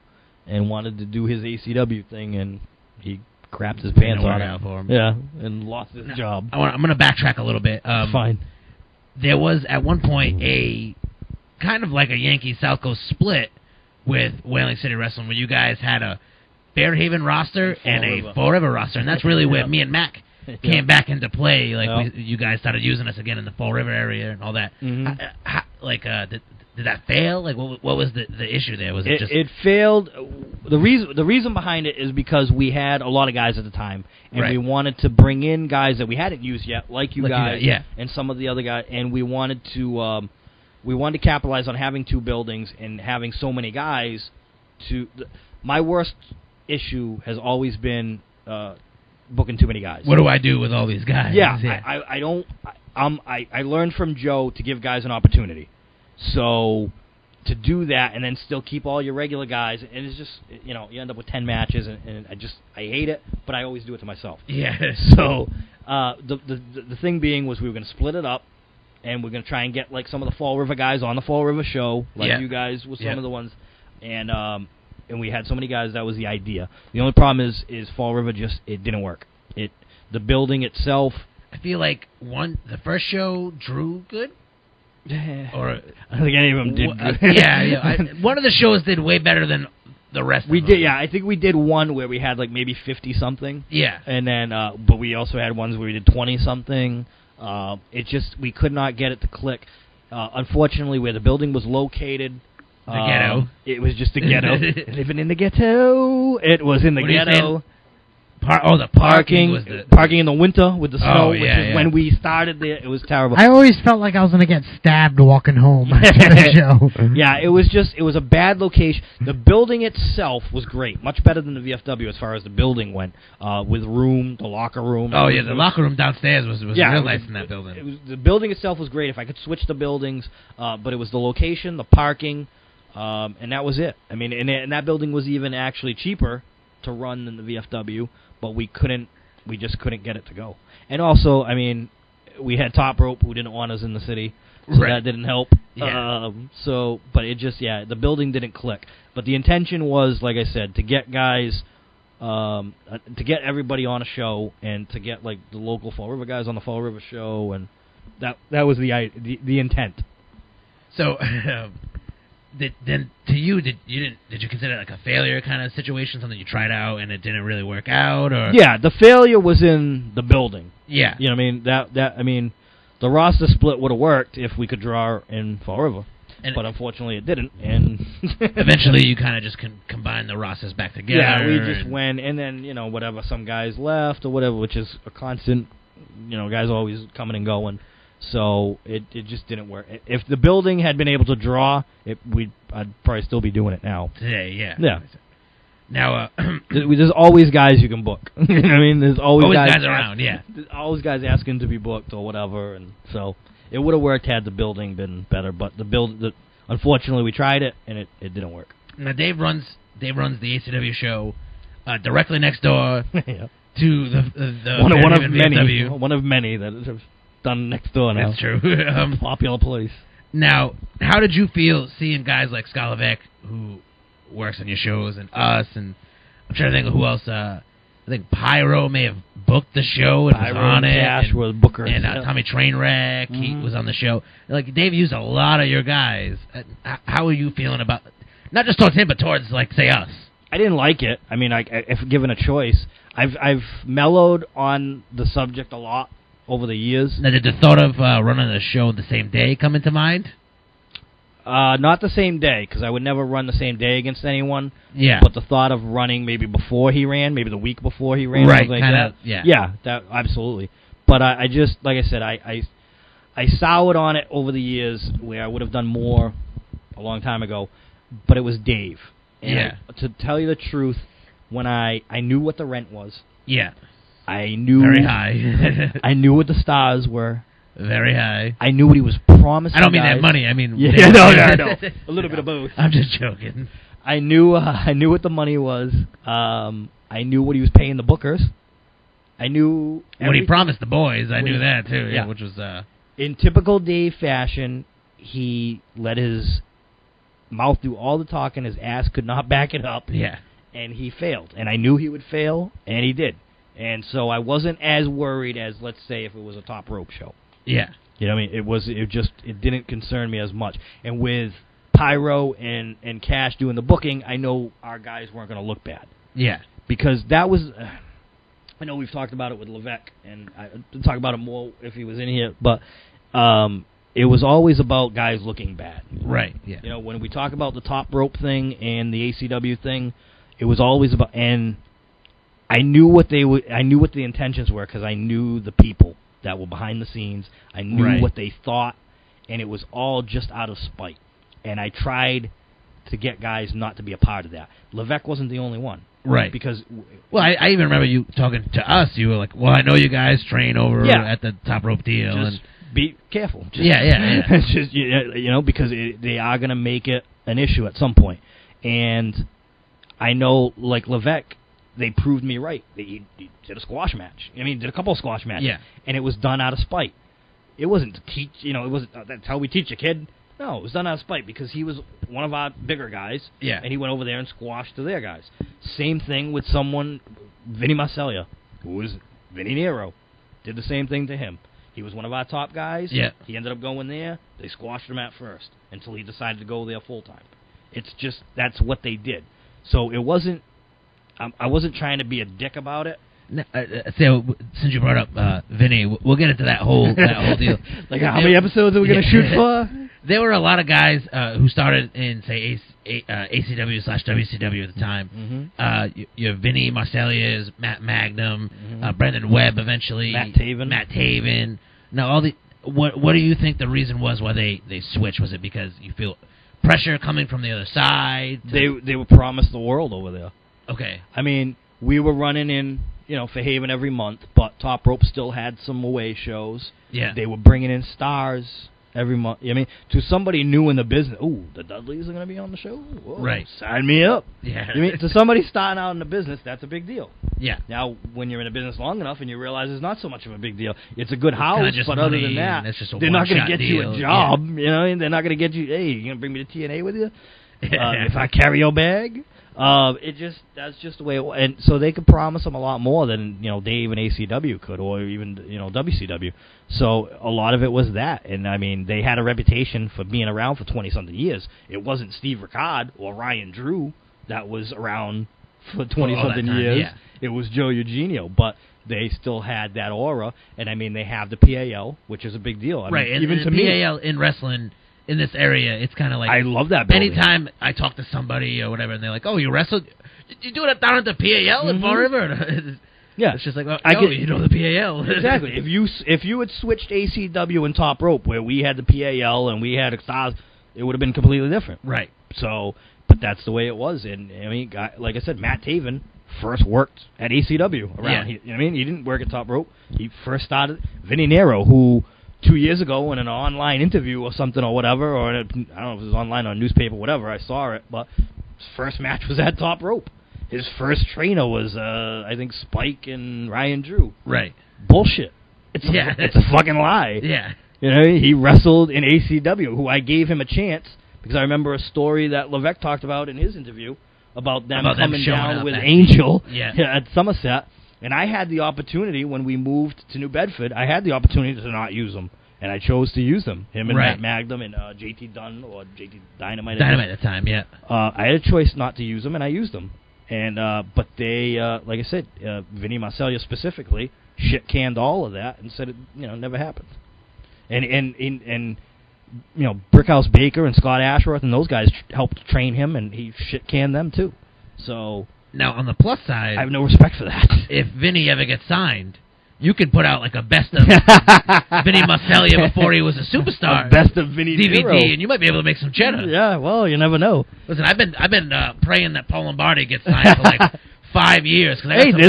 and wanted to do his ACW thing, and he crapped his pants on it. For him. Yeah, and lost his job. I'm going to backtrack a little bit. Fine. There was, at one point, a kind of like a Yankee South Coast split with Whaling City Wrestling, where you guys had a Fairhaven roster and a Fall River roster, and that's really where me and Mack came back into play. Like you guys started using us again in the Fall River area and all that. Mm-hmm. Did that fail? Like, what was the issue there? Was it just it failed? The reason behind it is because we had a lot of guys at the time, and we wanted to bring in guys that we hadn't used yet, like you guys, and some of the other guys, and we wanted to capitalize on having two buildings and having so many guys. My worst issue has always been booking too many guys. What do I do with all these guys? Yeah. I learned from Joe to give guys an opportunity. So to do that and then still keep all your regular guys, and it's just, you end up with 10 matches, and I hate it, but I always do it to myself. Yeah. So the thing being was we were going to split it up, and we're going to try and get like some of the Fall River guys on the Fall River show, like you guys with some of the ones, and we had so many guys, that was the idea. The only problem is Fall River it didn't work. The building itself, I feel like the first show drew good. Or I don't think any of them did good. One of the shows did way better than the rest of them. We did, I think we did one where we had like maybe 50-something. Yeah. And then, but we also had ones where we did 20-something. We could not get it to click. Unfortunately, where the building was located, the ghetto. It was just the ghetto. Living in the ghetto. It was in the ghetto. The parking was parking in the winter with the snow, which is when we started there. It was terrible. I always felt like I was going to get stabbed walking home after the show. Yeah, it was a bad location. The building itself was great, much better than the VFW as far as the building went, with the locker room. Oh, yeah, the locker room downstairs was real nice in that building. The building itself was great if I could switch the buildings, but it was the location, the parking, and that was it. I mean, and that building was even actually cheaper to run than the VFW, but we just couldn't get it to go. And also, I mean, we had Top Rope who didn't want us in the city, so that didn't help. Yeah. But it just, the building didn't click. But the intention was, like I said, to get guys to get everybody on a show and to get like the local Fall River guys on the Fall River show, and that was the intent. So, did you consider it like a failure kind of situation, something you tried out and it didn't really work out, or? Yeah, the failure was in the building. Yeah, you know what I mean. The roster split would have worked if we could draw in Fall River, but unfortunately it didn't. And eventually, you kind of just combine the rosters back together. Yeah, we just went, and then whatever, some guys left or whatever, which is a constant. Guys always coming and going. So it just didn't work. If the building had been able to draw, I'd probably still be doing it now. Today, yeah. Yeah. Now, there's always guys you can book. You know what I mean? There's always guys around, yeah. There's always guys asking to be booked or whatever, and so it would have worked had the building been better. But unfortunately, we tried it and it didn't work. Now Dave runs the ACW show directly next door yeah. to the one of many that have done next door now. That's true. Popular place. Now, how did you feel seeing guys like Scott Levesque, who works on your shows, and us, and I'm trying to think of who else. I think Pyro may have booked the show and was on it. Cash was Booker. And Tommy Trainwreck, he was on the show. Like, Dave used a lot of your guys. How are you feeling about, not just towards him, but towards, like, say, us? I didn't like it. I mean, if given a choice, I've mellowed on the subject a lot over the years. Now, did the thought of running the show the same day come into mind? Not the same day, because I would never run the same day against anyone. Yeah. But the thought of running maybe before he ran, maybe the week before he ran, right? Like that. Yeah. Yeah, that absolutely. But I just, like I said, I soured on it over the years, where I would have done more a long time ago. But it was Dave. And to tell you the truth, when I knew what the rent was. Yeah. I knew very high. I knew what the stars were. Very high. I knew what he was promising. I don't mean guys. that money. I mean, no. A little bit of both. I'm just joking. I knew what the money was. I knew what he was paying the bookers. I knew what he promised the boys. I knew that too. Yeah, which was in typical Dave fashion. He let his mouth do all the talking. His ass could not back it up. Yeah, and he failed. And I knew he would fail, and he did. And so I wasn't as worried as, let's say, if it was a Top Rope show. Yeah. You know what I mean? It didn't concern me as much. And with Pyro and Cash doing the booking, I know our guys weren't going to look bad. Yeah. Because that was, I know we've talked about it with Levesque, and I'll talk about it more if he was in here, but it was always about guys looking bad. Right, yeah. You know, when we talk about the Top Rope thing and the ACW thing, it was always about, and I knew what the intentions were, because I knew the people that were behind the scenes. I knew what they thought, and it was all just out of spite. And I tried to get guys not to be a part of that. Levesque wasn't the only one. Right. Because... Well, I even remember you talking to us. You were like, well, I know you guys train over at the Top Rope deal. Just be careful. Just, just, you know, because they are going to make it an issue at some point. And I know, like Levesque, they proved me right. He did a squash match. I mean, did a couple of squash matches. Yeah. And it was done out of spite. It wasn't to teach, it wasn't, that's how we teach a kid. No, it was done out of spite, because he was one of our bigger guys. Yeah. And he went over there and squashed to their guys. Same thing with someone, Vinny Marcellia, who was Vinny Nero. Did the same thing to him. He was one of our top guys. Yeah. He ended up going there. They squashed him at first until he decided to go there full time. It's just, that's what they did. So it wasn't, I wasn't trying to be a dick about it. No, so since you brought up Vinny, we'll get into that whole deal. Like, how many episodes are we going to shoot for? There were a lot of guys who started in, say, ACW/WCW at the time. Mm-hmm. You have Vinny Marcellias, Matt Magnum, Brendan Webb eventually, Matt Taven. Now, what do you think the reason was why they switched? Was it because you feel pressure coming from the other side? They were promised the world over there. Okay. I mean, we were running in, Fairhaven every month, but Top Rope still had some away shows. Yeah. They were bringing in stars every month. I mean, to somebody new in the business, the Dudleys are going to be on the show? Whoa, right. Sign me up. Yeah. I mean, to somebody starting out in the business, that's a big deal. Yeah. Now, when you're in a business long enough and you realize it's not so much of a big deal, it's a good house, but other than that, they're not going to get you a job. Yeah. They're not going to get you, hey, you going to bring me to TNA with you? If I carry your bag? That's just the way it was. And so they could promise him a lot more than, Dave and ACW could, or even, WCW. So a lot of it was that. And, I mean, they had a reputation for being around for 20-something years. It wasn't Steve Urkel or Ryan Drew that was around for 20-something years. Yeah. It was Joe Eugenio. But they still had that aura. And, I mean, they have the PAL, which is a big deal. I right, mean, even and to the me, PAL in wrestling, in this area, it's kind of like... I love that building. Anytime I talk to somebody or whatever, and they're like, oh, you wrestled? You do it down at the PAL in Fall River? Yeah. It's just like, oh, you know the PAL. Exactly. If you had switched ACW and Top Rope, where we had the PAL and we had Stars, it would have been completely different. Right. So, but that's the way it was. And, I mean, like I said, Matt Taven first worked at ACW around here. You know what I mean? He didn't work at Top Rope. He first started... Vinny Nero, who... 2 years ago in an online interview or something or whatever, or I don't know if it was online or a newspaper, whatever, I saw it, but his first match was at Top Rope. His first trainer was, I think, Spike and Ryan Drew. Right. Bullshit. It's a fucking lie. Yeah. You know, he wrestled in ACW, who I gave him a chance, because I remember a story that Levesque talked about in his interview about them coming down with Angel at Somerset. And I had the opportunity, when we moved to New Bedford, I had the opportunity to not use them. And I chose to use them. Him and Matt Magnum and JT Dunn, or JT Dynamite. Dynamite at the time, yeah. I had a choice not to use them, and I used them. And but they, like I said, Vinny Marcellia specifically, shit-canned all of that and said it, never happened. And Brickhouse Baker and Scott Ashworth and those guys helped train him, and he shit-canned them too. So... Now, on the plus side... I have no respect for that. If Vinny ever gets signed, you could put out like a best of Vinny Marcellia before he was a superstar. A best of Vinny DVD, Zero. And you might be able to make some cheddar. Yeah, well, you never know. Listen, I've been praying that Paul Lombardi gets signed for like 5 years. Cause I got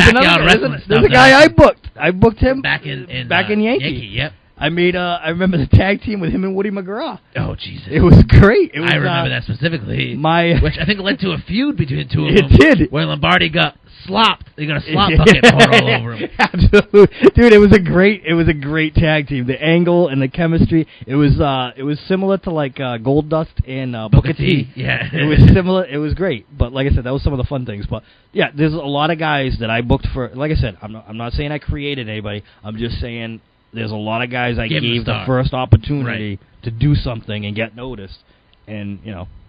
there's a guy I booked. I booked him back in Yankee. Yep. I remember the tag team with him and Woody McGraw. Oh, Jesus. It was great. I remember that specifically. Which I think led to a feud between the two of them. It did. Where Lombardi got slopped. They got a slop bucket poured all over him. Absolutely. Dude, it was a great tag team. The angle and the chemistry, it was similar to like Goldust and Booker T. Yeah. It was similar. It was great. But like I said, that was some of the fun things. But yeah, there's a lot of guys that I booked for. Like I said, I'm not saying I created anybody. I'm just saying there's a lot of guys I gave the first opportunity to do something and get noticed. And,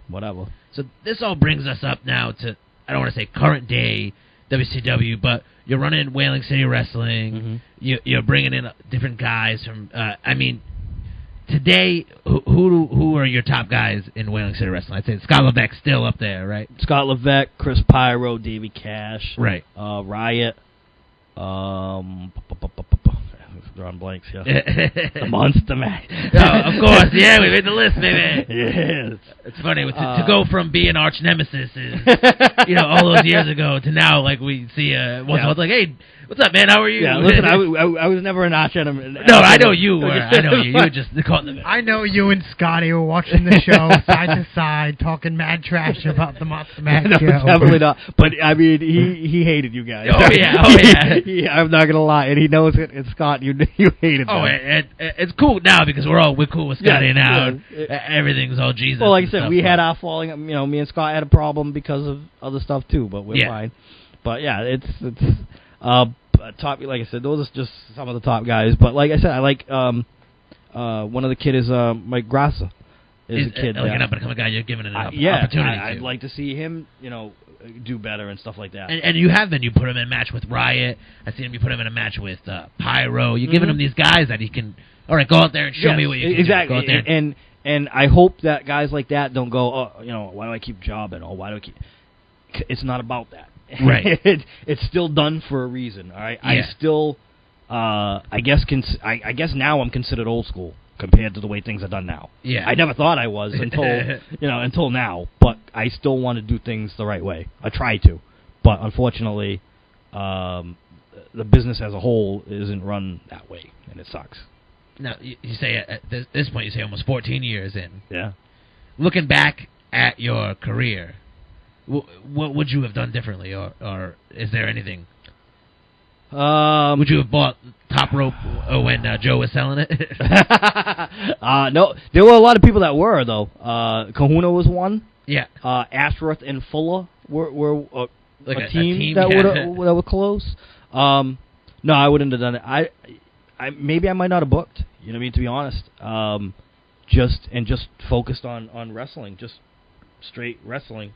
whatever. So this all brings us up now to, I don't want to say current day WCW, but you're running Whaling City Wrestling. Mm-hmm. You're bringing in different guys from. Today, who are your top guys in Whaling City Wrestling? I'd say Scott Levesque's still up there, right? Scott Levesque, Chris Pyro, Davey Cash, right? Riot. Drawing blanks, yeah. The Monster Mack. Of course, yeah, we made the list, baby. Yes. It's funny to go from being arch nemesis, all those years ago, to now, like we see once a month, like, hey, what's up, man? How are you? Yeah, listen, I was never an arch enemy. No, I know you were. I know you. You were just caught in the. I know you and Scotty were watching the show side to side, talking mad trash about the Monster Mack show. Definitely not. But I mean, he hated you guys. Oh yeah. I'm not gonna lie, and he knows it. And Scott, you hated. Oh, it's cool now because we're cool with Scotty now. Everything's all Jesus. Well, like I said, we had our falling. Me and Scott had a problem because of other stuff too, but we're fine. But yeah, it's top. Like I said, those are just some of the top guys. But like I said, I like one of the kid is Mike Grassa. Is a kid like an up and coming guy you're giving an opportunity to. I'd like to see him, do better and stuff like that. And you have been. You put him in a match with Riot. I've seen him. You put him in a match with Pyro. You're giving him these guys that he can. All right, go out there and show me what you can exactly. do. Go out there. And I hope that guys like that don't go, why do I keep jobbing? Or why do I keep... It's not about that. Right. It's still done for a reason, all right? Yeah. I still, I guess now I'm considered old school compared to the way things are done now. Yeah. I never thought I was until now, but I still want to do things the right way. I try to. But unfortunately, the business as a whole isn't run that way, and it sucks. Now, you say at this point, you say almost 14 years in. Yeah. Looking back at your career, what would you have done differently, or is there anything? Would you have bought Top Rope when Joe was selling it? No, there were a lot of people that were, though. Kahuna was one. Yeah. Ashworth and Fuller were Like a a team team, that yeah. that were close. No, I wouldn't have done it. I maybe I might not have booked. You know what I mean? To be honest, just focused on wrestling, just straight wrestling.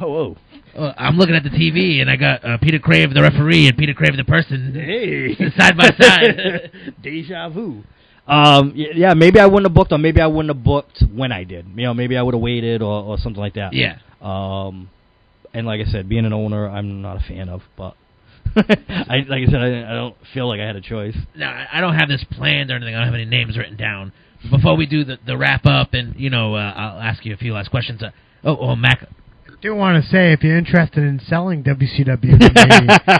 Oh, I'm looking at the TV, and I got Peter Crave, the referee, and Peter Crave, the person, hey, side by side. Deja vu. Yeah, maybe I wouldn't have booked, or maybe I wouldn't have booked when I did. You know, maybe I would have waited, or something like that. Yeah. And like I said, being an owner, I'm not a fan of, but like I said, I don't feel like I had a choice. No, I don't have this planned or anything. I don't have any names written down. Before we do the wrap up, and I'll ask you a few last questions. Mack. I do want to say, if you're interested in selling WCW to me,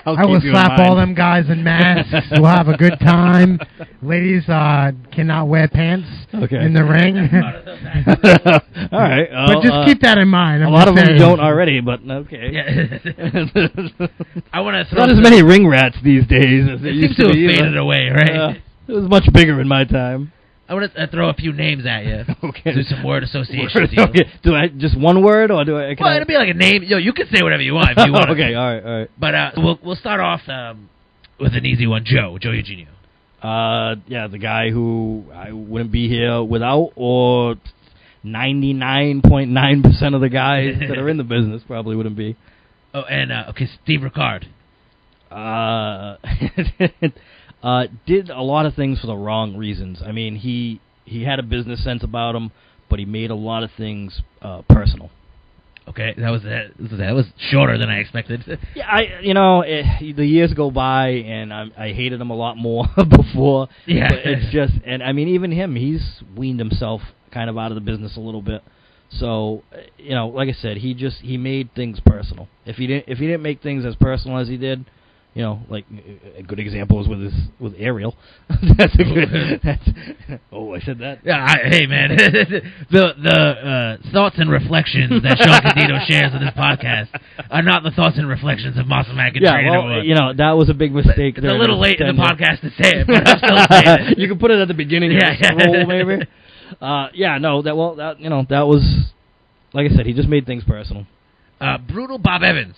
I will slap all them guys in masks. We'll have a good time. Ladies cannot wear pants in the ring. All right. But just keep that in mind. A lot of them don't already, but okay. Yeah. I want to throw not as many ring rats these days as it seems to have faded away, right? It was much bigger in my time. I want to throw a few names at you. Okay. Do some word association. Okay. Do I just one word, or do I? Well, it'll be like a name. You can say whatever you want if you want. Okay. All right. But we'll start off with an easy one. Joe Eugenio. Yeah, the guy who I wouldn't be here without, or 99.9% of the guys that are in the business probably wouldn't be. Oh, and Steve Urkel. Did a lot of things for the wrong reasons. I mean, he had a business sense about him, but he made a lot of things personal. Okay, that was shorter than I expected. Yeah, the years go by, and I hated him a lot more before. Yeah, but it's just, and I mean, even him, he's weaned himself kind of out of the business a little bit. So, like I said, he made things personal. If he didn't make things as personal as he did, like a good example is with Ariel. That's a good. I said that. Yeah, hey man, the thoughts and reflections that Shawn Candido shares in this podcast are not the thoughts and reflections of Master Mack and Training. Well, that was a big mistake. It's a little late in the podcast to say it, but I'm still saying it. You can put it at the beginning of the scroll, maybe. That was, like I said, he just made things personal. Brutal Bob Evans.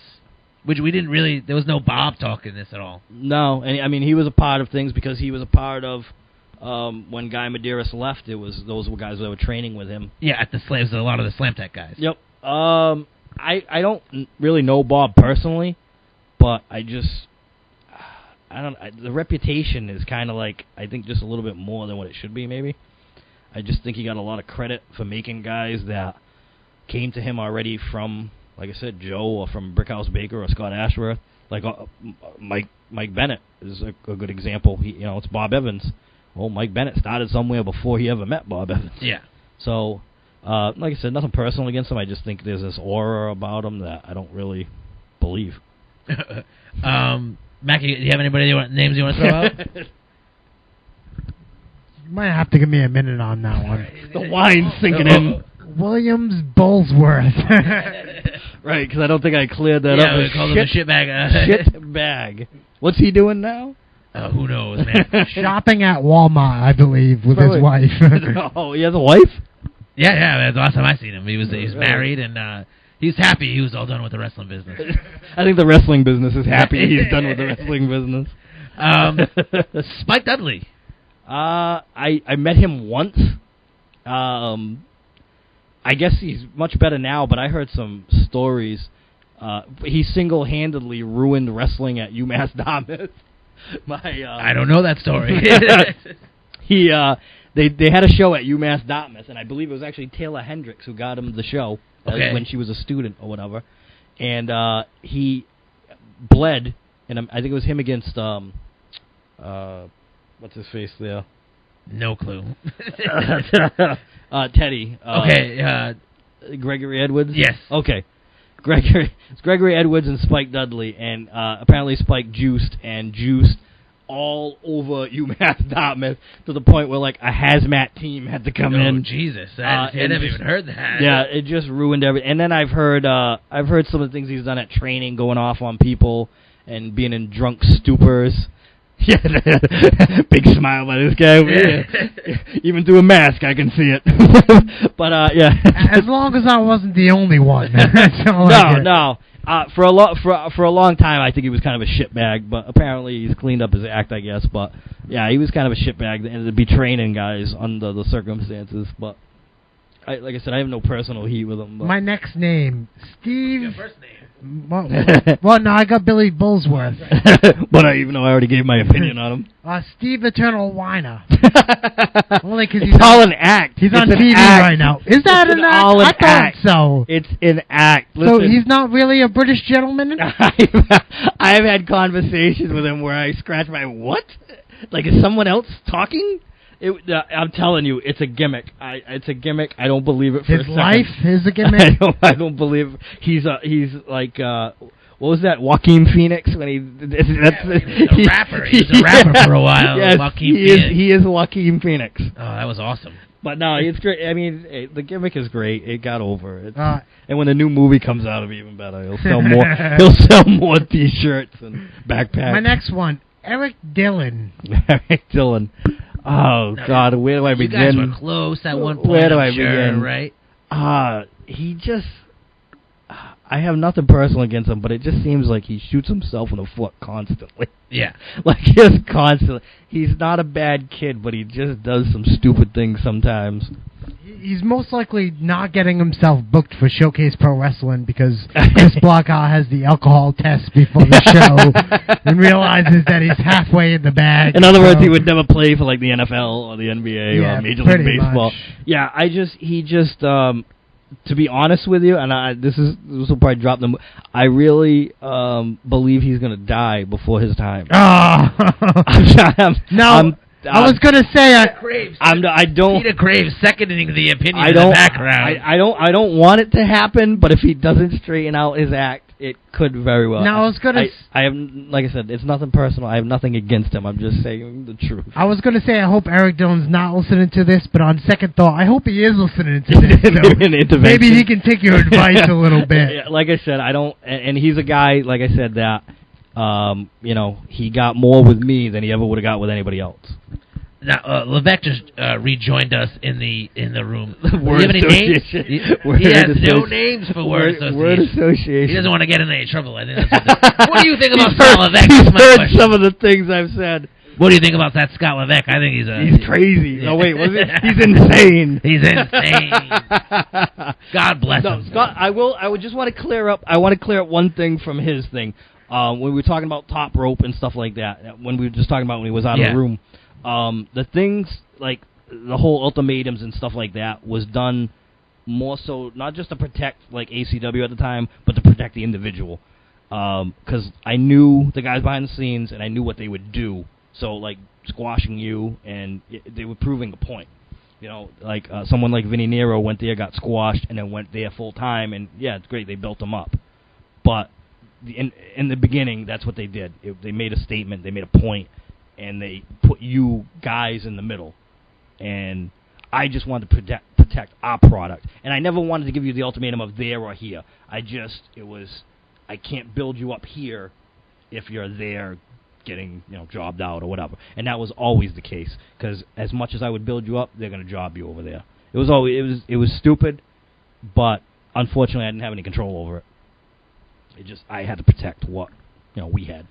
Which we didn't really... There was no Bob talk in this at all. No, and I mean, he was a part of things because he was a part of... when Guy Medeiros left, those were guys that were training with him. Yeah, at the Slams, a lot of the Slam Tech guys. Yep. I don't really know Bob personally, but the reputation is kind of like, I think, just a little bit more than what it should be, maybe. I just think he got a lot of credit for making guys that came to him already from... Like I said, Joe, or from Brickhouse Baker or Scott Ashworth, like Mike Bennett is a good example. It's Bob Evans. Well, Mike Bennett started somewhere before he ever met Bob Evans. Yeah. So, like I said, nothing personal against him. I just think there's this aura about him that I don't really believe. Mack, do you have anybody names you want to throw out? You might have to give me a minute on that one. The wine's sinking in. Williams Bolesworth. Right, because I don't think I cleared that up. Yeah, we called him a shitbag. Shitbag. What's he doing now? Who knows, man? Shopping at Walmart, I believe, with his wife. Oh, he has a wife? Yeah, that's the last time I seen him. He was married, and he's happy he was all done with the wrestling business. I think the wrestling business is happy he's done with the wrestling business. Spike Dudley. I met him once. I guess he's much better now, but I heard some stories. He single-handedly ruined wrestling at UMass Dartmouth. I don't know that story. They had a show at UMass Dartmouth, and I believe it was actually Taylor Hendricks who got him the show when she was a student or whatever. And he bled, and I think it was him against what's his face there? No clue. Teddy. Okay. Gregory Edwards? Yes. Okay. It's Gregory Edwards and Spike Dudley, and apparently Spike juiced all over UMass Dartmouth to the point where like a hazmat team had to come in. Oh Jesus! I never even heard that. Yeah, it just ruined everything. And then I've heard some of the things he's done at training, going off on people and being in drunk stupors. Yeah, big smile by this guy over here. Even through a mask, I can see it. But yeah, as long as I wasn't the only one. That's all I get. No. For a long time, I think he was kind of a shitbag, but apparently he's cleaned up his act, I guess. But yeah, he was kind of a shitbag and to be training guys under the circumstances. But like I said, I have no personal heat with him. But. My next name, Steve. Your first name. Well, no, I got Billy Bullsworth. But even though I already gave my opinion on him. Steve Eternal Whiner. Only because he's all an act. He's on TV right now. Is that an act? All an I thought act. so. It's an act. Listen, so he's not really a British gentleman? I've had conversations with him where I scratch my what? Like, is someone else talking? I'm telling you, it's a gimmick. It's a gimmick. I don't believe it for a second. His life is a gimmick? I don't believe it. He's like, what was that, Joaquin Phoenix? When he was a rapper. He was a rapper for a while. Yes, Joaquin Phoenix. He is Joaquin Phoenix. Oh, that was awesome. But no, it's great. I mean, the gimmick is great. It got over. And when the new movie comes out, it'll be even better. He'll sell more. He'll sell more T-shirts and backpacks. My next one, Eric Dillon. Eric Dillon. Oh, God, where do I begin? You guys were close at one point, where do I begin? Right? He just... I have nothing personal against him, but it just seems like he shoots himself in the foot constantly. Yeah. Like, just constantly. He's not a bad kid, but he just does some stupid things sometimes. He's most likely not getting himself booked for Showcase Pro Wrestling because Chris Blockout has the alcohol test before the show and realizes that he's halfway in the bag. In other words, he would never play for like the NFL or the NBA or Major League Baseball. Much. Yeah, he just to be honest with you, and this will probably drop them. I really believe he's gonna die before his time. I was gonna say I don't. Peter Graves seconding the opinion in the background. I don't want it to happen, but if he doesn't straighten out his act, it could very well. No, I was gonna. I have, like I said, it's nothing personal. I have nothing against him. I'm just saying the truth. I was gonna say I hope Eric Dillon's not listening to this, but on second thought, I hope he is listening to this. Maybe he can take your advice a little bit. Yeah, like I said, I don't. And he's a guy, like I said, that he got more with me than he ever would have got with anybody else. Now, Levesque just rejoined us in the room. Do you Word have any names? He has no names for word association. He doesn't want to get in any trouble. I think that's what do you think about Scott Levesque? He's heard some of the things I've said. What do you think about that Scott Levesque? I think he's crazy. No, wait, was it? He's insane. He's insane. God bless him. Scott, I would just want to clear up. I want to clear up one thing from his thing. When we were talking about top rope and stuff like that, when we were just talking about when he was out of the room. The things, like the whole ultimatums and stuff like that, was done more so not just to protect like ACW at the time, but to protect the individual. Because I knew the guys behind the scenes, and I knew what they would do. So, like, squashing you, and they were proving a point. You know, like someone like Vinny Nero went there, got squashed, and then went there full time, and yeah, it's great, they built him up. But in the beginning, that's what they did. They made a statement, they made a point, and they put you guys in the middle. And I just wanted to protect our product. And I never wanted to give you the ultimatum of there or here. I can't build you up here if you're there getting, jobbed out or whatever. And that was always the case. Because as much as I would build you up, they're going to job you over there. It was stupid, but unfortunately I didn't have any control over it. I had to protect what, we had.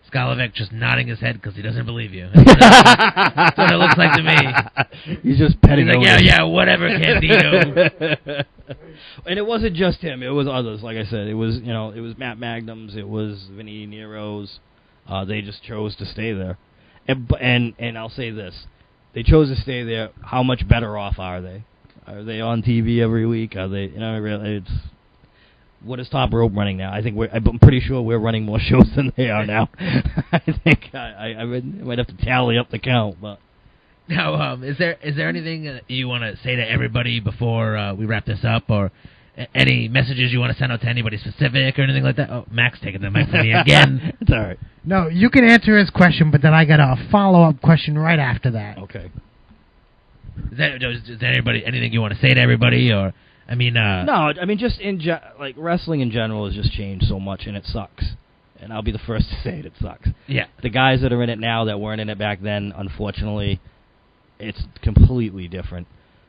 Scott Levesque just nodding his head because he doesn't believe you. That's what it looks like to me. He's just petting He's like, yeah, whatever, Candido. And it wasn't just him. It was others, like I said. It was, it was Matt Magnum's. It was Vinny Nero's. They just chose to stay there. And I'll say this. They chose to stay there. How much better off are they? Are they on TV every week? Are they, it's... What is Top Rope running now? I'm pretty sure we're running more shows than they are now. I think I might have to tally up the count. But now, is there anything you want to say to everybody before we wrap this up, or any messages you want to send out to anybody specific or anything like that? Oh, Mack's taking the mic from me again. It's all right. No, you can answer his question, but then I got a follow-up question right after that. Okay. Is there anything you want to say to everybody, or? No, just wrestling in general has just changed so much, and it sucks. and I'll be the first to say it sucks. Yeah. The guys that are in it now that weren't in it back then, unfortunately, it's completely different.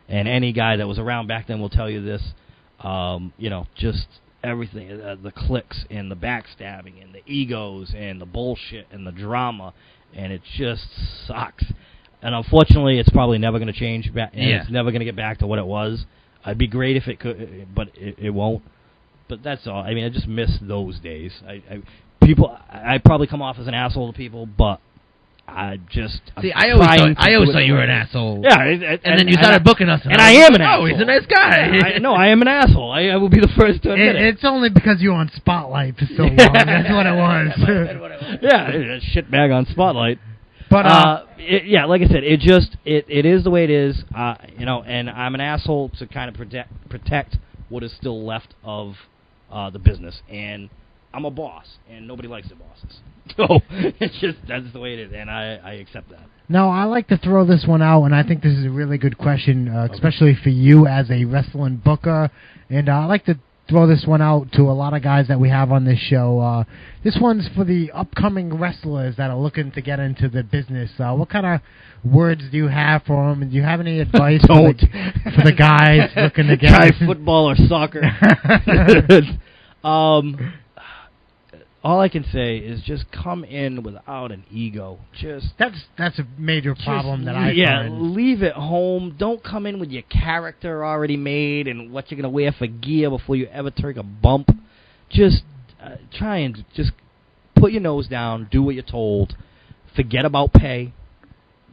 And any guy that was around back then will tell you this. Just everything, the cliques and the backstabbing and the egos and the bullshit and the drama, and it just sucks. And unfortunately, it's probably never going to change. It's never going to get back to what it was. It'd be great if it could, but it won't. But that's all. I mean, I just miss those days. I probably come off as an asshole to people, but I always thought you were an asshole. Yeah, and then you started booking us, and I am an asshole. Oh, he's a nice guy. I am an asshole. I will be the first to admit it. It's only because you were on Spotlight for so long. That's what it was. Yeah, shitbag on Spotlight. But like I said, it is the way it is. And I'm an asshole to kind of protect what is still left of the business, and I'm a boss, and nobody likes their bosses. So that's the way it is, and I accept that. Now, I like to throw this one out, and I think this is a really good question, especially for you as a wrestling booker. And I like to throw this one out to a lot of guys that we have on this show. This one's for the upcoming wrestlers that are looking to get into the business. What kind of words do you have for them? Do you have any advice for the guys looking to get try football or soccer? All I can say is just come in without an ego. That's a major problem that I find. Leave it home. Don't come in with your character already made and what you're going to wear for gear before you ever take a bump. Just try and just put your nose down, do what you're told. Forget about pay.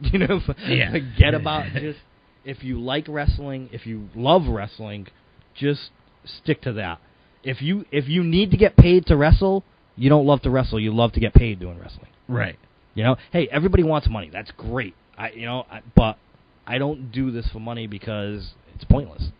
Forget about just if you like wrestling, if you love wrestling, just stick to that. If you need to get paid to wrestle, you don't love to wrestle. You love to get paid doing wrestling. Right. Hey, everybody wants money. That's great. But I don't do this for money because it's pointless.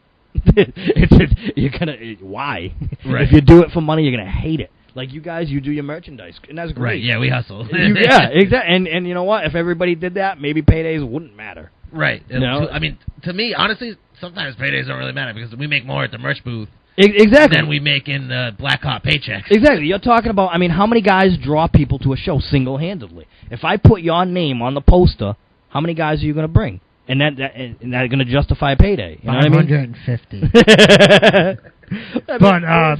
Why? Right. If you do it for money, you're gonna hate it. Like you guys, you do your merchandise, and that's great. Right. Yeah, we hustle. Exactly. And you know what? If everybody did that, maybe paydays wouldn't matter. Right. To me, honestly, sometimes paydays don't really matter because we make more at the merch booth. Exactly. Than we make in black hot paychecks. Exactly. You're talking about, how many guys draw people to a show single-handedly? If I put your name on the poster, how many guys are you going to bring? And that's going to justify a payday. You know what I mean? 550.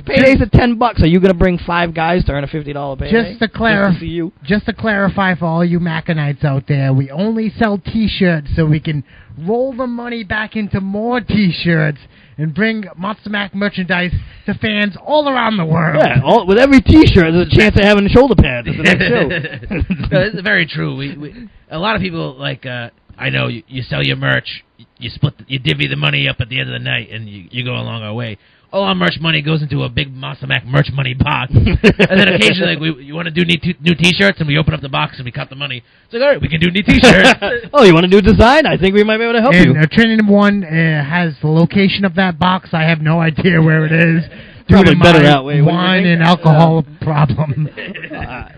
Payday's at $10. Are you going to bring 5 guys to earn a $50 payday? Just to clarify for all you Mackanites out there, we only sell T-shirts so we can roll the money back into more T-shirts and bring Monster Mack merchandise to fans all around the world. Yeah, with every T-shirt, there's a chance of having shoulder pads at the next show. No, this is very true. A lot of people, I know you sell your merch, you divvy the money up at the end of the night, and you go along our way. All our merch money goes into a big Monster Mack merch money box. And then occasionally, you want to do new T-shirts, and we open up the box and we cut the money. It's like, all right, we can do new T-shirts. Oh, you want to do design? I think we might be able to help you. Trinity 1 has the location of that box. I have no idea where it is. Probably better that way. Wine and alcohol problem.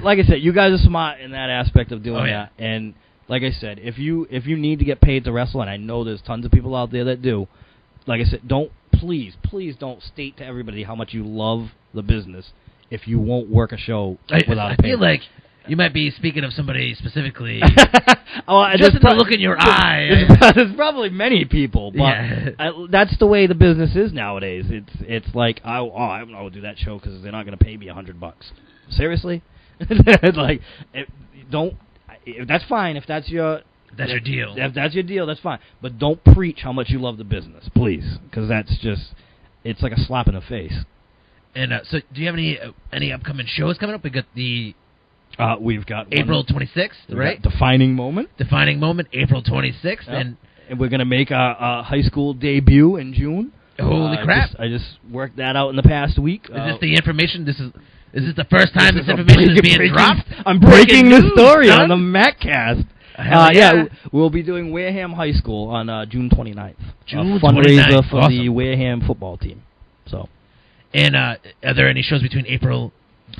Like I said, you guys are smart in that aspect of doing that. And like I said, if you need to get paid to wrestle, and I know there's tons of people out there that do, like I said, please don't state to everybody how much you love the business if you won't work a show without I pay. feel like you might be speaking of somebody specifically. Just in the look in your eye. There's probably many people, but that's the way the business is nowadays. It's like, I don't know, do that show because they're not going to pay me $100. Seriously? Like, that's fine if that's your... That's your deal. If that's your deal, that's fine. But don't preach how much you love the business, please, because that's just, it's like a slap in the face. And so, do you have any upcoming shows coming up? We've got April 26th, right? Defining Moment, April 26th, yep. and we're gonna make a high school debut in June. Holy crap! I just worked that out in the past week. Is this the information? Is this the first time this information is being dropped? I'm breaking the story on the Mackcast. We'll be doing Wareham High School on June 29th. June 29th. Fundraiser for the Wareham football team. So, and are there any shows between April?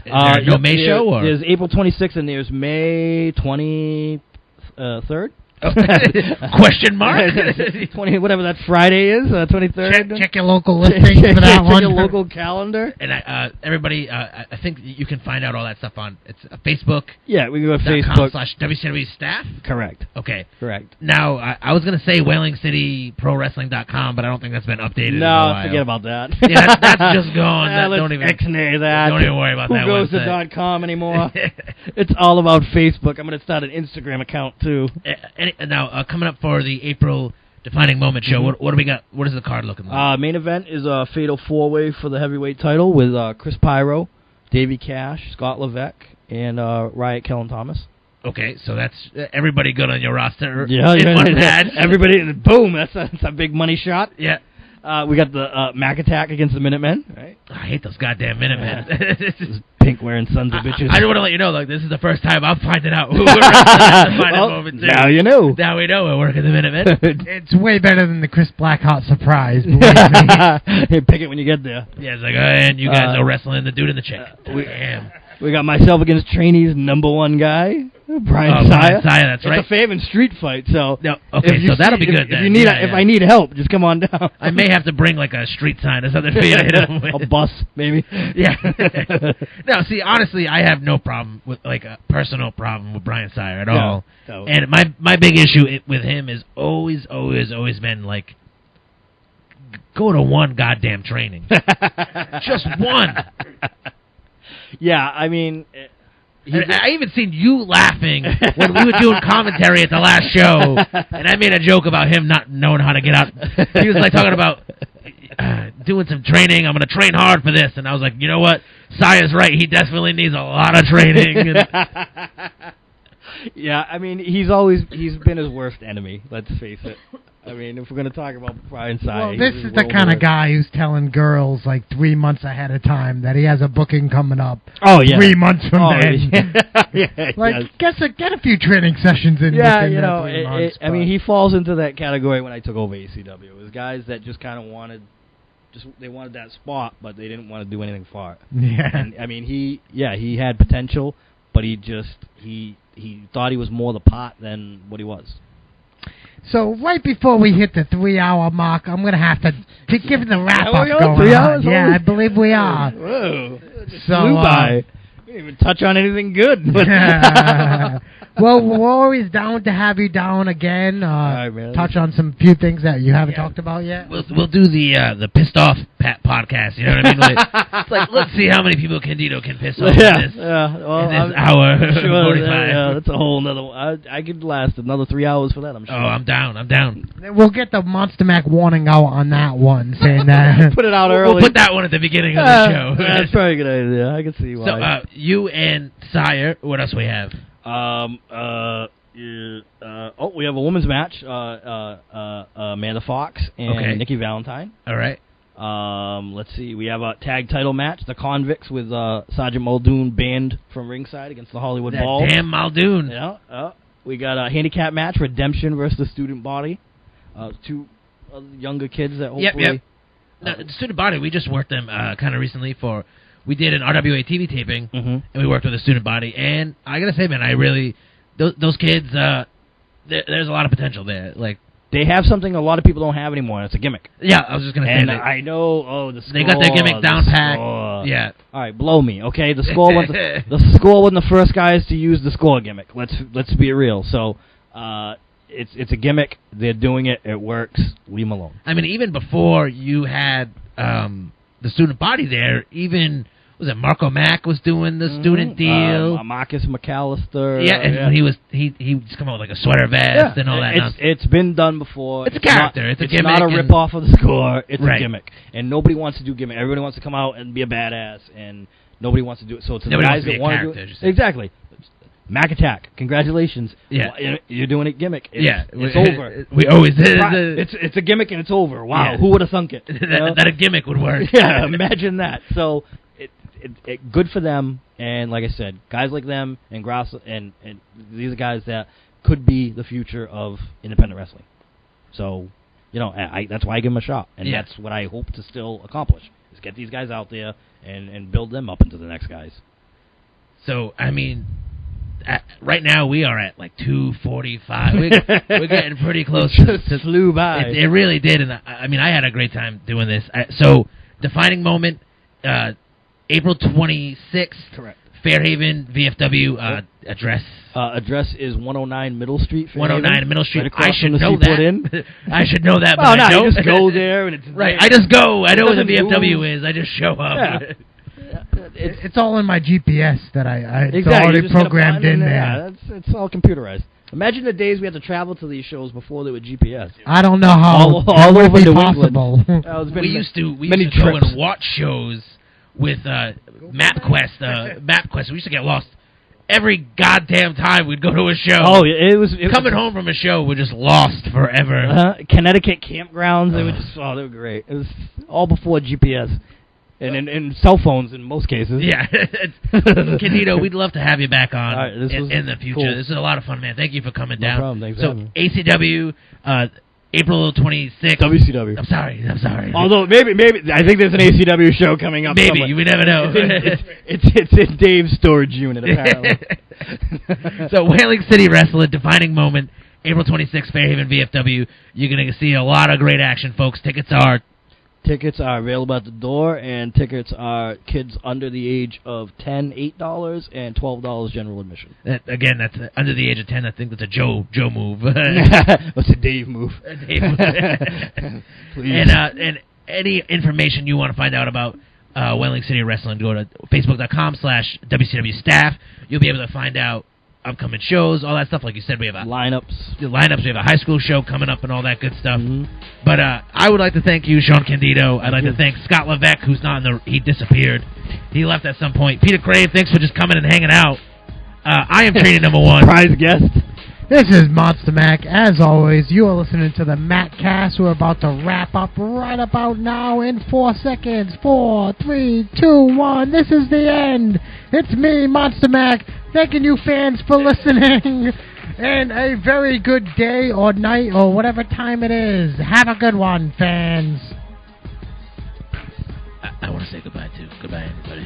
No May show? Or? There's April 26th and there's May 23rd. Question mark? 20, whatever that Friday is, 23rd. Check your local listing for that one. Check your local calendar. And everybody, I think you can find out all that stuff on Facebook. Yeah, we go to Facebook. /WCW staff? Correct. Okay. Correct. Now, I was going to say WhalingCityProWrestling.com, but I don't think that's been updated in a while. Forget about that. Yeah, that's just gone. Don't even X-nay that. Don't even worry about that. Who goes to .com anymore? It's all about Facebook. I'm going to start an Instagram account, too. Now, coming up for the April Defining Moment show, what do we got? What is the card looking like? Main event is a fatal four-way for the heavyweight title with Chris Pyro, Davey Cash, Scott Levesque, and Riot Kellen Thomas. Okay, so that's everybody good on your roster. Yeah, in one match. Everybody, boom, that's a big money shot. Yeah. We got the Mack attack against the Minutemen. Right? I hate those goddamn Minutemen. Pink wearing sons of bitches. I just want to let you know, like, this is the first time I'm finding out who we're wrestling. Now you know. Now we know we're working the Minutemen. It's way better than the Chris Blackhawk surprise. Believe me. Hey, pick it when you get there. Yeah, it's like, and you guys are wrestling the dude in the chick. We got myself against Trainee's #1 guy, Brian Saya. That's right. It's a Faven street fight, so so that'll be good. If you need, if I need help, just come on down. I may have to bring like a street sign or something for you to hit him with. A bus, maybe. Yeah. No, see, honestly, I have no problem with like a personal problem with Brian Saya at all. No. And my big issue with him is always been like, go to one goddamn training, just one. Yeah, I mean, I even seen you laughing when we were doing commentary at the last show, and I made a joke about him not knowing how to get out. He was like talking about doing some training. I'm going to train hard for this, and I was like, you know what? Saya's right. He definitely needs a lot of training. Yeah, I mean, he's been his worst enemy. Let's face it. I mean, if we're going to talk about Brian Saya... Well, this is the kind of guy who's telling girls, like, 3 months ahead of time that he has a booking coming up 3 months from then. Yeah, like, get a few training sessions in within you know, 3 months. I mean, he falls into that category when I took over ACW. It was guys that just kind of wanted... they wanted that spot, but they didn't want to do anything for it. Yeah. And, I mean, he had potential, but he thought he was more the part than what he was. So right before we hit the 3-hour mark, I'm going to have to give the wrap-up going 3 hours? on. Yeah, I believe we are. Whoa. Just so, flew by. We didn't even touch on anything good. Well, we're always down to have you down again. Right, touch on some few things that you haven't talked about yet. We'll do the pissed off podcast. You know what I mean? It's like, let's see how many people Candido can piss off in this hour. Sure, 45. Yeah, that's a whole nother one. I could last another 3 hours for that, I'm sure. Oh, I'm down. We'll get the Monster Mac warning out on that one, saying that. Put it out early. We'll put that one at the beginning of the show. That's probably a good idea. I can see why. So, you and Sire, what else we have? We have a women's match. Amanda Fox and Nikki Valentine. All right. Let's see. We have a tag title match. The Convicts with Sergeant Muldoon banned from ringside against the Hollywood Balls. Damn Muldoon. Yeah. We got a handicap match. Redemption versus the Student Body. Two younger kids that hopefully... Yep. Now, the Student Body, we just worked them kind of recently for... We did an RWA TV taping, and we worked with the Student Body. And I got to say, man, I really... Those kids, there's a lot of potential there. Like, they have something a lot of people don't have anymore. It's a gimmick. Yeah, I was just going to say that. I know, the score. They got their gimmick down pat. Yeah. All right, blow me, okay? The score wasn't the first guys to use the score gimmick. Let's be real. So, it's a gimmick. They're doing it. It works. Leave them alone. I mean, even before you had the Student Body there, even... Was it Marco Mack was doing the student deal? Marcus McAllister. Yeah, and he just come out with like a sweater vest and all that. It's been done before. It's a character. It's a gimmick. It's not a rip off of the score. It's a gimmick, and nobody wants to do gimmick. Everybody wants to come out and be a badass, and nobody wants to do it. So to the guys that want to do it, exactly. Mac Attack, congratulations. Yeah, you're doing it gimmick. It's over. We always did. It's a gimmick and it's over. Wow, who would have thunk it? that a gimmick would work. Yeah, imagine that. So. Good for them, and like I said, guys like them and Grass and these are guys that could be the future of independent wrestling. So, that's why I give them a shot, and that's what I hope to still accomplish: is get these guys out there and build them up into the next guys. So, I mean, right now we are at like 2:45. We're getting pretty close. It just flew by. It really did, and I mean I had a great time doing this. So defining moment, April 26th. Correct. Fairhaven, VFW, address. Address is 109 Middle Street. Fairhaven, 109 Middle Street. Right I should know that. I should know that, but well, I don't. You just go there and it's right. I just go. I know where the VFW is. I just show up. Yeah. It's all in my GPS that it's exactly. already programmed in there. Yeah, it's all computerized. Imagine the days we had to travel to these shows before they were GPS. I don't know how all would over be New possible. We used to go and watch shows with MapQuest. We used to get lost every goddamn time we'd go to a show. Oh, it was coming home from a show. We're just lost forever. Connecticut campgrounds. They were great. It was all before GPS. And cell phones in most cases. Yeah. Candido, we'd love to have you back on in the future. Cool. This is a lot of fun, man. Thank you for coming No down. problem. Thanks so, ACW, April 26th. WCW. I'm sorry. Although, maybe, I think there's an ACW show coming up. Maybe. Somewhere. We never know. It's in Dave's storage unit, apparently. So, Whaling City Wrestling, defining moment, April 26th, Fairhaven, VFW. You're going to see a lot of great action, folks. Tickets are available at the door, and tickets are kids under the age of 10, $8, and $12 general admission. Again, that's under the age of 10. I think that's a Joe move. That's a Dave move. Please. And any information you want to find out about Whaling City Wrestling, go to facebook.com/WCW staff. You'll be able to find out upcoming shows, all that stuff. Like you said, we have lineups. We have a high school show coming up and all that good stuff. But I would like to thank you, Shawn Candido. I'd like to thank Scott Levesque, who's not he disappeared. He left at some point. Peter Crave, thanks for just coming and hanging out. I am trainer number one. Surprise guest. This is Monster Mac. As always, you are listening to the Mac Cast. We're about to wrap up right about now in 4 seconds. 4, 3, 2, 1. This is the end. It's me, Monster Mac, thanking you fans for listening. And a very good day or night or whatever time it is. Have a good one, fans. I want to say goodbye, too. Goodbye, everybody.